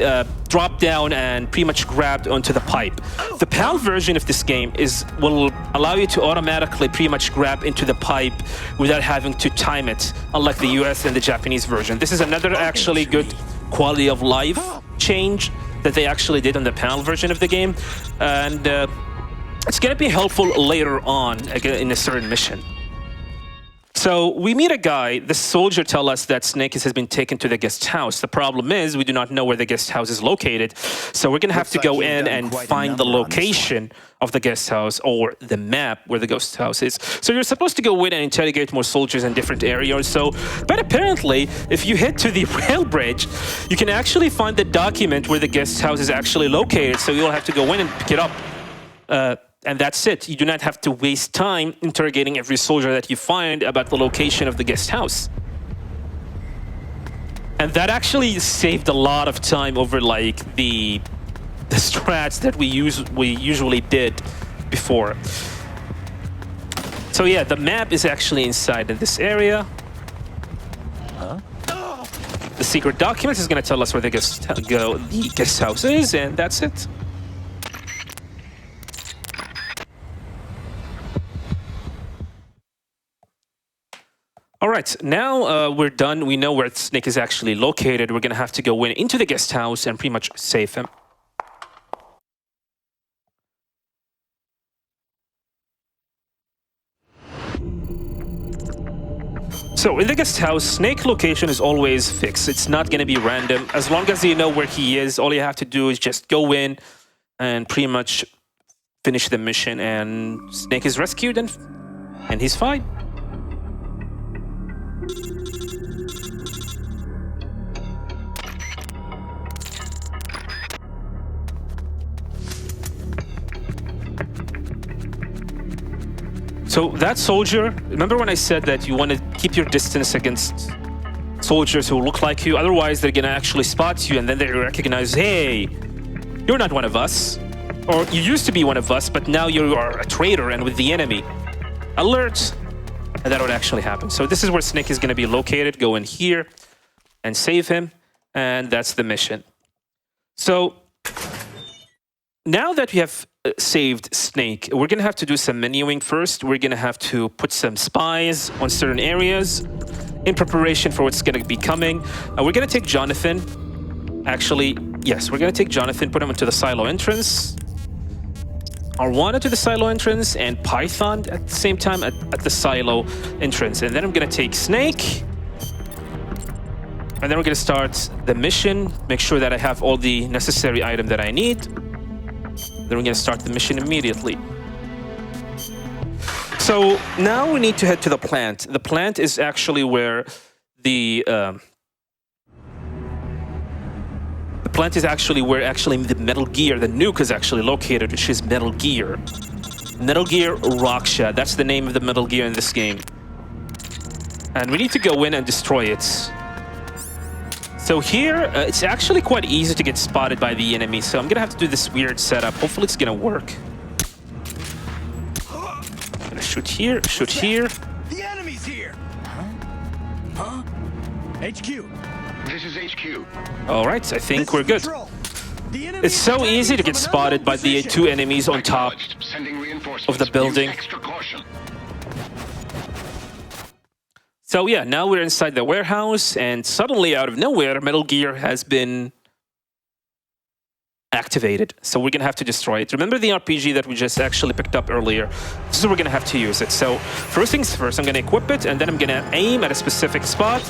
dropped down and pretty much grabbed onto the pipe. The PAL version of this game will allow you to automatically pretty much grab into the pipe without having to time it, unlike the US and the Japanese version. This is another actually good quality of life change that they actually did on the PAL version of the game. And it's going to be helpful later on in a certain mission. So we meet a guy. The soldier tells us that Snake has been taken to the guest house. The problem is we do not know where the guest house is located. So we're going to have to go in and find the location of the guest house or the map where the ghost house is. So you're supposed to go in and interrogate more soldiers in different areas. But apparently, if you head to the rail bridge, you can actually find the document where the guest house is actually located. So you'll have to go in and pick it up. And that's it. You do not have to waste time interrogating every soldier that you find about the location of the guest house. And that actually saved a lot of time over like the strats that we usually did before. So yeah, the map is actually inside of this area. The secret document is going to tell us where the guest house is, and that's it. All right, now we're done. We know where Snake is actually located. We're going to have to go into the guest house and pretty much save him. So in the guest house, Snake location is always fixed. It's not going to be random. As long as you know where he is, all you have to do is just go in and pretty much finish the mission, and Snake is rescued and he's fine. So that soldier, remember when I said that you want to keep your distance against soldiers who look like you? Otherwise, they're going to actually spot you and then they recognize, hey, you're not one of us. Or you used to be one of us, but now you are a traitor and with the enemy. Alert! And that would actually happen. So this is where Snake is going to be located. Go in here and save him. And that's the mission. So now that we have saved Snake, we're going to have to do some menuing first. We're going to have to put some spies on certain areas in preparation for what's going to be coming. We're going to take Jonathan. Actually, yes, we're going to take Jonathan, put him into the silo entrance. R1 to the silo entrance and Python at the same time at the silo entrance. And then I'm going to take Snake. And then we're going to start the mission. Make sure that I have all the necessary item that I need. Then we're going to start the mission immediately. So now we need to head to the plant. The plant is actually where the plant is actually where the Metal Gear, the nuke is actually located, which is Metal Gear. Metal Gear Raksha, that's the name of the Metal Gear in this game. And we need to go in and destroy it. So here, it's actually quite easy to get spotted by the enemy, so I'm gonna have to do this weird setup. Hopefully it's gonna work. I'm gonna shoot here, shoot here. The enemy's here! Huh? HQ. This is HQ. All right, I think we're good. It's so easy to get spotted by the two enemies on top of the building. So yeah, now we're inside the warehouse, and suddenly, out of nowhere, Metal Gear has been activated. So we're gonna have to destroy it. Remember the RPG that we just actually picked up earlier? This is where we're gonna have to use it. So first things first, I'm gonna equip it, and then I'm gonna aim at a specific spot.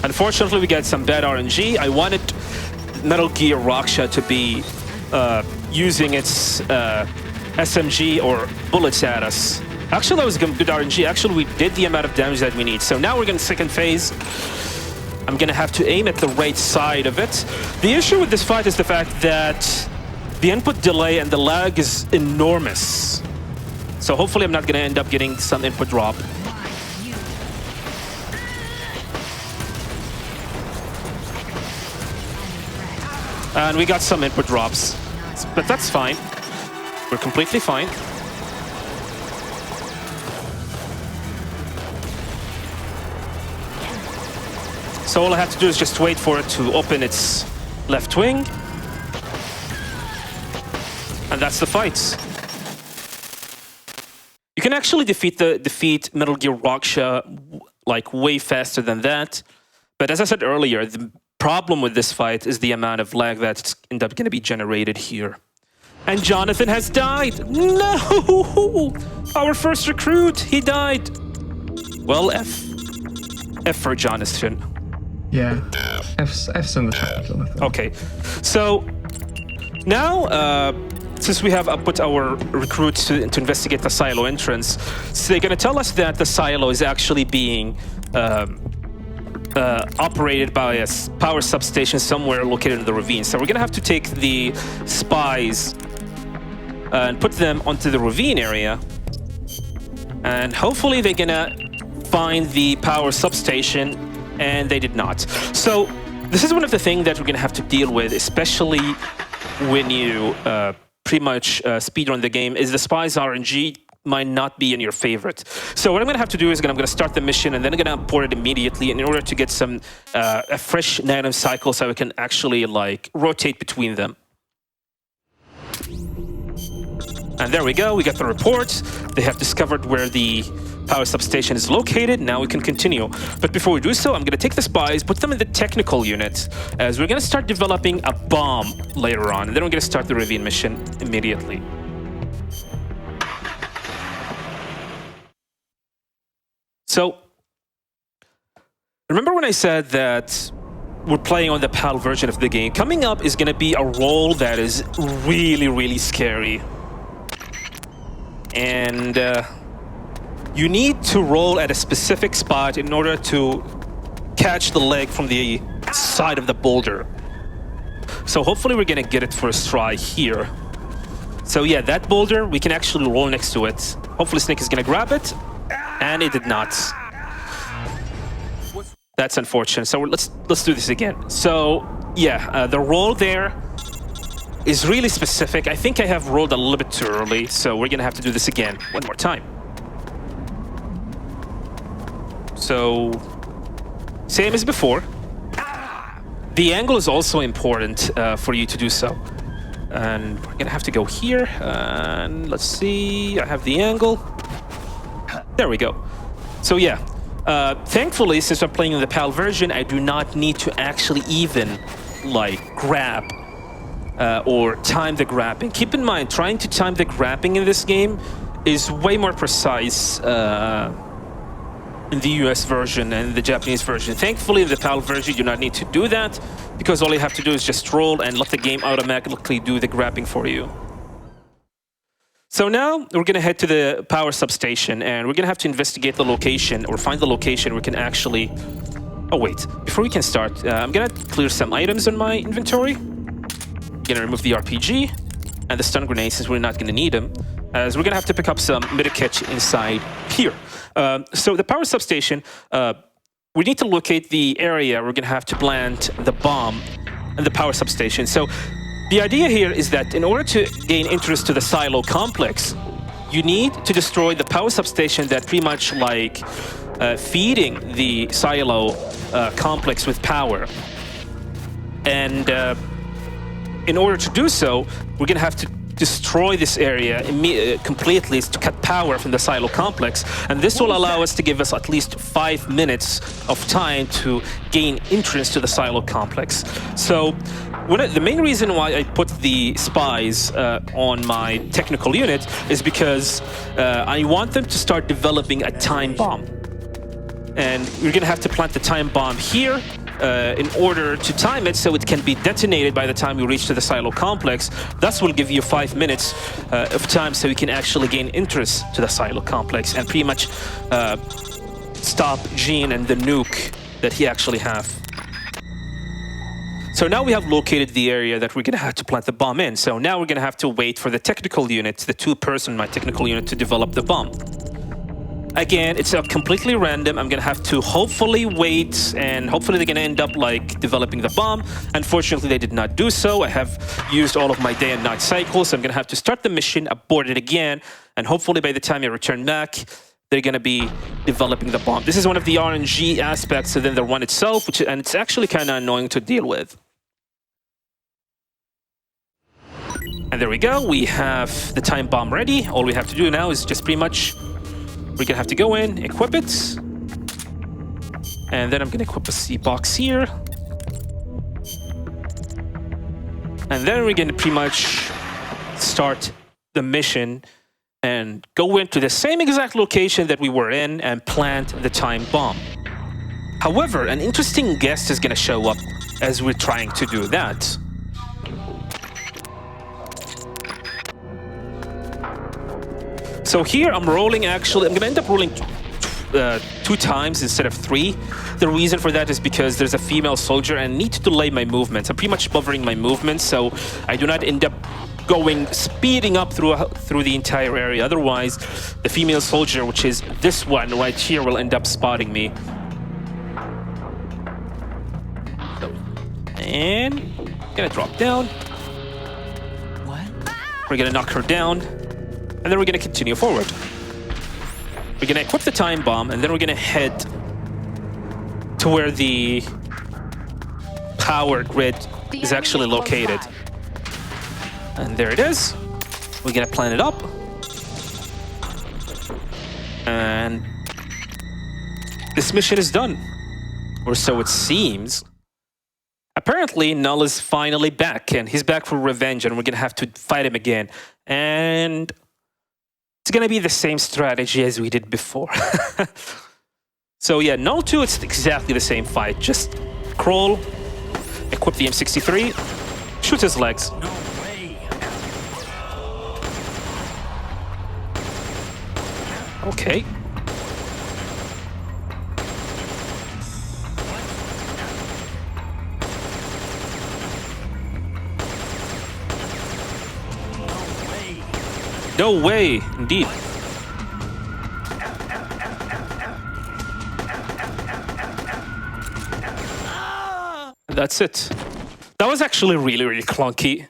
Unfortunately, we got some bad RNG. I wanted Metal Gear Raksha to be using its SMG or bullets at us. Actually, that was good RNG. Actually, we did the amount of damage that we need. So now we're going to second phase. I'm going to have to aim at the right side of it. The issue with this fight is the fact that the input delay and the lag is enormous. So hopefully I'm not going to end up getting some input drop. And we got some input drops, but that's fine. We're completely fine. So all I have to do is just wait for it to open its left wing. And that's the fight. You can actually defeat Metal Gear Raksha like way faster than that. But as I said earlier, the problem with this fight is the amount of lag that's end up going to be generated here. And Jonathan has died. No! Our first recruit, he died. Well, F. F for Jonathan. Yeah. F's in the chat, Jonathan. Okay. So now, since we have put our recruits to investigate the silo entrance, so they're going to tell us that the silo is actually being operated by a power substation somewhere located in the ravine. So we're going to have to take the spies and put them onto the ravine area. And hopefully they're going to find the power substation, and they did not. So this is one of the things that we're going to have to deal with, especially when you pretty much speedrun the game, is the spies RNG might not be in your favorite. So what I'm going to have to do is I'm going to start the mission, and then I'm going to import it immediately in order to get some a fresh negative cycle so we can actually like rotate between them. And there we go, we got the report. They have discovered where the power substation is located. Now we can continue. But before we do so, I'm going to take the spies, put them in the technical unit, as we're going to start developing a bomb later on. And then we're going to start the ravine mission immediately. So, remember when I said that we're playing on the PAL version of the game? Coming up is going to be a role that is really, really scary. And you need to roll at a specific spot in order to catch the leg from the side of the boulder. So hopefully we're going to get it first try here. So yeah, that boulder, we can actually roll next to it. Hopefully Snake is going to grab it. And it did not. That's unfortunate. So let's do this again. So yeah, the roll there is really specific. I think I have rolled a little bit too early, so we're gonna have to do this again one more time. So same as before. The angle is also important for you to do so. And we're gonna have to go here. And let's see, I have the angle. There we go. So yeah, thankfully, since I'm playing in the PAL version, I do not need to actually even like grab or time the grabbing. Keep in mind, trying to time the grabbing in this game is way more precise in the US version and the Japanese version. Thankfully, in the PAL version, you do not need to do that, because all you have to do is just roll and let the game automatically do the grabbing for you. So now we're going to head to the power substation, and we're going to have to investigate the location, or find the location we can actually... Oh wait, before we can start, I'm going to clear some items in my inventory. I'm going to remove the RPG and the stun grenades, since we're not going to need them, as we're going to have to pick up some medikit inside here. So the power substation, we need to locate the area we're going to have to plant the bomb in the power substation. So the idea here is that in order to gain interest to the silo complex, you need to destroy the power substation that pretty much like feeding the silo complex with power. And in order to do so, we're going to have to destroy this area completely to cut power from the silo complex, and this will allow us to give us at least 5 minutes of time to gain entrance to the silo complex. So the main reason why I put the spies on my technical unit is because I want them to start developing a time bomb, and we're gonna have to plant the time bomb here in order to time it so it can be detonated by the time we reach to the silo complex. Thus will give you 5 minutes of time so you can actually gain interest to the silo complex and pretty much stop Gene and the nuke that he actually have. So now we have located the area that we're going to have to plant the bomb in. So now we're going to have to wait for the technical unit, the 2-person my technical unit, to develop the bomb. Again, it's completely random. I'm going to have to hopefully wait, and hopefully they're going to end up like developing the bomb. Unfortunately, they did not do so. I have used all of my day and night cycles, so I'm going to have to start the mission, abort it again, and hopefully by the time I return back, they're going to be developing the bomb. This is one of the RNG aspects within the run itself, and it's actually kind of annoying to deal with. And there we go. We have the time bomb ready. All we have to do now is just pretty much... We're going to have to go in, equip it. And then I'm going to equip a C box here. And then we're going to pretty much start the mission and go into the same exact location that we were in and plant the time bomb. However, an interesting guest is going to show up as we're trying to do that. So here I'm rolling, actually, I'm going to end up rolling 2 times instead of 3. The reason for that is because there's a female soldier and I need to delay my movements. I'm pretty much buffering my movements so I do not end up speeding up through the entire area. Otherwise, the female soldier, which is this one right here, will end up spotting me. So, and gonna drop down. What? We're gonna knock her down, and then we're gonna continue forward. We're gonna equip the time bomb, and then we're gonna head to where the power grid is actually located. And there it is. We're gonna plan it up. And this mission is done. Or so it seems. Apparently, Null is finally back, and he's back for revenge, and we're gonna have to fight him again. And it's gonna be the same strategy as we did before. So yeah, Null 2, it's exactly the same fight. Just crawl, equip the M63, shoot his legs. Okay. No way, indeed. That's it. That was actually really, really clunky.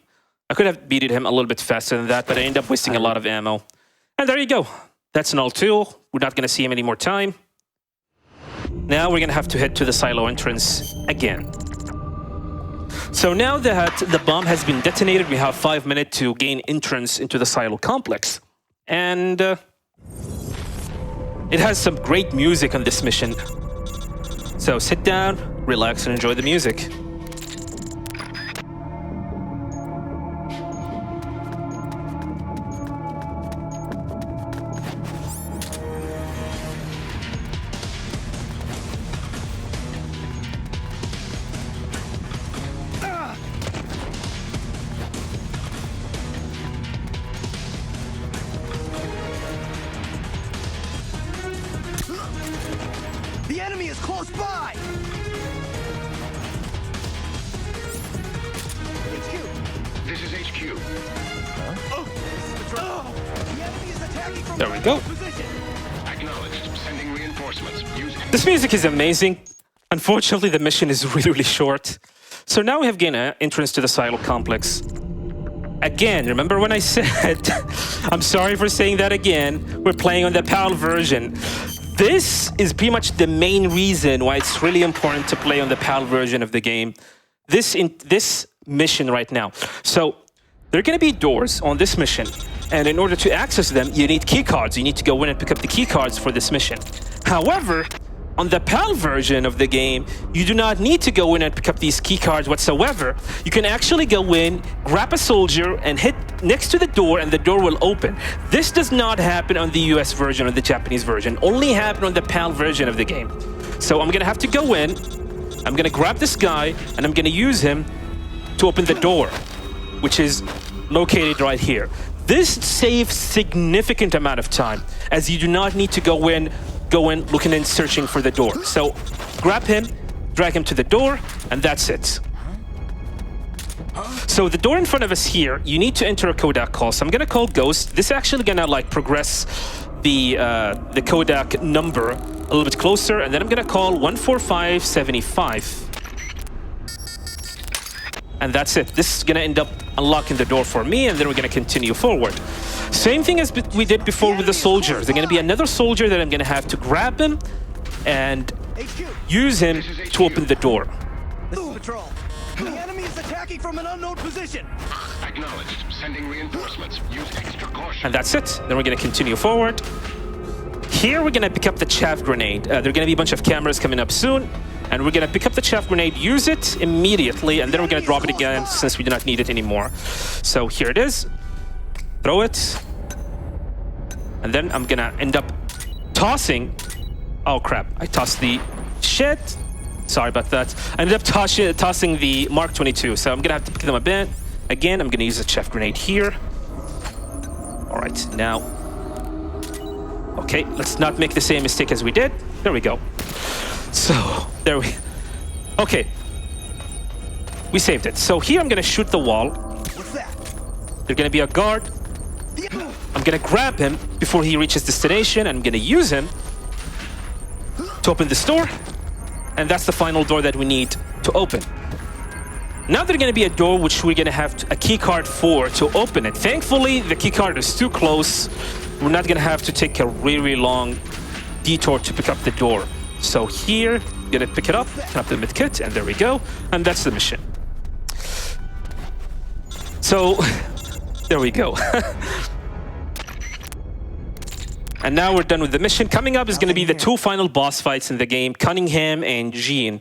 I could have beaten him a little bit faster than that, but I ended up wasting a lot of ammo. And there you go. That's Null 2. We're not going to see him any more time. Now we're going to have to head to the silo entrance again. So now that the bomb has been detonated, we have 5 minutes to gain entrance into the silo complex. And it has some great music on this mission. So sit down, relax, and enjoy the music. The enemy is close by! HQ! This is HQ. Oh, this is patrol. The enemy is attacking from There we go. position. Acknowledged. Sending reinforcements. Use This music is amazing. Unfortunately, the mission is really, really short. So now we have gained an entrance to the silo complex. Again, remember when I said, I'm sorry for saying that again, we're playing on the PAL version. This is pretty much the main reason why it's really important to play on the PAL version of the game. This mission right now. So there are going to be doors on this mission. And in order to access them, you need key cards. You need to go in and pick up the key cards for this mission. However, on the PAL version of the game, you do not need to go in and pick up these key cards whatsoever. You can actually go in, grab a soldier, and hit next to the door, and the door will open. This does not happen on the US version or the Japanese version. Only happen on the PAL version of the game. So I'm gonna have to go in, I'm gonna grab this guy, and I'm gonna use him to open the door, which is located right here. This saves significant amount of time, as you do not need to go in looking and searching for the door. So grab him, drag him to the door, and that's it. So the door in front of us here, you need to enter a Kodak call. So I'm gonna call Ghost. This is actually gonna like progress the Kodak number a little bit closer, and then I'm gonna call 14575. And that's it. This is gonna end up unlocking the door for me, and then we're gonna continue forward. Same thing as we did before with the soldiers. There's gonna be another soldier that I'm gonna have to grab him and use him to open the door. This is patrol. The enemy is attacking from an unknown position. Acknowledged. Sending reinforcements. Use extra caution. And that's it. Then we're gonna continue forward. Here we're gonna pick up the chaff grenade. There are gonna be a bunch of cameras coming up soon. And we're going to pick up the chaff grenade, use it immediately, and then we're going to drop it again since we do not need it anymore. So here it is. Throw it. And then I'm going to end up tossing... Oh, crap. I tossed the... Shit. Sorry about that. I ended up tossing the Mark 22, so I'm going to have to pick them up again. I'm going to use a chaff grenade here. All right, now... Okay, let's not make the same mistake as we did. There we go. So, there we... Okay. We saved it. So here I'm going to shoot the wall. What's that? There's going to be a guard. I'm going to grab him before he reaches destination. And I'm going to use him to open this door. And that's the final door that we need to open. Now there's going to be a door which we're going to have a key card for to open it. Thankfully, the key card is too close. We're not going to have to take a really long detour to pick up the door. So here, I'm going to pick it up, tap the medkit, and there we go. And that's the mission. So, there we go. And now we're done with the mission. Coming up is going to be the two final boss fights in the game, Cunningham and Jean.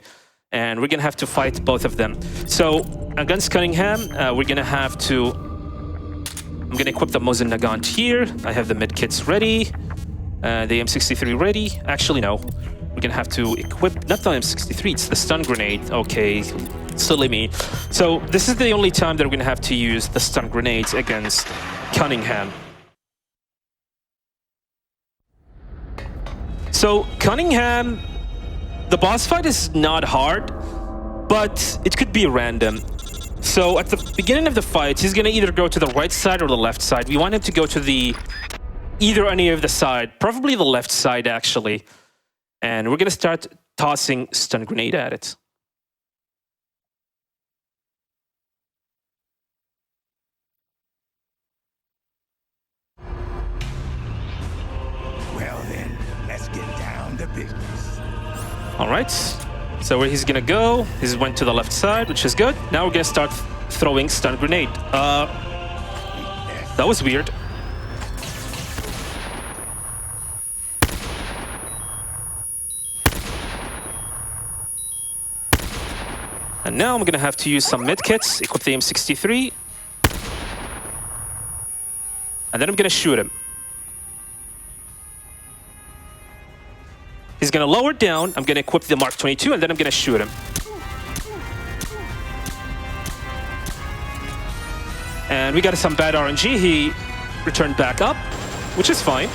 And we're going to have to fight both of them. So, against Cunningham, we're going to have to... I'm going to equip the Mosin Nagant here. I have the medkits ready. The M63 ready. Actually, no. We're going to have to equip... Not the M63, it's the stun grenade. Okay, silly me. So, this is the only time that we're going to have to use the stun grenades against Cunningham. So, Cunningham, the boss fight is not hard, but it could be random. So, at the beginning of the fight, he's going to either go to the right side or the left side. We want him to go to the... either any of the side, probably the left side, actually. And we're going to start tossing stun grenade at it. Well then, let's get down to business. All right. So where he's gonna go, he went to the left side, which is good. Now we're gonna start throwing stun grenade. That was weird. And now I'm gonna have to use some medkits, equip the M63. And then I'm gonna shoot him. He's gonna lower down, I'm gonna equip the Mark 22, and then I'm gonna shoot him. And we got some bad RNG, he returned back up, which is fine.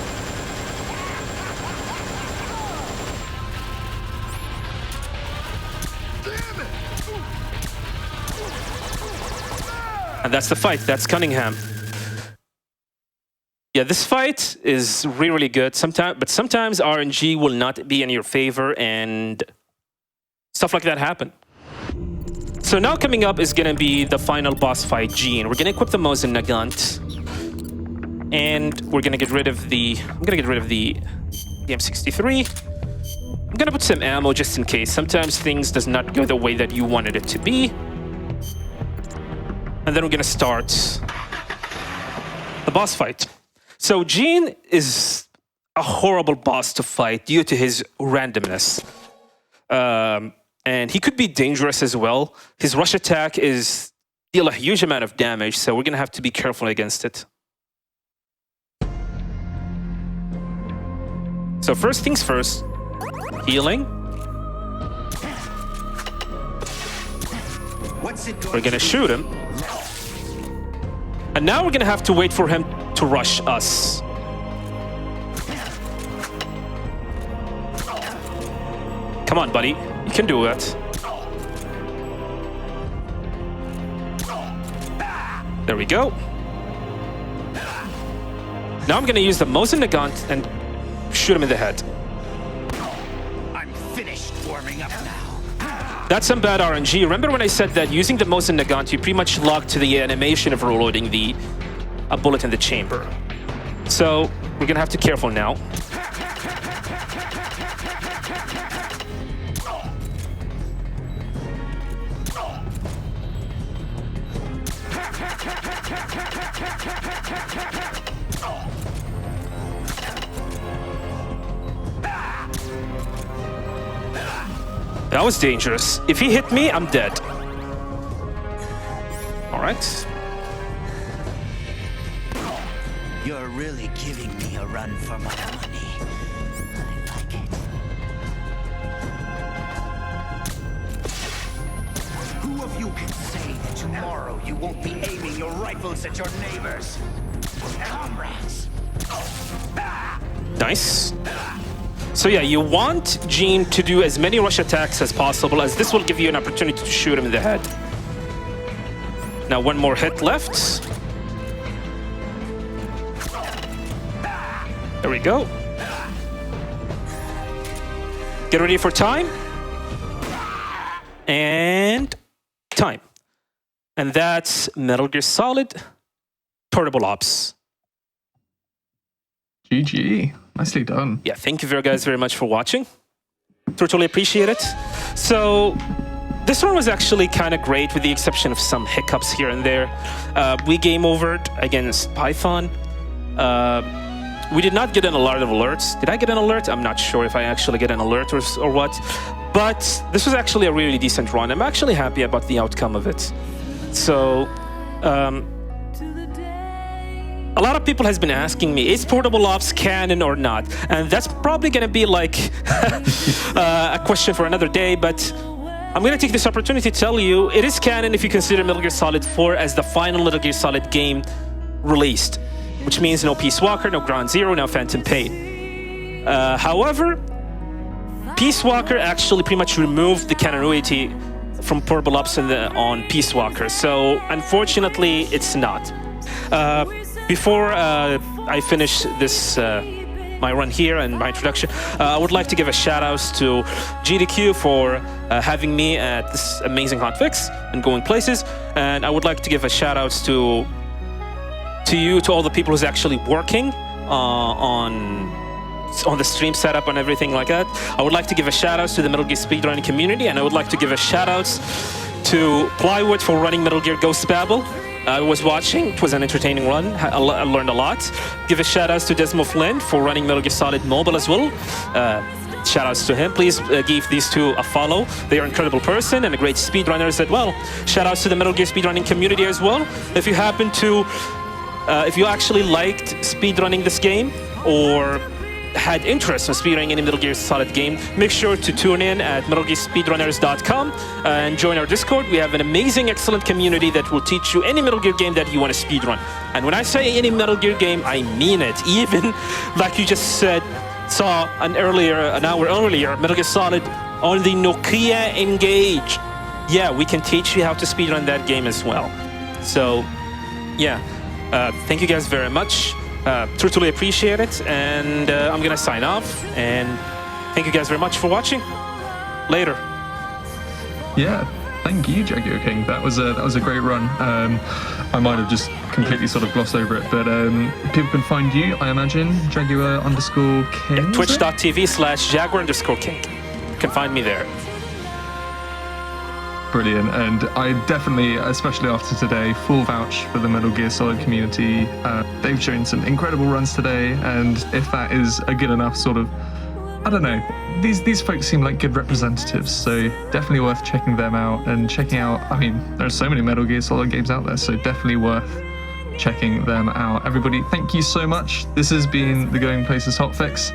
And that's the fight, that's Cunningham. Yeah, this fight is really good, but sometimes RNG will not be in your favor and stuff like that happen. So now coming up is going to be the final boss fight, Jean. We're going to equip the Mosin Nagant. And we're going to get rid of the... I'm going to get rid of the M63. I'm going to put some ammo just in case. Sometimes things does not go the way that you wanted it to be. And then we're going to start the boss fight. So Jean is a horrible boss to fight due to his randomness. And he could be dangerous as well. His rush attack deal a huge amount of damage, so we're going to have to be careful against it. So first things first, healing. We're going to shoot him. And now we're going to have to wait for him to rush us. Come on, buddy. You can do it. There we go. Now I'm going to use the Mosin Nagant and shoot him in the head. I'm finished warming up now. That's some bad RNG. Remember when I said that using the Mosin Nagant, you pretty much lock to the animation of reloading a bullet in the chamber. So we're going to have to be careful now. That was dangerous. If he hit me, I'm dead. All right. You're really giving me a run for my money. I like it. Who of you can say that tomorrow you won't be aiming your rifles at your neighbors? Comrades. Nice. So yeah, you want Gene to do as many rush attacks as possible, as this will give you an opportunity to shoot him in the head. Now one more hit left. There we go. Get ready for time. And time. And that's Metal Gear Solid Portable Ops. GG. Nicely done. Yeah, thank you guys very much for watching. Totally appreciate it. So this one was actually kind of great, with the exception of some hiccups here and there. We game overed against Python. We did not get an lot of alerts. Did I get an alert? I'm not sure if I actually get an alert or what. But this was actually a really decent run. I'm actually happy about the outcome of it. So a lot of people has been asking me, is Portable Ops canon or not? And that's probably going to be like a question for another day, but I'm going to take this opportunity to tell you it is canon if you consider Metal Gear Solid 4 as the final Metal Gear Solid game released, which means no Peace Walker, no Ground Zero, no Phantom Pain. However, Peace Walker actually pretty much removed the continuity from Portable Ops on Peace Walker, so unfortunately it's not. Before I finish this my run here and my introduction, I would like to give a shout out to GDQ for having me at this amazing hotfix and going places, and I would like to give a shout out to you, to all the people who's actually working on the stream setup and everything like that. I would like to give a shout out to the Metal Gear Speedrunning community, and I would like to give a shout out to Plywood for running Metal Gear Ghost Babel. I was watching, it was an entertaining run, I learned a lot. Give a shout outs to Desmo Flynn for running Metal Gear Solid Mobile as well. Shout outs to him. Please give these two a follow. They are an incredible person and a great speedrunners as well. Shout outs to the Metal Gear speedrunning community as well. If you happen to, if you actually liked speedrunning this game or had interest in speedrunning any Metal Gear Solid game, make sure to tune in at metalgearspeedrunners.com and join our Discord. We have an amazing, excellent community that will teach you any Metal Gear game that you want to speedrun. And when I say any Metal Gear game, I mean it. Even like you just saw an hour earlier, Metal Gear Solid on the Nokia Engage. Yeah, we can teach you how to speedrun that game as well. So, yeah, thank you guys very much. Totally appreciate it, and I'm gonna sign off, and thank you guys very much for watching. Later. Yeah, thank you, Jaguar King. That was a great run. I might have just completely sort of glossed over it, but people can find you, I imagine, Jaguar_King. Twitch.tv/Jaguar_King. You can find me there. Brilliant, and I definitely, especially after today, full vouch for the Metal Gear Solid community. They've shown some incredible runs today, and if that is a good enough sort of, I don't know, these folks seem like good representatives, so definitely worth checking them out and checking out, I mean, there are so many Metal Gear Solid games out there, so definitely worth checking them out. Everybody, thank you so much. This has been the Going Places Hotfix.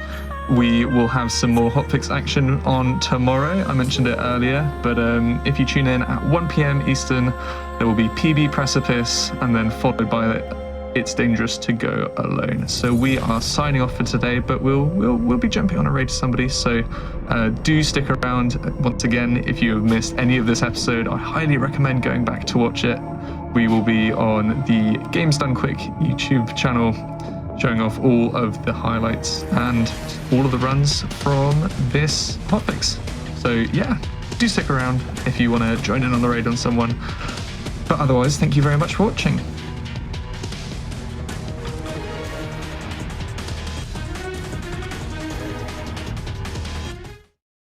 We will have some more hotfix action on tomorrow. I mentioned it earlier, but if you tune in at 1 p.m. Eastern, there will be PB Precipice, and then followed by It's Dangerous to Go Alone. So we are signing off for today, but we'll be jumping on a raid to somebody. So do stick around. Once again, if you have missed any of this episode, I highly recommend going back to watch it. We will be on the Games Done Quick YouTube channel, showing off all of the highlights and all of the runs from this hotfix. So yeah, do stick around if you want to join in on the raid on someone. But otherwise, thank you very much for watching.